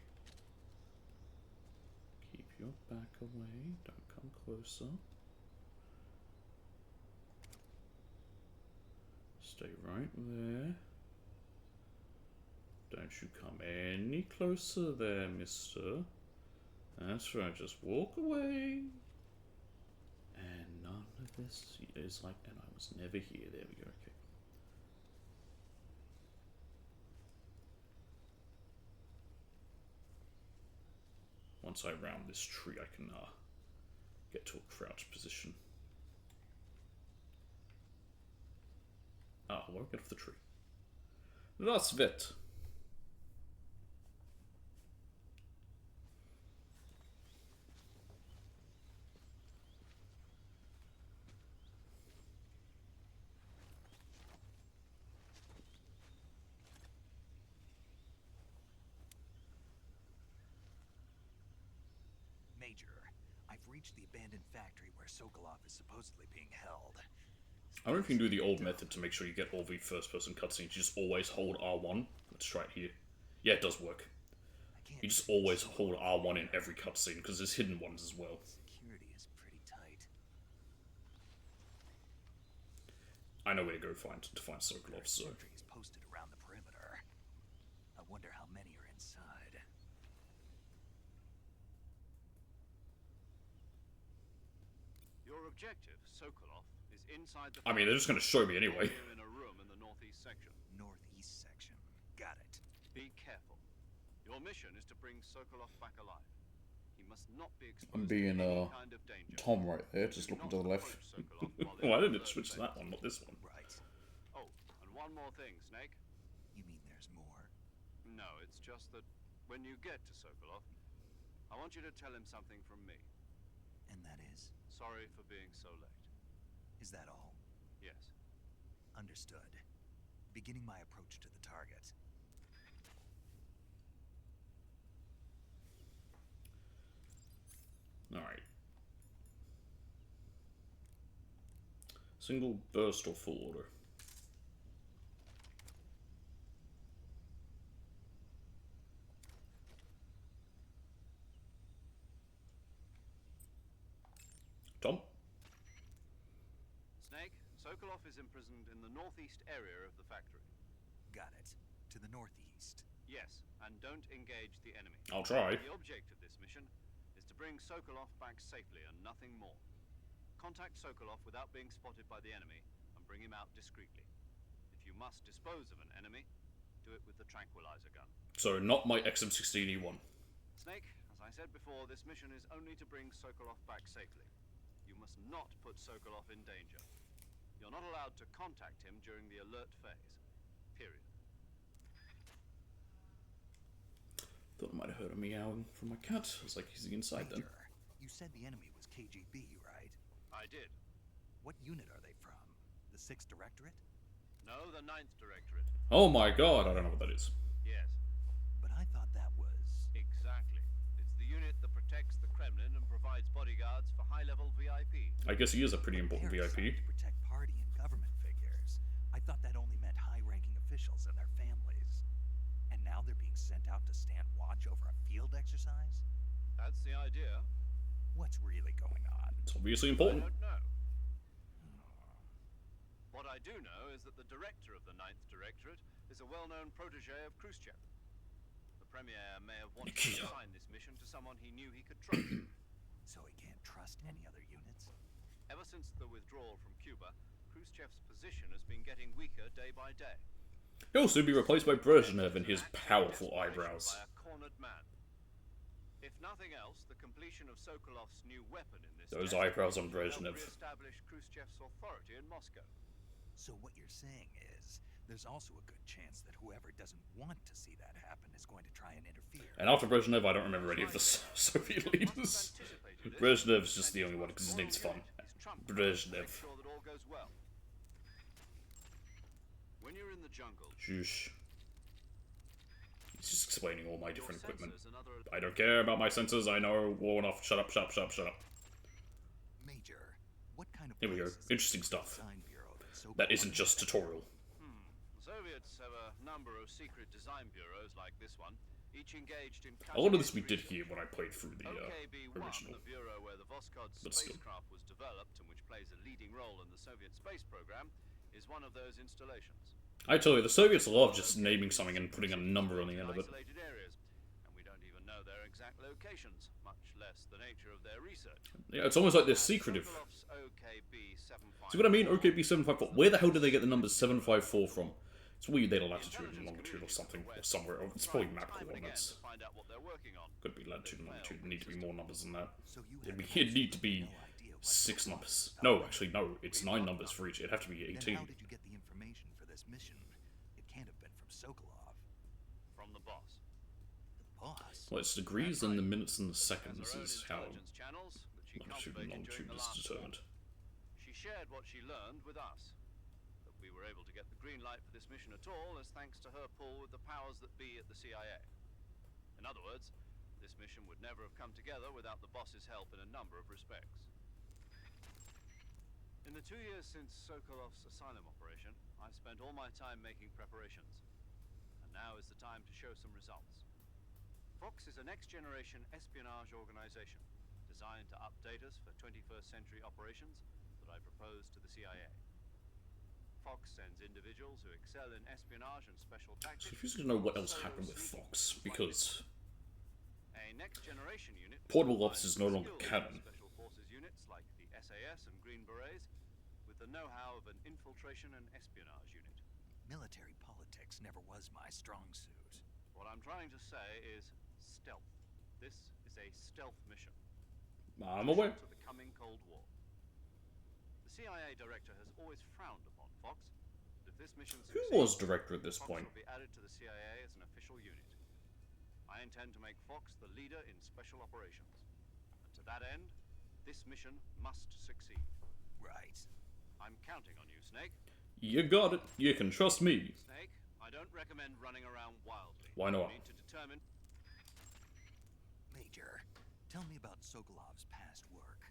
Keep your back away. Don't come closer. Stay right there. Don't you come any closer there, mister. That's right, just walk away. And none of this is like, and I was never here. There we go, okay. Once I round this tree, I can get to a crouch position. Ah, well, get off the tree. That's it. Major, I've reached the abandoned factory where Sokolov is supposedly being held. I wonder if you can do the old method to make sure you get all the first-person cutscenes. You just always hold R1. Let's try it here. Yeah, it does work. You just always hold R1 in every cutscene, because there's hidden ones as well. Security is pretty tight. I know where to go to find Sokolov, so... Sentries posted around the perimeter. I wonder how many are inside. Your objective, Sokolov, is inside the... I mean, they're just going to show me anyway. in a room in the northeast section. Northeast section. Got it. Be careful. Your mission is to bring Sokolov back alive. He must not be exposed I'm being, to any kind of danger. Tom right there, just looking to the left. Why didn't it switch to that one, not this one? Right. Oh, and one more thing, Snake. You mean there's more? No, it's just that when you get to Sokolov, I want you to tell him something from me. And that is? Sorry for being so late. Is that all? Yes. Understood. Beginning my approach to the target. Alright. Single burst or full order? Tom? Snake, Sokolov is imprisoned in the northeast area of the factory. Got it. To the northeast. Yes, and don't engage the enemy. I'll try. The object of this mission is to bring Sokolov back safely and nothing more. Contact Sokolov without being spotted by the enemy and bring him out discreetly. If you must dispose of an enemy, do it with the tranquilizer gun. So, not my XM16E1. Snake, as I said before, this mission is only to bring Sokolov back safely. You must not put Sokolov in danger. You're not allowed to contact him during the alert phase. Period. Thought I might have heard a meowing from my cat. I was like, is he inside then? Major, you said the enemy was KGB, right? I did. What unit are they from? The 6th Directorate? No, the 9th Directorate. Oh my god, I don't know what that is. Yes, But I thought that was... exactly. It's the unit that protects the Kremlin and provides bodyguards for high-level VIP. I guess he is a pretty important They're VIP. assigned to protect party and government figures. I thought that only meant high-ranking officials and their families. And now they're being sent out to stand watch over a field exercise? That's the idea. What's really going on? It's obviously I important. don't know. What I do know is that the director of the 9th Directorate is a well-known protege of Khrushchev. The Premier may have wanted to Nikita. assign this mission to someone he knew he could trust. So he can't trust any other units? Ever since the withdrawal from Cuba, Khrushchev's position has been getting weaker day by day. He'll soon be replaced by Brezhnev and his powerful Desperation eyebrows. By a cornered man. If nothing else, the completion of Sokolov's new weapon in this Those test eyebrows on will help Brezhnev. re-establish Khrushchev's authority in Moscow. So what you're saying is, there's also a good chance that whoever doesn't want to see that happen is going to try and interfere. And after Brezhnev, I don't remember any of the Soviet leaders. Brezhnev's just the only one because his name's fun. Brezhnev. Make sure that all goes well. When you're in the jungle, Shush. He's just explaining all my your different equipment. sensors and other I don't care about my sensors, I know. War enough. Shut up, shut up, shut up, shut up. Major, What kind of Here we go. place is Interesting the stuff. Design Bureau that Sokolov That isn't just tutorial. The Soviets have a number of secret design bureaus like this one, each engaged in A lot of this we cutting-edge did here when I played through the OKB-1, original. the bureau where the Voskhod But still. spacecraft was developed and which plays a leading role in the Soviet space program, is one of those installations. I tell you, the Soviets love just naming something and putting a number on the end of it. Isolated areas, and we don't even know their exact locations, much less the nature of their research. Yeah, it's almost like they're secretive. Sokolov's OKB-754 See what I mean? OKB-754. Where the hell did they get the number 754 from? It's weird they'd latitude and longitude or something, or somewhere. It's probably map coordinates. Could be latitude and longitude. Need to be more numbers than that. It'd need to be 6 numbers. No, actually, no. It's 9 numbers for each. It'd have to be 18. Then how did you get the information for this mission? It can't have been from Sokolov. From the boss. The boss? Well, it's degrees and the minutes and the seconds Has is her how own intelligence channels that she longitude and cultivated longitude during the is last determined. war. She shared what she learned with us. That we were able to get the green light for this mission at all is thanks to her pull with the powers that be at the CIA. In other words, this mission would never have come together without the boss's help in a number of respects. In the 2 years since Sokolov's asylum operation, I've spent all my time making preparations. And now is the time to show some results. Fox is a next-generation espionage organization designed to update us for 21st century operations that I propose to the CIA. Fox sends individuals who excel in espionage and special tactics. It's confusing to know what else happened with Fox, because a next-generation unit Portable Ops is no longer skilled canon. special forces units like the SAS and Green Berets, with the know-how of an infiltration and espionage unit. Military politics never was my strong suit. What I'm trying to say is stealth. This is a stealth mission. I'm aware. To the coming Cold War. The CIA director has always frowned upon Fox, but if this mission Who succeeds, was director at this Fox point? will be added to the CIA as an official unit. I intend to make Fox the leader in special operations. And to that end, this mission must succeed. Right. I'm counting on you, Snake. You got it. You can trust me. Snake, I don't recommend running around wildly. Why not? You need to determine... Major, tell me about Sokolov's past work.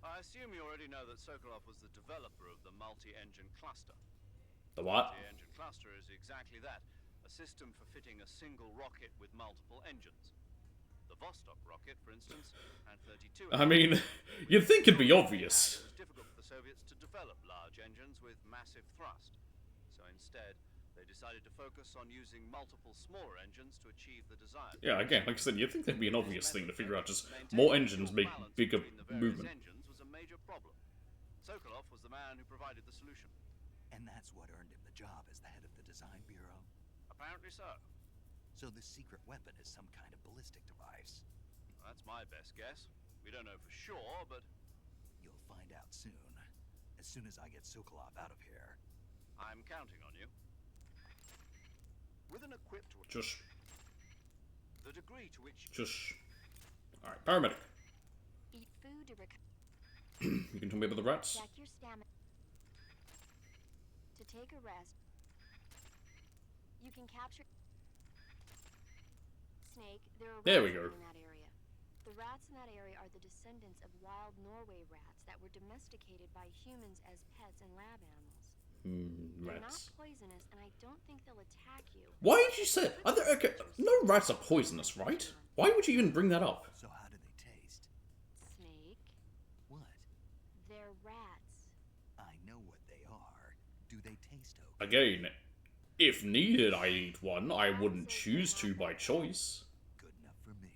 I assume you already know that Sokolov was the developer of the multi-engine cluster. The what? Multi-engine cluster is exactly that. A system for fitting a single rocket with multiple engines. The Vostok rocket, for instance, had 32 I mean, you'd think it'd be obvious. It was difficult for the Soviets to develop large engines with massive thrust. So instead, they decided to focus on using multiple smaller engines to achieve the desired. Yeah, again, like I said, you'd think that'd be an obvious thing to figure out. Just more engines make bigger movement. Engines was a major problem. Sokolov was the man who provided the solution. And that's what earned him the job as the head of the design bureau? Apparently so. So this secret weapon is some kind of ballistic device? Well, that's my best guess. We don't know for sure, but... You'll find out soon. As soon as I get Sokolov out of here. I'm counting on you. With an equipped weapon, Just. the degree to which... Alright, paramedic. Eat food to recover. You can tell me about the rats? Check your stamina. To take a rest. You can capture... Snake, there are There rats we go. in that area. The rats in that area are the descendants of wild Norway rats that were domesticated by humans as pets and lab animals. They're not Rats. poisonous, and I don't think they'll attack you. Why did you say? Are there, okay, no rats are poisonous, right? Why would you even bring that up? So how do they taste? Snake, What? they're rats. I know what they are. Do they taste okay? Again, if needed, I eat one. I wouldn't choose to by choice. Good enough for me.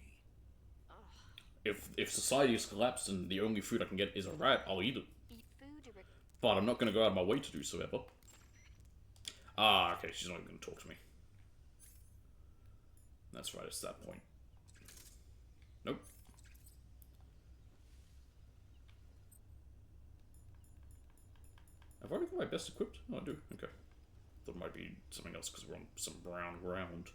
If society has collapsed and the only food I can get is a rat, I'll eat it. Eat food to But I'm not going to go out of my way to do so ever. Ah, okay, she's not even going to talk to me. That's right, it's that point. Nope. Have I already got my best equipped? Oh, I do. Okay. Thought it might be something else because we're on some brown ground.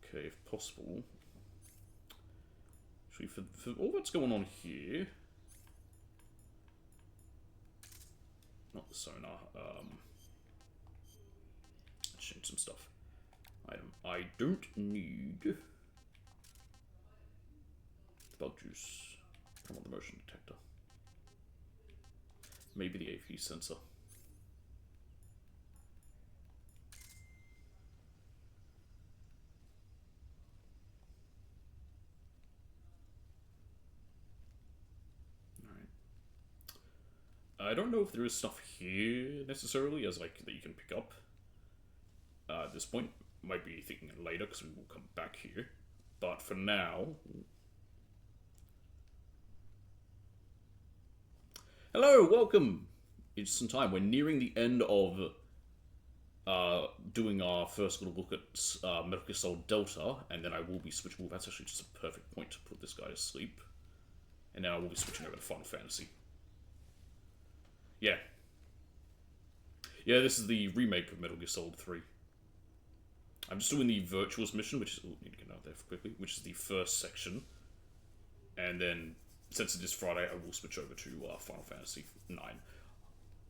Okay, if possible. Actually, for all that's going on here... Not the sonar, change some stuff. Item I don't need. Bug juice. I want the motion detector. Maybe the AP sensor. I don't know if there is stuff here necessarily, as like that you can pick up. At this point, might be thinking later because we will come back here. But for now, hello, welcome. It's some time. We're nearing the end of doing our first little look at Metal Gear Solid Delta, and then I will be switching. Well, that's actually just a perfect point to put this guy to sleep. And then I will be switching over to Final Fantasy. Yeah. Yeah, this is the remake of Metal Gear Solid 3. I'm just doing the Virtuous mission, which is... Oh, need to get out there quickly. Which is the first section. And then, since it is Friday, I will switch over to Final Fantasy 9.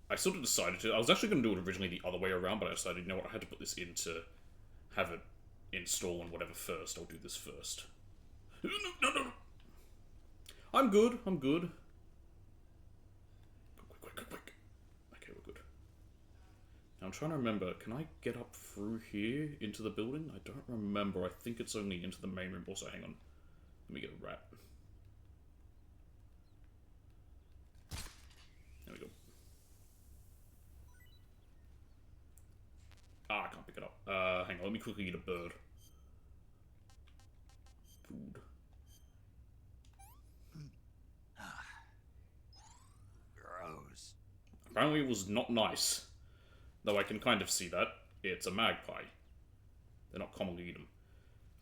I sort of decided to... I was actually going to do it originally the other way around, but I decided, you know what, I had to put this in to have it install and whatever first. I'll do this first. No. I'm good. Quick. Okay, we're good. Now I'm trying to remember, can I get up through here into the building? I don't remember. I think it's only into the main room. Also, hang on. Let me get a rat. There we go. Ah, I can't pick it up. Hang on, let me quickly eat a bird. Food. Gross. Apparently it was not nice. Though I can kind of see that. It's a magpie. They're not commonly eaten.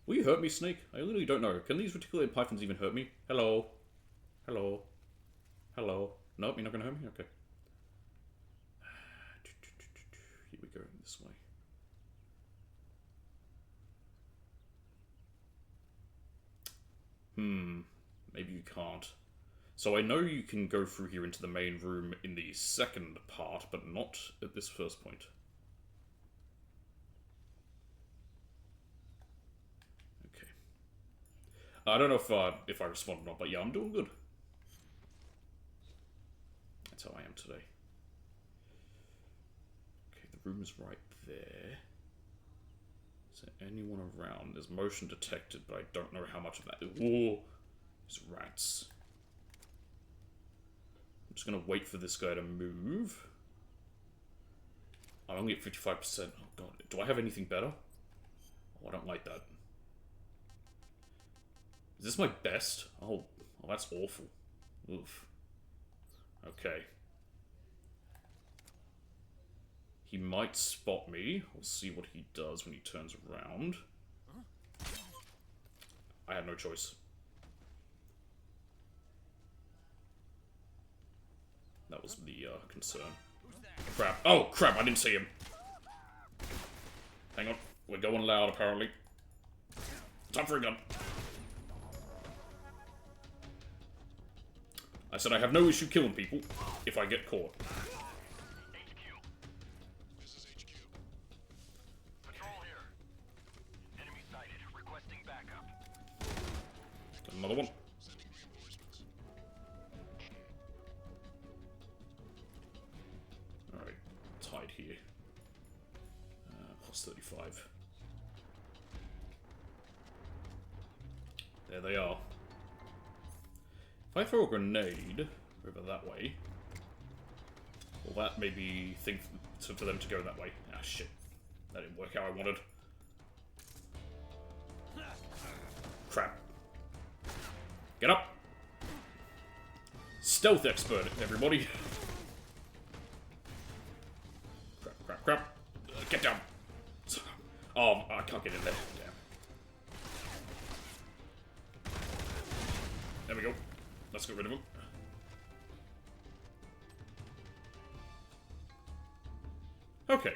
Will you hurt me, Snake? I literally don't know. Can these reticulate pythons even hurt me? Hello? Hello? Hello? Nope, you're not gonna hurt me? Okay. Here we go, this way. Maybe you can't. So I know you can go through here into the main room in the second part, but not at this first point. Okay. I don't know if I respond or not, but yeah, I'm doing good. That's how I am today. Okay, the room is right there. Is there anyone around? There's motion detected, but I don't know how much of that. Ooh, there's rats. I'm just gonna wait for this guy to move. I'm only at 55%. Oh god, do I have anything better? Oh, I don't like that. Is this my best? Oh, that's awful. Oof. Okay. He might spot me. We'll see what he does when he turns around. I had no choice. That was the concern. Crap. Oh, crap, I didn't see him. Hang on. We're going loud, apparently. Time for a gun. I said I have no issue killing people if I get caught. This is HQ. Patrol here. Enemy sighted. Requesting backup. Another one. Sending reinforcements. Alright, tied here. Plus 35. There they are. If I throw a grenade over that way, will that maybe think for them to go that way? Ah, shit. That didn't work how I wanted. Crap. Get up! Stealth expert, everybody! Crap. Get down! Oh, I can't get in there. Damn. There we go. Let's get rid of him. Okay.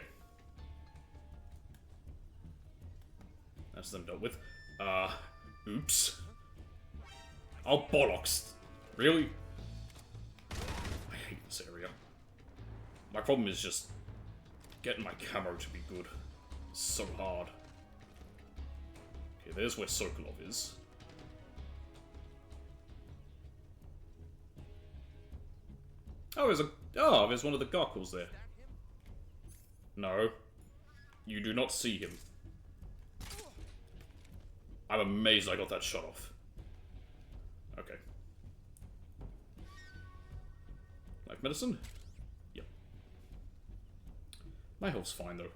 That's them dealt with. Oops. Oh, bollocks. Really? I hate this area. My problem is just getting my camo to be good. It's so hard. Okay, there's where Sokolov is. Oh, there's one of the Garkles there. No. You do not see him. I'm amazed I got that shot off. Okay. Life medicine? Yep. My health's fine, though.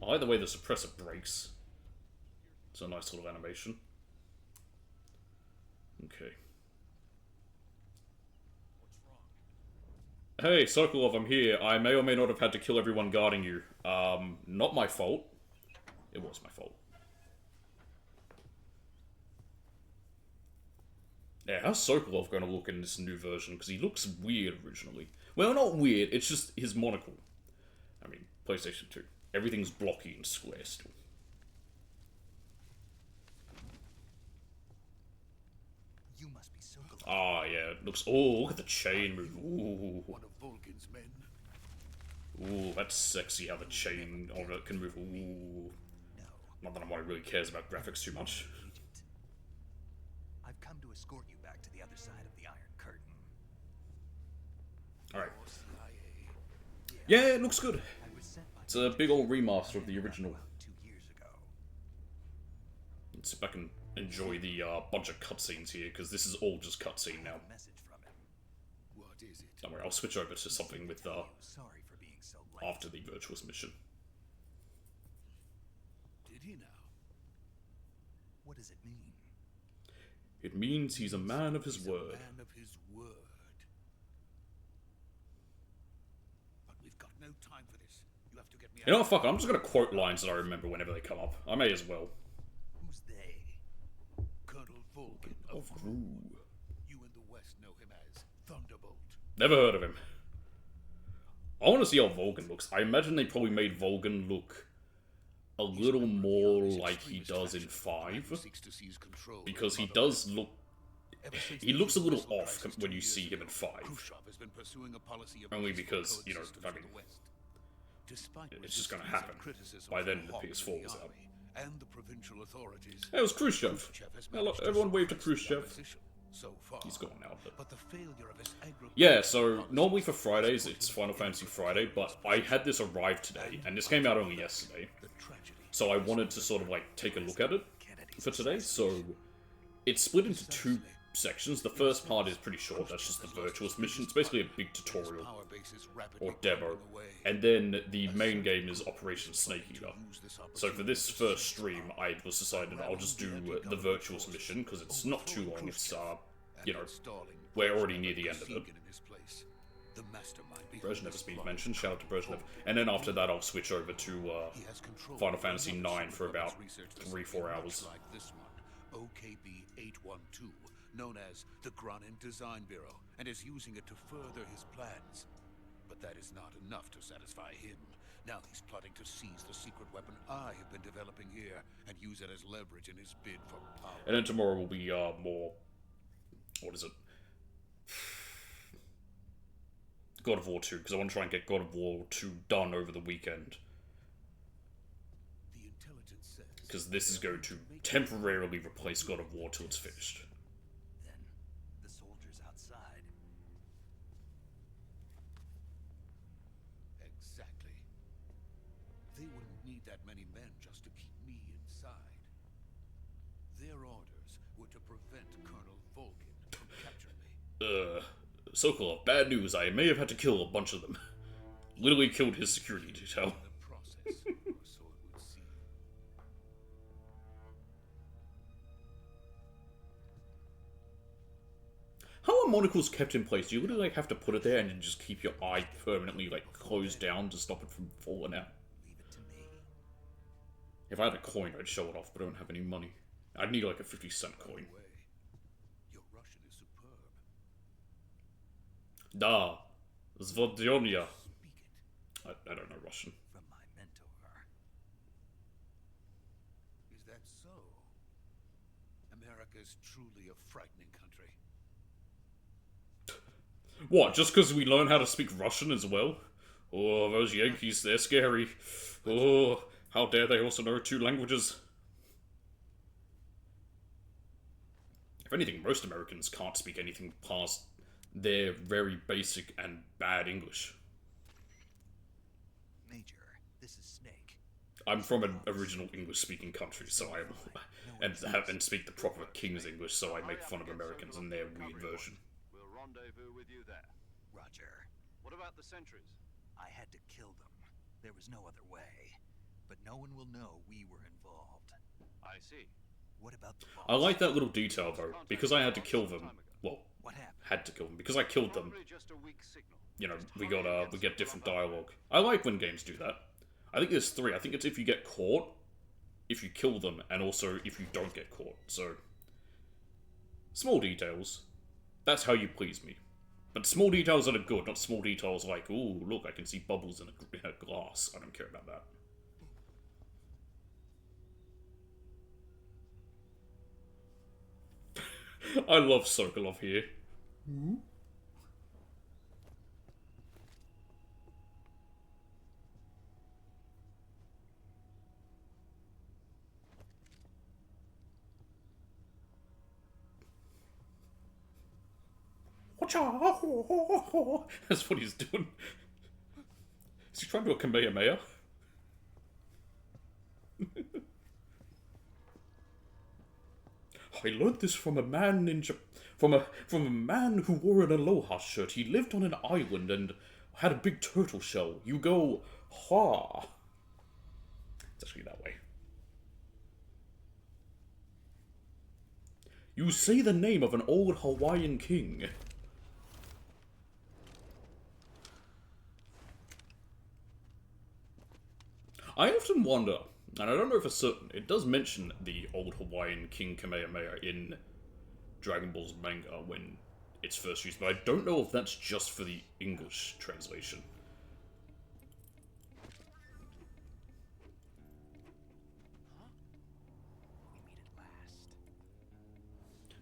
I like the way the suppressor breaks. It's a nice little animation. Okay. Hey, Sokolov, I'm here. I may or may not have had to kill everyone guarding you. Not my fault. It was my fault. Yeah, how's Sokolov going to look in this new version? Because he looks weird originally. Well, not weird, it's just his monocle. I mean, PlayStation 2. Everything's blocky and square still. You must be Sokolov. Ah, yeah, it looks... Oh, look at the chain move. Ooh. One of Volgin's men. Ooh, that's sexy how the chain on it can move. Ooh. No. Not that anyone really cares about graphics too much. Agent. I've come to escort you back to the other side of the Iron Curtain. Alright. CIA. Yeah, it looks good. I was sent by It's a big old remaster of the original. about 2 years ago. Let's see if I can enjoy the bunch of cutscenes here, because this is all just cutscene now. A message from him. What is it? Don't worry, I'll switch over to something with Sorry for being so late. after the virtuous mission. Did he now? What does it mean? It means he's a man of his He's a word. man of his word. But we've got no time for this. You have to get me You know what, fuck it, I'm just gonna quote lines that I remember whenever they come up. I may as well. Who's they? Colonel Volgin Of of Gru. You in the West know him as Thunderbolt. Never heard of him. I want to see how Volgin looks. I imagine they probably made Volgin look a little more like he does in 5. Seeks to seize control Because of he Mother does Earth. look... Ever since He the looks a little Universal off Crisis when 2 you see years him in ago, 5. Khrushchev has been pursuing a policy of Only peaceful because, you know, coexistence I with mean, the West. Despite it's just gonna resistance and happen. criticism By from then, the Hawk PS4 and was the out. army and the provincial authorities, Hey, it was Khrushchev. has Hello, managed to everyone waved to suppress the Khrushchev. opposition so far. He's gone now, but... But the failure of his Yeah, so normally for Fridays it's Final Fantasy Friday, but I had this arrive today, and this came out only yesterday. the tragedy. So I wanted to sort of like take a look at it for today, so it's split into 2 sections. The first part is pretty short, that's just the virtuous mission. It's basically a big tutorial, Power base is rapidly or demo, crumbling away. and then the main game is Operation Snake Eater. So for this first stream, I was decided I'll just do the virtuous mission, because it's not too long, it's, you know, we're already near the end of it. Brezhnev has been mentioned, shout out to Brezhnev. And then after that I'll switch over to Final Fantasy IX for about 3-4 hours. Like this one, OKB 812, known as the Granin Design Bureau, and is using it to further his plans. But that is not enough to satisfy him. Now he's plotting to seize the secret weapon I have been developing here and use it as leverage in his bid for power. And then tomorrow will be more... what is it? God of War 2, because I want to try and get God of War 2 done over the weekend. The intelligence says Because this is going to temporarily replace God of War till it's finished. Then the soldiers outside. exactly. They wouldn't need that many men just to keep me inside. Their orders were to prevent Colonel Volgin from capturing me. Sokolov, bad news, I may have had to kill a bunch of them. Literally killed his security detail. In the process, or so it would seem. How are monocles kept in place? Do you literally like have to put it there and then just keep your eye permanently like closed down to stop it from falling out? Leave it to me. If I had a coin, I'd show it off, but I don't have any money. I'd need like a 50-cent coin. Way, your Russian is superb. Da, Zvodyonia. Speak it I don't know Russian. From my mentor. Is that so? America is truly a frightening country. What, just because we learn how to speak Russian as well? Oh, those Yankees, they're scary. Oh, how dare they also know 2 languages? If anything, most Americans can't speak anything past their very basic and bad English. Major, this is Snake. I'm from an original English-speaking country, so and speak the proper King's English, so I make fun of Americans and their weird version. We'll rendezvous with you there. Roger. What about the sentries? I had to kill them. There was no other way. But no one will know we were involved. I see. What about the boss? I like that little detail, though, because I had to kill them. Well, What happened? had to kill them. Because I killed them, Probably just a weak signal. you know, we get different dialogue. I like when games do that. I think there's 3. I think it's if you get caught, if you kill them, and also if you don't get caught. So, small details. That's how you please me. But small details that are good, not small details like, ooh, look, I can see bubbles in a glass. I don't care about that. I love Sokolov here. That's what he's doing. Is he trying to do a Kamehameha? I learned this from a man in from a man who wore an aloha shirt. He lived on an island and had a big turtle shell. You go, ha. It's actually that way. You say the name of an old Hawaiian king. I often wonder, and I don't know for certain, it does mention the old Hawaiian King Kamehameha in Dragon Ball's manga when it's first used, but I don't know if that's just for the English translation.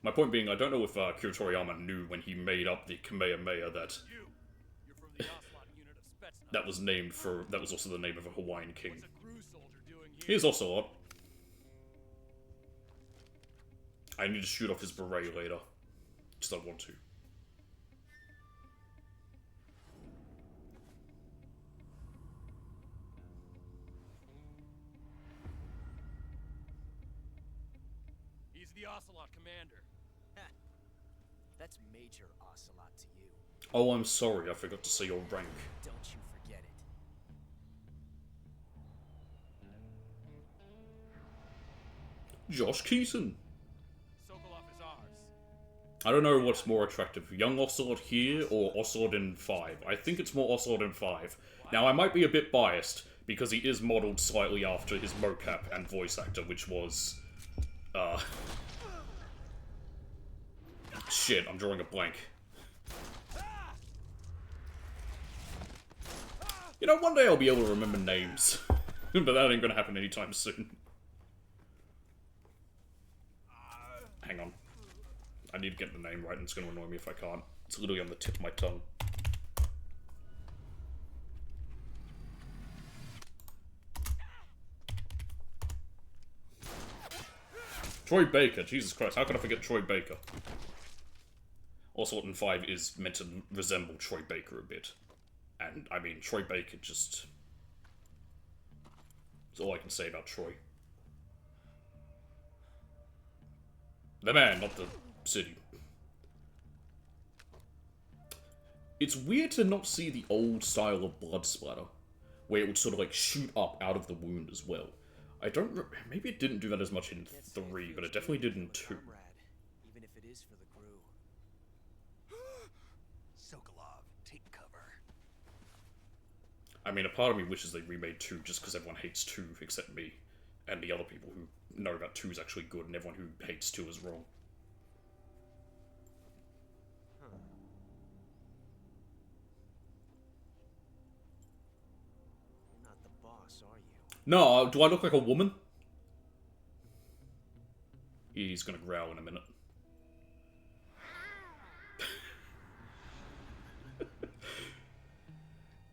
My point being, I don't know if Akira Toriyama knew when he made up the Kamehameha that You're from the Ocelot unit of Spetsnaz. that was named for, that was also the name of a Hawaiian king. What's a crew soldier doing here? Here's Ocelot. I need to shoot off his beret later. Just don't want to. He's the Ocelot commander. That's Major Ocelot to you. Oh, I'm sorry, I forgot to say your rank. Don't you forget it. Josh Keaton. Sokolov is ours. I don't know what's more attractive, young Ocelot here or Ocelot in 5. I think it's more Ocelot in 5. Now, I might be a bit biased, because he is modelled slightly after his mocap and voice actor, which was... Shit, I'm drawing a blank. You know, one day I'll be able to remember names. But that ain't gonna happen anytime soon. Hang on. I need to get the name right, and it's gonna annoy me if I can't. It's literally on the tip of my tongue. Troy Baker, Jesus Christ, how can I forget Troy Baker? Ocelot in 5 is meant to resemble Troy Baker a bit. And, I mean, Troy Baker just... That's all I can say about Troy. The man, not the city. It's weird to not see the old style of blood splatter, where it would sort of like shoot up out of the wound as well. I don't maybe it didn't do that as much in 3, but it definitely did in 2. Even if it is for the crew. Sokolov, take cover. I mean, a part of me wishes they remade 2 just because everyone hates 2 except me and the other people who know about 2 is actually good and everyone who hates 2 is wrong. You're not the boss, are you? No, do I look like a woman? He's gonna growl in a minute.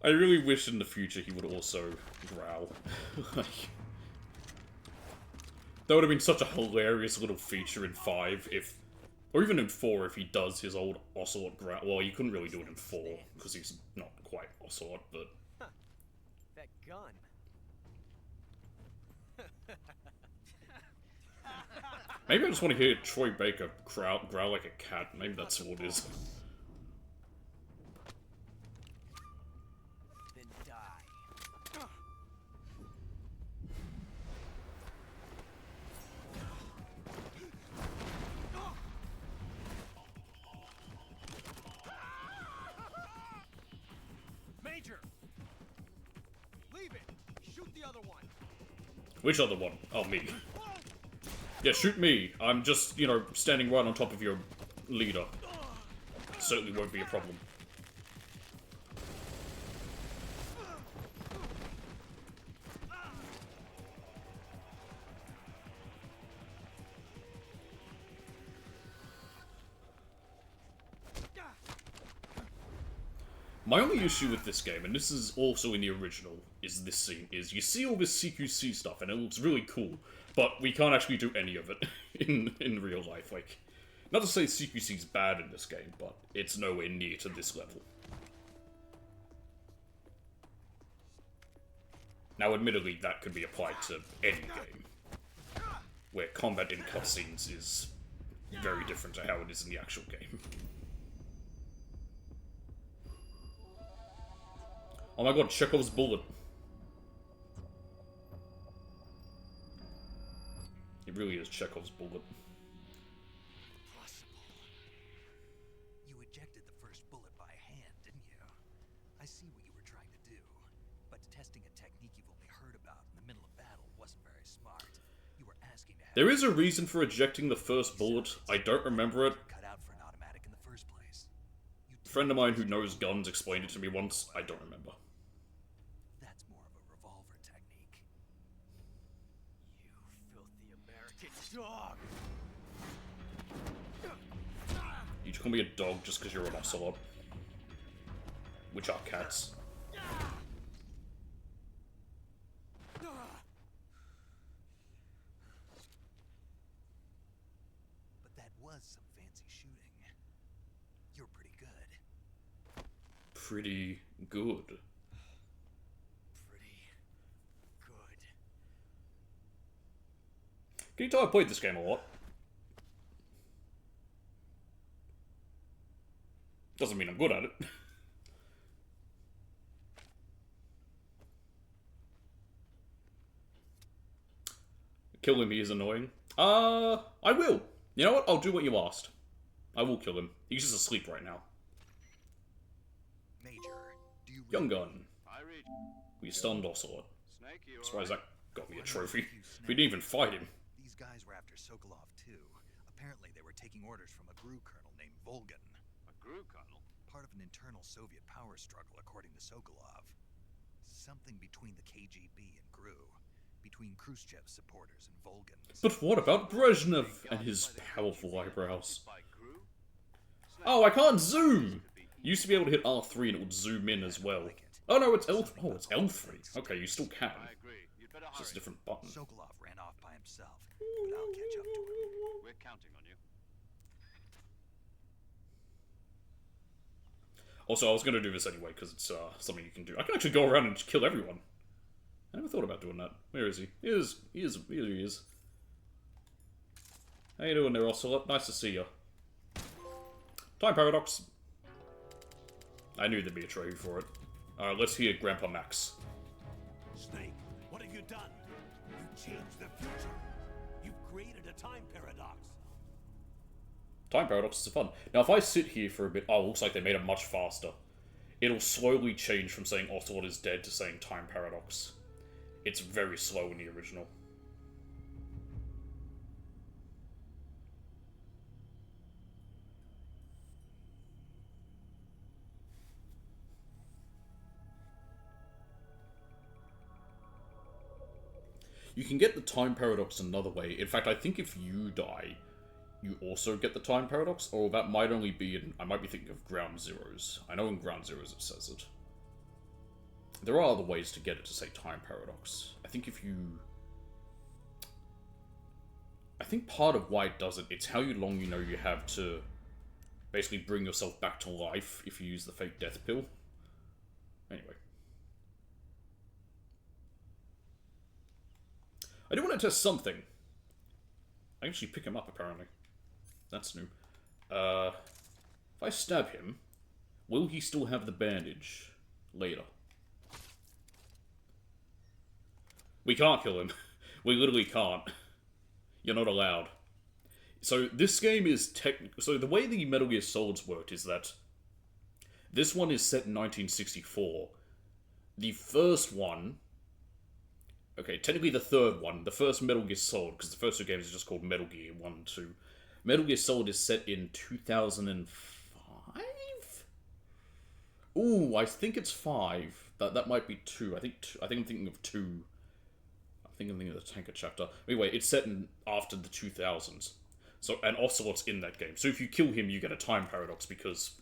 I really wish in the future he would also growl. Like, that would have been such a hilarious little feature in 5 if... Or even in 4 if he does his old Ocelot growl. Well, you couldn't really do it in 4 because he's not quite Ocelot, but... That gun. Maybe I just want to hear Troy Baker growl like a cat. Maybe that's what it is. Then die. Major! Leave it! Shoot the other one! Which other one? Oh, me. Yeah, shoot me. I'm just, you know, standing right on top of your leader. Certainly won't be a problem. My only issue with this game, and this is also in the original, is this scene, is you see all this CQC stuff and it looks really cool, but we can't actually do any of it in real life. Like, not to say CQC's bad in this game, but it's nowhere near to this level. Now, admittedly, that could be applied to any game, where combat in cutscenes is very different to how it is in the actual game. Oh my god, Chekhov's bullet. It really is Chekhov's bullet. Impossible. You ejected the first bullet by hand, didn't you? I see what you were trying to do. But testing a technique you've only heard about in the middle of battle wasn't very smart. You were asking to have... There is a reason for ejecting the first bullet. I don't remember it. Cut out for an automatic in the first place. A friend of mine who knows guns explained it to me once. I don't remember. That's more of a revolver technique. You filthy American dog! You call me a dog just because you're an ocelot. Which are cats. But that was some fancy shooting. You're pretty good. Pretty good. Pretty good. Can you tell I played this game a lot? Doesn't mean I'm good at it. Killing me is annoying. I will. You know what? I'll do what you asked. I will kill him. He's just asleep right now. Major, do you Young gun. I read. We stunned Ocelot. Snake, you Surprised that got me a trophy. You We didn't even fight him. These guys were after Sokolov too. Apparently they were taking orders from a GRU colonel named Volgan. A GRU colonel? Part of an internal Soviet power struggle, according to Sokolov. Something between the KGB and GRU. Between Khrushchev's supporters and Volgan's. But what about Brezhnev and his powerful eyebrows? By GRU? Oh, I can't zoom! You used to be able to hit R3 and it would zoom in as well. Oh no, it's L3. Oh, it's L3. Okay, you still can. I agree. You'd better It's just a hurry. different button. Sokolov ran off by himself, but I'll catch up to him. We're counting on you. Also, I was going to do this anyway, because it's something you can do. I can actually go around and kill everyone. I never thought about doing that. Where is he? Here he is. How you doing there, Ocelot? Nice to see you. Time Paradox. I knew there'd be a trophy for it. Let's hear Grandpa Max. Snake, what have you done? You changed the future. You've created a time paradox. Time Paradox is fun. Now, if I sit here for a bit... Oh, looks like they made it much faster. It'll slowly change from saying Ocelot is dead to saying Time Paradox. It's very slow in the original. You can get the Time Paradox another way. In fact, I think if you die, you also get the Time Paradox, or that might only be in... I might be thinking of Ground Zeroes. I know in Ground Zeroes it says it. There are other ways to get it to say time paradox. I think if you... I think part of why it does it, it's how long you know you have to basically bring yourself back to life if you use the fake death pill. Anyway. I do want to test something. I can actually pick him up, apparently. That's new. If I stab him, will he still have the bandage later? We can't kill him. We literally can't. You're not allowed. So this game is so the way the Metal Gear Solids worked is that this one is set in 1964. The first one... Okay, technically the third one, the first Metal Gear Solid, because the first two games are just called Metal Gear 1 and 2. Metal Gear Solid is set in 2005? Ooh, I think it's 5. That might be 2. I think I'm thinking of 2. I think I'm thinking of the Tanker chapter. Anyway, it's set in after the 2000s. So, and Ocelot's in that game. So if you kill him, you get a time paradox because,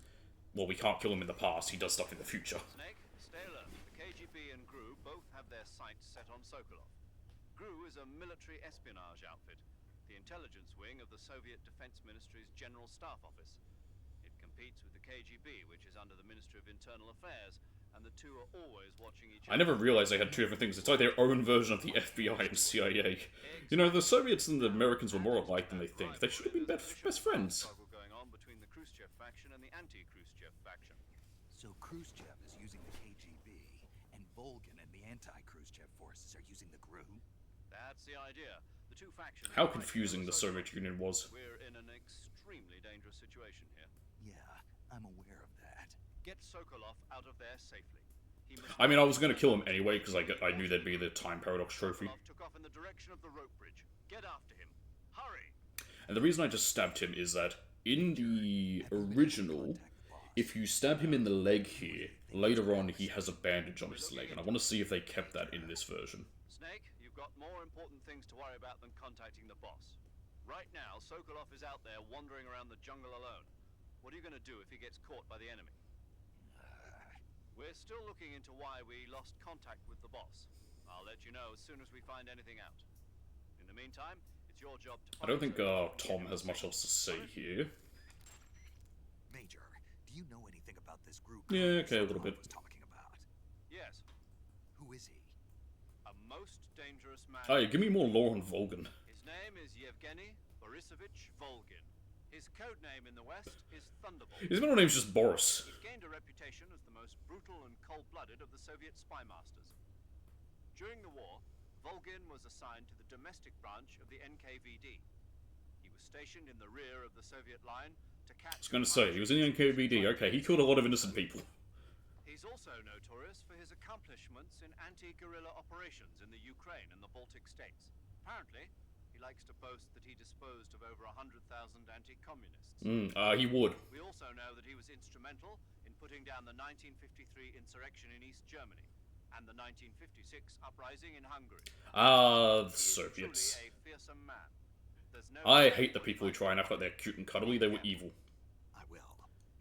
well, we can't kill him in the past. He does stuff in the future. Snake, stay alert. The KGB and GRU both have their sights set on Sokolov. GRU is a military espionage outfit, the intelligence wing of the Soviet Defense Ministry's General Staff Office. It competes with the KGB, which is under the Ministry of Internal Affairs, and the two are always watching each other. I never realized they had two different things. It's like their own version of the FBI and CIA. You know, the Soviets and the Americans were more alike than they think. They should have been best friends. Going on between the Khrushchev faction and the anti-Khrushchev faction. So Khrushchev is using the KGB, and Volgin and the anti-Khrushchev forces are using the GRU? That's the idea. The two factions... How confusing the Soviet Union was. We're in an extremely dangerous situation here. Yeah, I'm aware of that. Get Sokolov out of there safely. I mean, I was going to kill him anyway, because I knew there'd be the Time Paradox trophy. Sokolov took off in the direction of the rope bridge. Get after him. Hurry! And the reason I just stabbed him is that in the original, if you stab him in the leg here, later on he has a bandage on his leg, and I want to see if they kept that in this version. Snake, you've got more important things to worry about than contacting the boss. Right now, Sokolov is out there wandering around the jungle alone. What are you going to do if he gets caught by the enemy? We're still looking into why we lost contact with the boss. I'll let you know as soon as we find anything out. In the meantime, it's your job to... I don't think Tom has much else to say here. Major, do you know anything about this group? Yeah, okay, a little bit. Was talking about? Yes. Who is he? A most dangerous man. Hey, give me more lore on Volgin. His name is Yevgeny Borisovich Volgin. His code name in the West is Thunderbolt. His middle name's just Boris. He's gained a reputation as the most brutal and cold-blooded of the Soviet spy masters. During the war, Volgin was assigned to the domestic branch of the NKVD. He was stationed in the rear of the Soviet line to catch... I was going to say, he was in the NKVD. Okay, he killed a lot of innocent people. He's also notorious for his accomplishments in anti-guerrilla operations in the Ukraine and the Baltic states. Apparently, he likes to boast that he disposed of over 100,000 anti-communists. He would. We also know that he was instrumental in putting down the 1953 insurrection in East Germany and the 1956 uprising in Hungary. The Soviets. Truly a fearsome man. No I hate the people who try and act like they're cute and cuddly. They were evil. I will.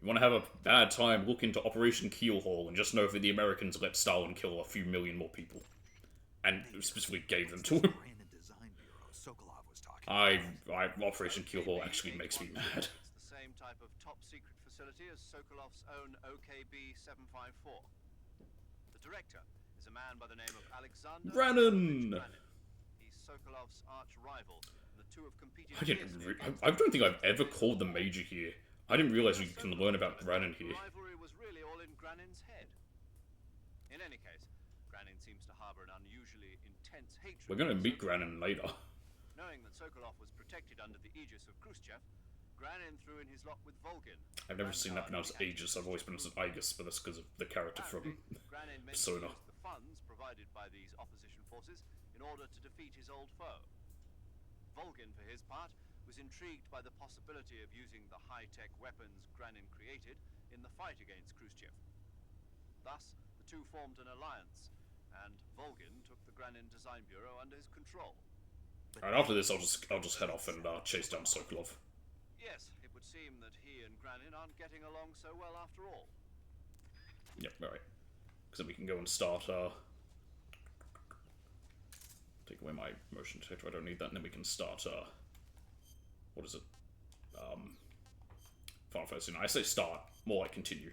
You want to have a bad time, look into Operation Keelhaul and just know that the Americans let Stalin kill a few million more people. And specifically gave them to him. Operation Keelhaul actually makes me mad. It's the same type of top-secret facility as Sokolov's own OKB-754. The director is a man by the name of Alexander Brannon! He's Sokolov's arch-rival, and the two have competed... I don't think I've ever called the Major here. I didn't realize you can learn about Brannon here. The rivalry was really all in Granin's head. In any case, Granin seems to harbor an unusually intense hatred... We're going to meet Granin later. Knowing that Sokolov was protected under the aegis of Khrushchev, Granin threw in his lot with Volgin. I've never seen that pronounced aegis, I've always pronounced it Aegis, but that's because of the character from Persona. The funds provided by these opposition forces in order to defeat his old foe. Volgin, for his part, was intrigued by the possibility of using the high-tech weapons Granin created in the fight against Khrushchev. Thus, the two formed an alliance, and Volgin took the Granin Design Bureau under his control. And after this, I'll just head off and chase down Sokolov. Yes, it would seem that he and Granin aren't getting along so well after all. Yep, alright. Because then we can go and start, take away my motion detector, I don't need that, and then we can start, what is it? Final Fantasy 9. I say start, more like continue.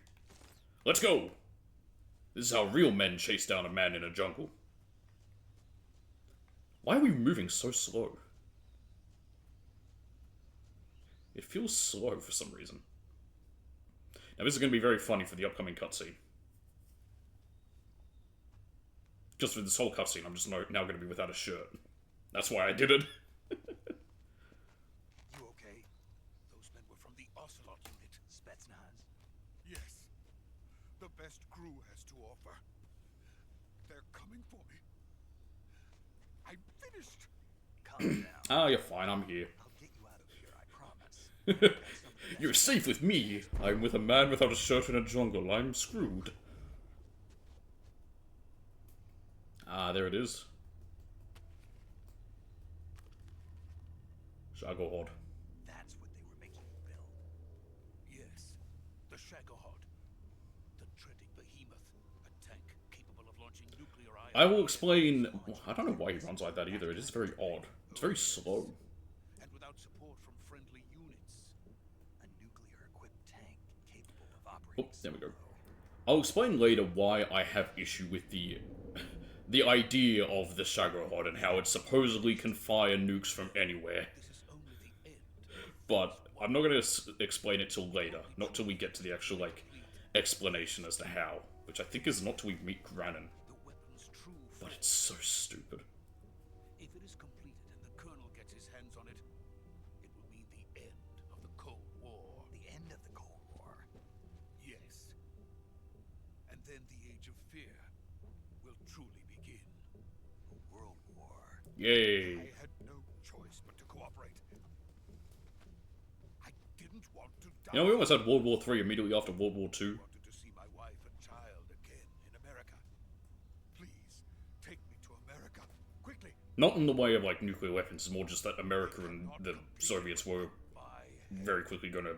Let's go! This is how real men chase down a man in a jungle. Why are we moving so slow? It feels slow for some reason. Now this is going to be very funny for the upcoming cutscene. Just for this whole cutscene, I'm just now going to be without a shirt. That's why I did it. You okay? Those men were from the Ocelot unit. Spetsnaz. Yes. The best crew has to offer. They're coming for me. I'm finished. Calm down. Ah, you're fine, I'm here. I'll get you out of here, I promise. You're safe with me. I'm with a man without a shirt in a jungle. I'm screwed. Ah, there it is. Shagohod. That's what they were making you build. Yes. The Shagohod. The dreaded behemoth. A tank capable of launching nuclear ion. I will explain... I don't know why he runs like that either. It is very odd. It's very slow. And without support from friendly units. A nuclear-equipped tank capable of Oh, operating. there we go. I'll explain later why I have issue with the idea of the Shagohod and how it supposedly can fire nukes from anywhere. This is only the end. But I'm not going to explain it till later. Not till we get to the actual, like, explanation as to how. Which I think is not till we meet Granin. The weapon's true But it's so stupid. If it is completed and the Colonel gets his hands on it, it will mean the end of the Cold War. The end of the Cold War. Yes. And then the Age of Fear will truly begin. A world war. Yay. I had no choice but to cooperate. I didn't want to die. You know, we almost had World War III immediately after World War II. I wanted to see my wife and child again in America. Please, take me to America. Quickly. Not in the way of, like, nuclear weapons. It's more just that America and the Soviets were very quickly going to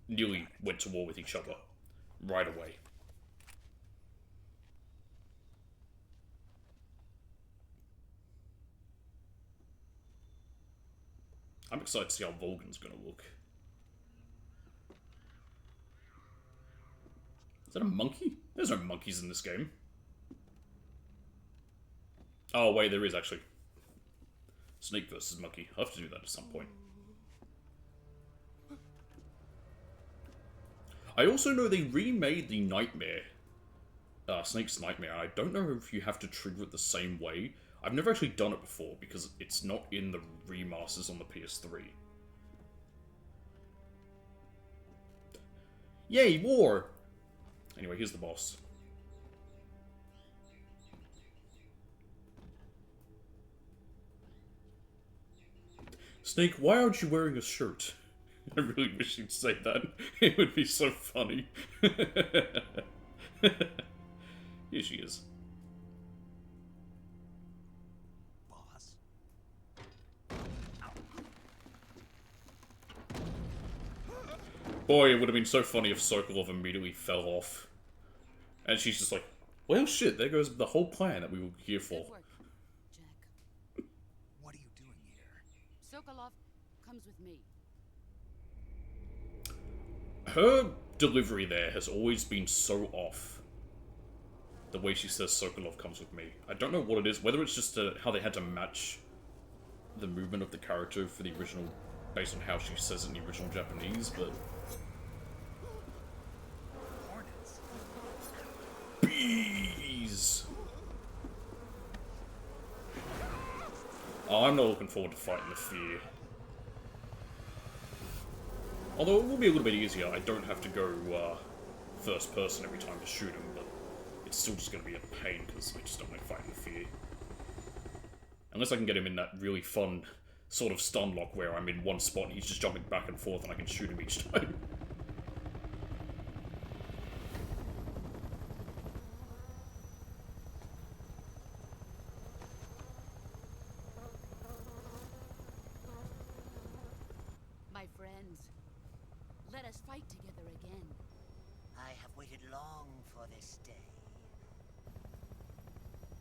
nearly went to war with each other. Right away. I'm excited to see how Volgan's going to look. Is that a monkey? There's no monkeys in this game. Oh, wait, there is actually. Snake versus monkey. I'll have to do that at some point. I also know they remade the Nightmare. Snake's Nightmare. I don't know if you have to trigger it the same way. I've never actually done it before because it's not in the remasters on the PS3. Yay, war! Anyway, here's the boss. Snake, why aren't you wearing a shirt? I really wish you'd say that. It would be so funny. Here she is. Boss. Boy, it would have been so funny if Sokolov immediately fell off. And she's just like, well, shit, there goes the whole plan that we were here for. Good work, Jack. What are you doing here? Sokolov comes with me. Her delivery there has always been so off. The way she says Sokolov comes with me. I don't know what it is, whether it's just how they had to match the movement of the character for the original, based on how she says it in the original Japanese, but... Hornets. Bees! Oh, I'm not looking forward to fighting the Fear. Although it will be a little bit easier, I don't have to go first person every time to shoot him, but it's still just going to be a pain because I just don't like fighting the Fear. Unless I can get him in that really fun sort of stun lock where I'm in one spot and he's just jumping back and forth and I can shoot him each time. My friends, let us fight together again. I have waited long for this day.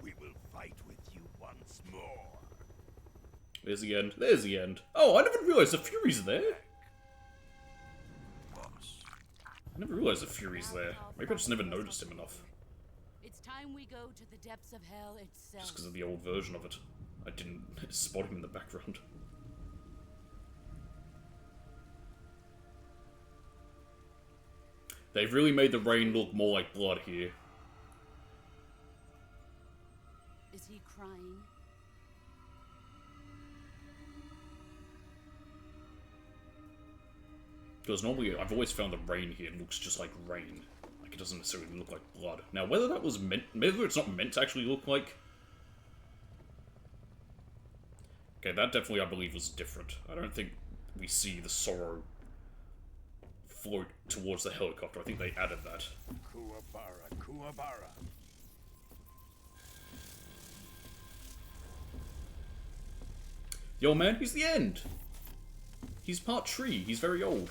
We will fight with you once more. There's the end. There's the end. Oh, I never realized the Fury's there. I never realized the Fury's there. Maybe I just never noticed him enough. It's time we go to the depths of hell itself. Just because of the old version of it. I didn't spot him in the background. They've really made the rain look more like blood here. Is he crying? Because normally, I've always found the rain here looks just like rain. Like, it doesn't necessarily look like blood. Now, whether that was meant... Whether it's not meant to actually look like... Okay, that definitely, I believe, was different. I don't think we see the sorrow float towards the helicopter. I think they added that. Kuwabara, Kuwabara. Yo, man, he's the end! He's part tree. He's very old.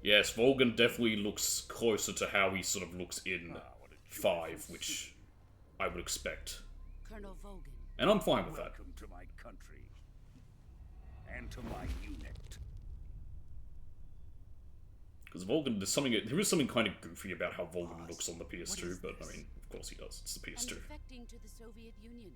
Yes, Volgan definitely looks closer to how he sort of looks in 5, which I would expect. Colonel Volgan. And I'm fine with that. Welcome to my country. And to my unit. Because Volgan, there is something kind of goofy about how Volgan looks on the PS2, but I mean, of course he does. It's the PS2. I'm defecting to the Soviet Union.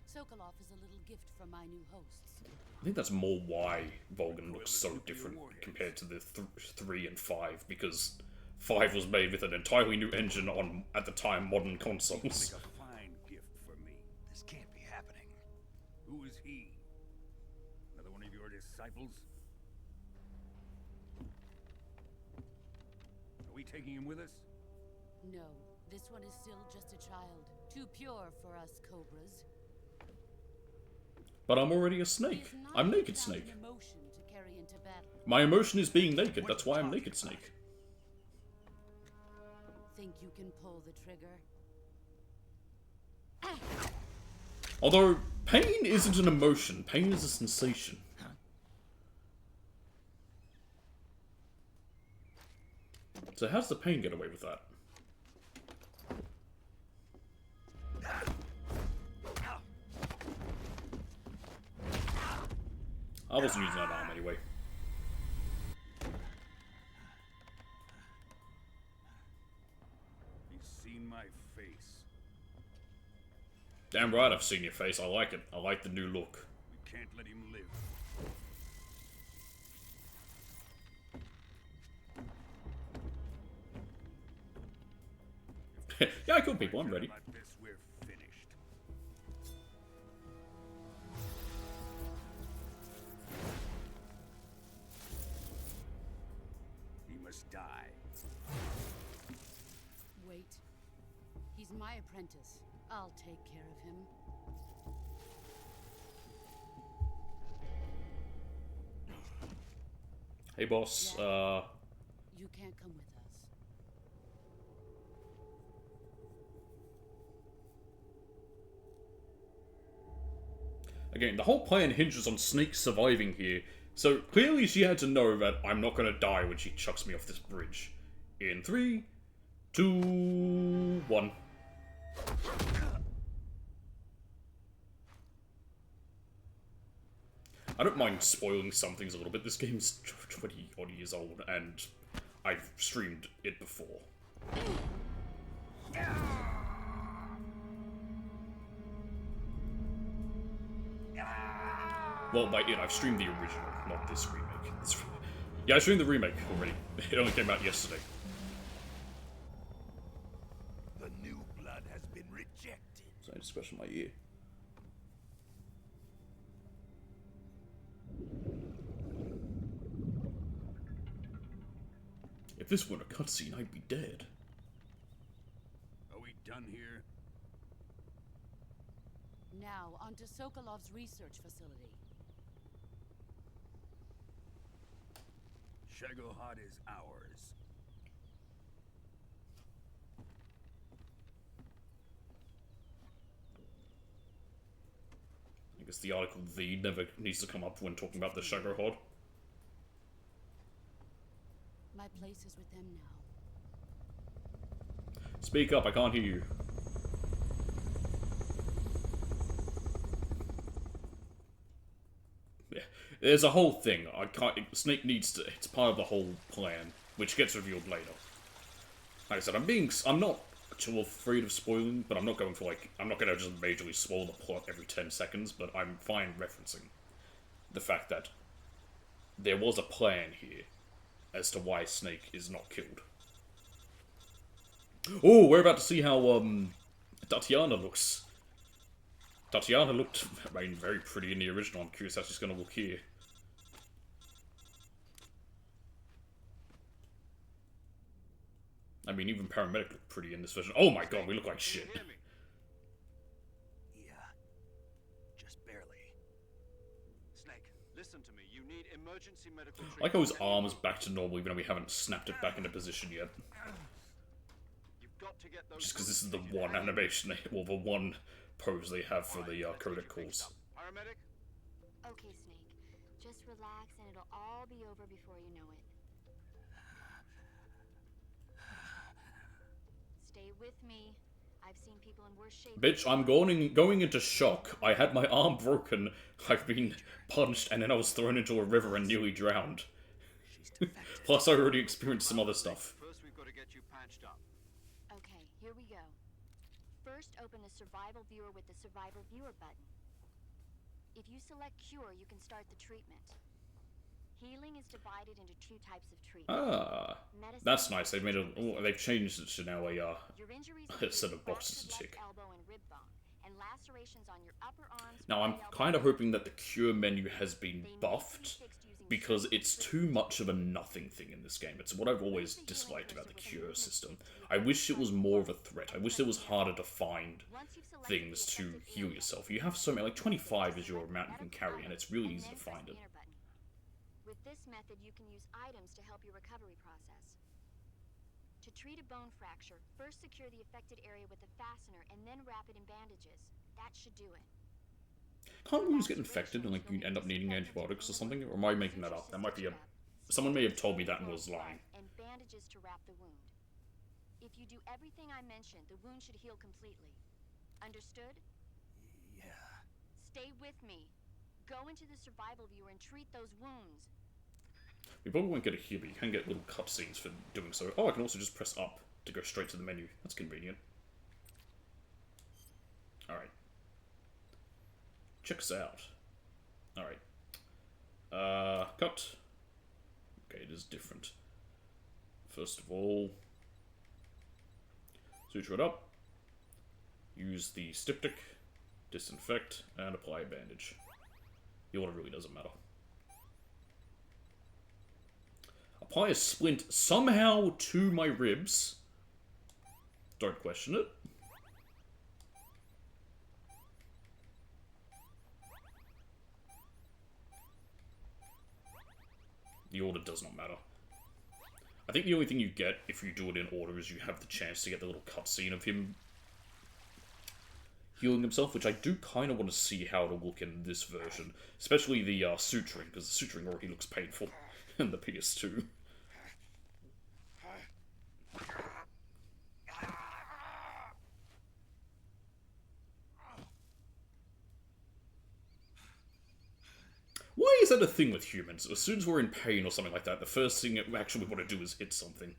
Sokolov is a little gift from my new hosts. I think that's more why Volgan looks so different compared to the 3 and 5, because 5 was made with an entirely new engine on, at the time, modern consoles. Make a fine gift for me. This can't be happening. Who is he? Another one of your disciples? Are we taking him with us? No, this one is still just a child. Too pure for us Cobras. But I'm already a snake. He is not I'm Naked without Snake. an emotion to carry into battle. My emotion is being naked, that's why I'm Naked Snake. Think you can pull the trigger? Although, pain isn't an emotion, pain is a sensation. So how does the pain get away with that? I wasn't using that arm anyway. He's seen my face. Damn right I've seen your face, I like it. I like the new look. We can't let him live. Yeah, I killed people, I'm ready. About this, we're finished. He must die. Wait. He's my apprentice. I'll take care of him. Hey boss, You can't come with us. again, the whole plan hinges on Snake surviving here, so clearly she had to know that I'm not gonna die when she chucks me off this bridge. In 3, 2, 1. I don't mind spoiling some things a little bit. This game's 20-odd years old, and I've streamed it before. Well, by it, I've streamed the original, not this remake. Yeah, I streamed the remake already. It only came out yesterday. The new blood has been rejected. So I just scratched my ear. If this weren't a cutscene, I'd be dead. Are we done here? Now, onto Sokolov's research facility. Shagohod is ours. I guess the article "the" never needs to come up when talking about the Shagohod. My place is with them now. Speak up, I can't hear you. Yeah. There's a whole thing. I can't. Snake needs to. It's part of the whole plan, which gets revealed later. Like I said, I'm not too afraid of spoiling, but I'm not going for like. I'm not going to just majorly spoil the plot every 10 seconds, but I'm fine referencing the fact that there was a plan here as to why Snake is not killed. Oh, we're about to see how Tatiana looks. Tatiana looked, I mean, very pretty in the original. I'm curious how she's going to look here. I mean, even Paramedic looked pretty in this version. Oh my god, we look like shit. Yeah. Just barely. Snake, listen to me. You need emergency medical treatment. I like how his arm is back to normal, even though we haven't snapped it back into position yet. You've got to get those. Just because this is the one animation, well, the one pose they have for the codec calls. Paramedic? Okay, Snake. Just relax and it'll all be over before you know it. Stay with me. I've seen people in worse shape. Bitch, I'm going into shock. I had my arm broken, I've been punched, and then I was thrown into a river and nearly drowned. Plus, I already experienced some other stuff. First, we've got to get you patched up. Okay, here we go. First, open the survival viewer with the survival viewer button. If you select cure, you can start the treatment. Healing is divided into 2 types of treatment. Ah, that's nice. They've made a. Oh, they've changed it to now a set of boxes to tick. Elbow and rib bone, and lacerations on your upper arms. Now I'm kind of hoping that the cure menu has been buffed, because it's too much of a nothing thing in this game. It's what I've always disliked about the cure system. I wish it was more of a threat. I wish it was harder to find things to heal yourself. You have so many, like 25 is your amount you can carry, and it's really easy to find it. With this method, you can use items to help your recovery process. To treat a bone fracture, first secure the affected area with a fastener and then wrap it in bandages. That should do it. Can't wounds get infected and like you end up needing antibiotics or something? Or am I making that up? That might be a... Someone may have told me that and was lying. And bandages to wrap the wound. If you do everything I mentioned, the wound should heal completely. Understood? Yeah. Stay with me. Go into the survival viewer and treat those wounds. We probably won't get a heal, but you can get little cutscenes for doing so. Oh, I can also just press up to go straight to the menu. That's convenient. Alright. Check us out. Alright. Cut. Okay, it is different. First of all, suture it up. Use the styptic, disinfect, and apply a bandage. The order really doesn't matter. Apply a splint somehow to my ribs. Don't question it. The order does not matter. I think the only thing you get if you do it in order is you have the chance to get the little cutscene of him healing himself, which I do kind of want to see how it'll look in this version. Especially the suturing, because the suturing already looks painful in the PS2. Why is that a thing with humans? As soon as we're in pain or something like that, the first thing we actually want to do is hit something.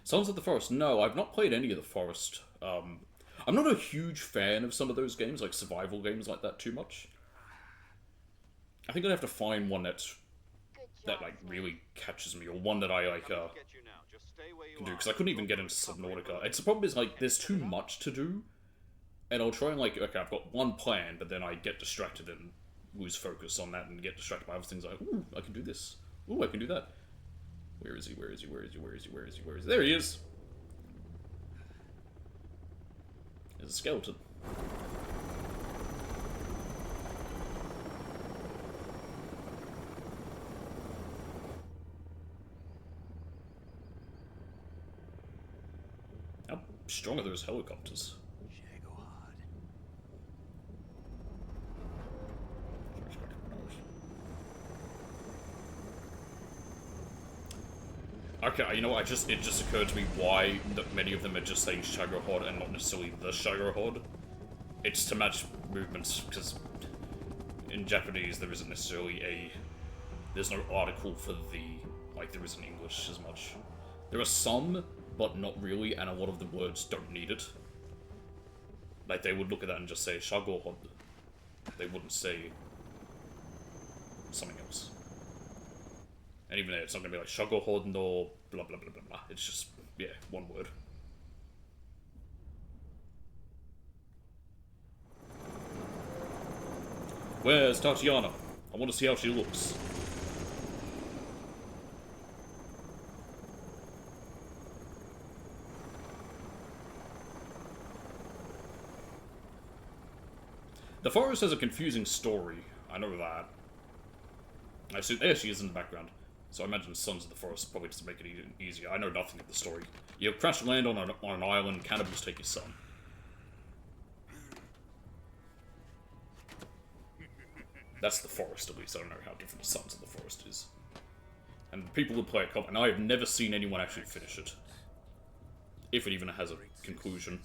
Sons of the Forest. No, I've not played any of the Forest. I'm not a huge fan of some of those games, like survival games like that, too much. I think I'd have to find one that like really catches me, or one that I like can do, because I couldn't even get into Subnautica. It's the problem is like there's too much to do, and I'll try and like, okay, I've got one plan, but then I get distracted and lose focus on that and get distracted by other things like, ooh, I can do this. Ooh, I can do that. Where is he? Where is he? Where is he? Where is he? Where is he? Where is he? There he is! There's a skeleton. strong are those helicopters? Okay, you know what? It just occurred to me why many of them are just saying Shagohod and not necessarily the Shagohod. It's to match movements, because in Japanese there isn't necessarily there's no article for the, like there is in English as much. There are some, but not really, and a lot of the words don't need it. Like, they would look at that and just say Shagohod. They wouldn't say something else. And even there, it's not going to be like Shagohod no blah blah blah blah blah. It's just, yeah, one word. Where's Tatiana? I want to see how she looks. The forest has a confusing story. I know that. I see, there she is in the background. So I imagine Sons of the Forest probably just to make it easier. I know nothing of the story. You crash land on an island, cannibals take your son. That's the forest, at least. I don't know how different Sons of the Forest is. And the people who play it, and I have never seen anyone actually finish it. If it even has a conclusion.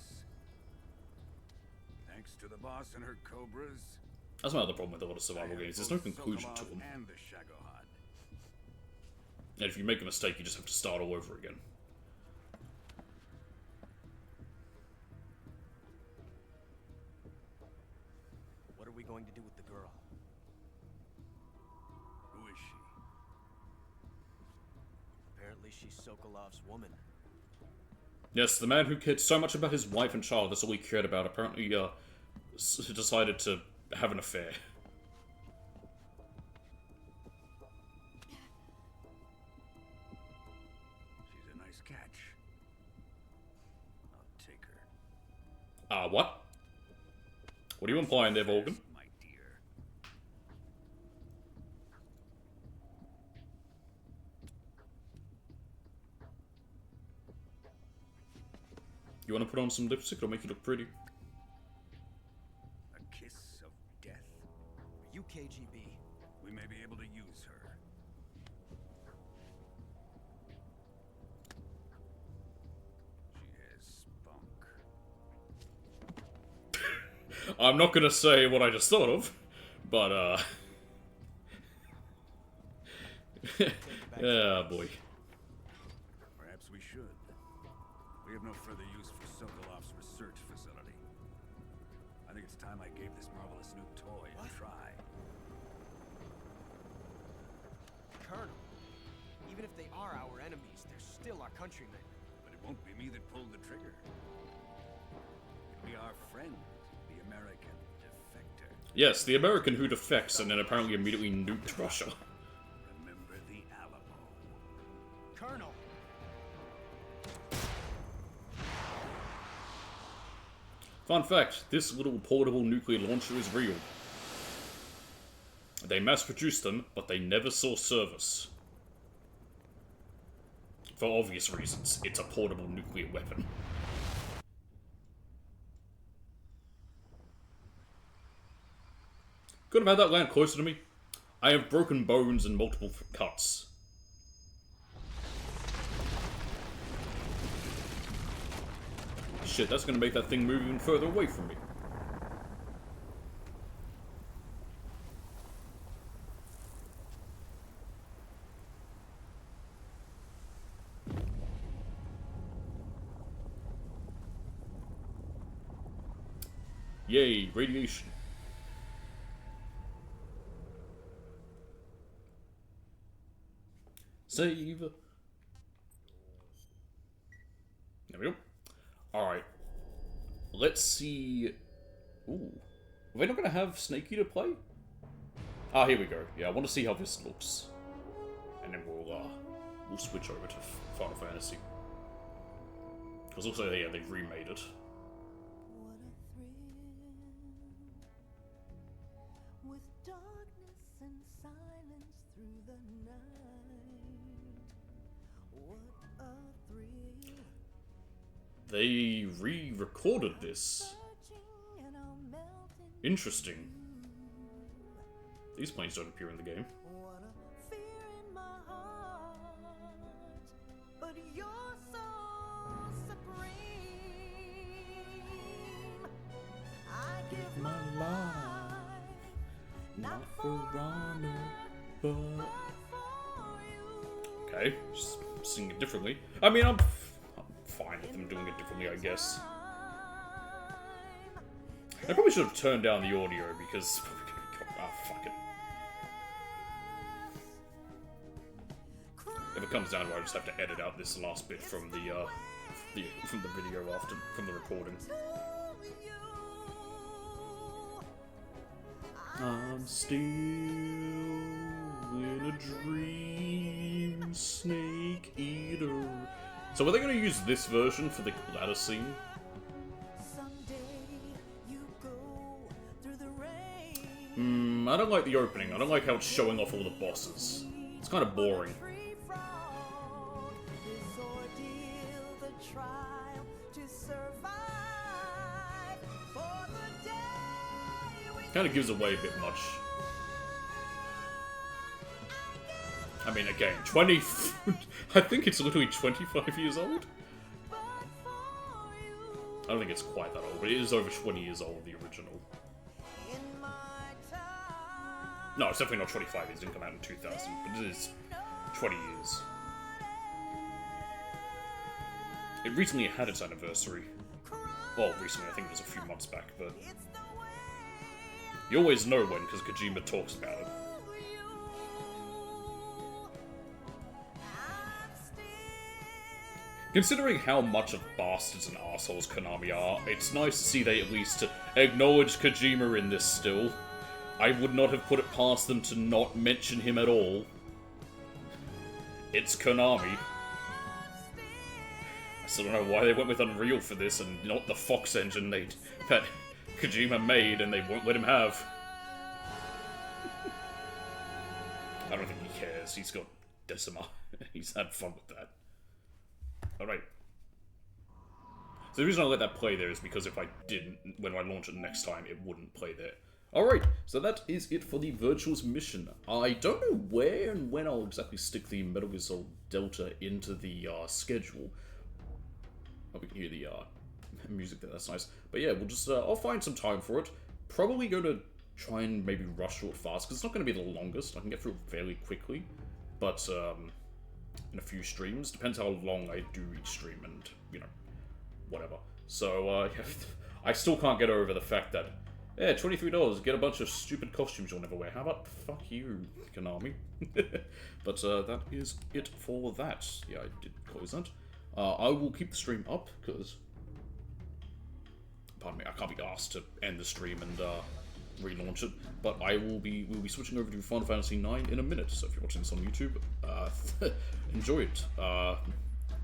Thanks to the boss and her cobras. That's my other problem with a lot of survival games. There's no conclusion to them. And the Shagohod. And if you make a mistake, you just have to start all over again. What are we going to do with the girl? Who is she? Apparently she's Sokolov's woman. Yes, the man who cared so much about his wife and child, that's all he cared about, apparently decided to have an affair. She's a nice catch. I'll take her. What? What are you implying there, Volgan? My dear. You want to put on some lipstick? It'll make you look pretty. A kiss of death. Are you KGB? We may be able to use her. She has spunk. I'm not gonna say what I just thought of, but, yeah, boy. Perhaps we should. We have no further use for Sokolov's research facility. I think it's time I gave this marvelous new toy a try. Colonel, even if they are our enemies, they're still our countrymen. But it won't be me that pulled the trigger. It'll be our friend, the American defector. Yes, the American who defects and then apparently immediately nuked Russia. Remember the Alamo. Colonel! Fun fact, this little portable nuclear launcher is real. They mass-produced them, but they never saw service. For obvious reasons, it's a portable nuclear weapon. Could have had that land closer to me. I have broken bones and multiple cuts. Shit, that's gonna make that thing move even further away from me. Yay, radiation. Save. There we go. Alright. Let's see. Ooh. Are they not going to have Snake Eater play? Ah, here we go. Yeah, I want to see how this looks. And then we'll switch over to Final Fantasy. Because also, yeah, they've remade it. With darkness and silence through the night. What a thrill. They re-recorded this. Interesting. These planes don't appear in the game. But you're so supreme. I give my life, not for honor, but for you. Okay, just sing it differently. I mean, I'm fine with them doing it differently, I guess. I probably should have turned down the audio because... Ah, fuck it. If it comes down to it, I just have to edit out this last bit from the video from the recording. I'm still in a dream, snake eater. So are they going to use this version for the ladder scene? I don't like the opening. I don't like how it's showing off all the bosses. It's kind of boring. Kind of gives away a bit much. I mean, again, 20... I think it's literally 25 years old. I don't think it's quite that old, but it is over 20 years old, the original. No, it's definitely not 25 years, it didn't come out in 2000, but it is 20 years. It recently had its anniversary. Well, recently, I think it was a few months back, but... You always know when, because Kojima talks about it. Considering how much of bastards and assholes Konami are, it's nice to see they at least acknowledge Kojima in this still. I would not have put it past them to not mention him at all. It's Konami. I still don't know why they went with Unreal for this and not the Fox engine that Kojima made and they won't let him have. I don't think he cares. He's got Decima. He's had fun with that. Alright. So the reason I let that play there is because if I didn't, when I launch it next time, it wouldn't play there. Alright, so that is it for the Virtuals mission. I don't know where and when I'll exactly stick the Metal Gear Solid Delta into the schedule. Oh, we can hear the music there, that's nice. But yeah, we'll just, I'll find some time for it. Probably go to try and maybe rush through it fast, because it's not going to be the longest. I can get through it fairly quickly. But, in a few streams. Depends how long I do each stream and, you know, whatever. So, I still can't get over the fact that, yeah, $23, get a bunch of stupid costumes you'll never wear. How about fuck you, Konami? But, that is it for that. Yeah, I did close that. I will keep the stream up, because... Pardon me, I can't be asked to end the stream and, relaunch it, but we'll be switching over to Final Fantasy IX in a minute, so if you're watching this on YouTube, enjoy it.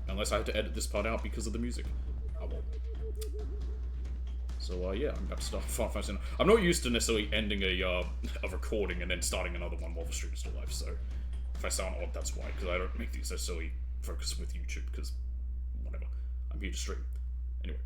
Unless I had to edit this part out because of the music. I won't. So, yeah, I'm about to start Final Fantasy IX. I'm not used to necessarily ending a recording and then starting another one while the stream is still live, so if I sound odd, that's why, because I don't make these necessarily focus with YouTube, because whatever. I'm here to stream. Anyway.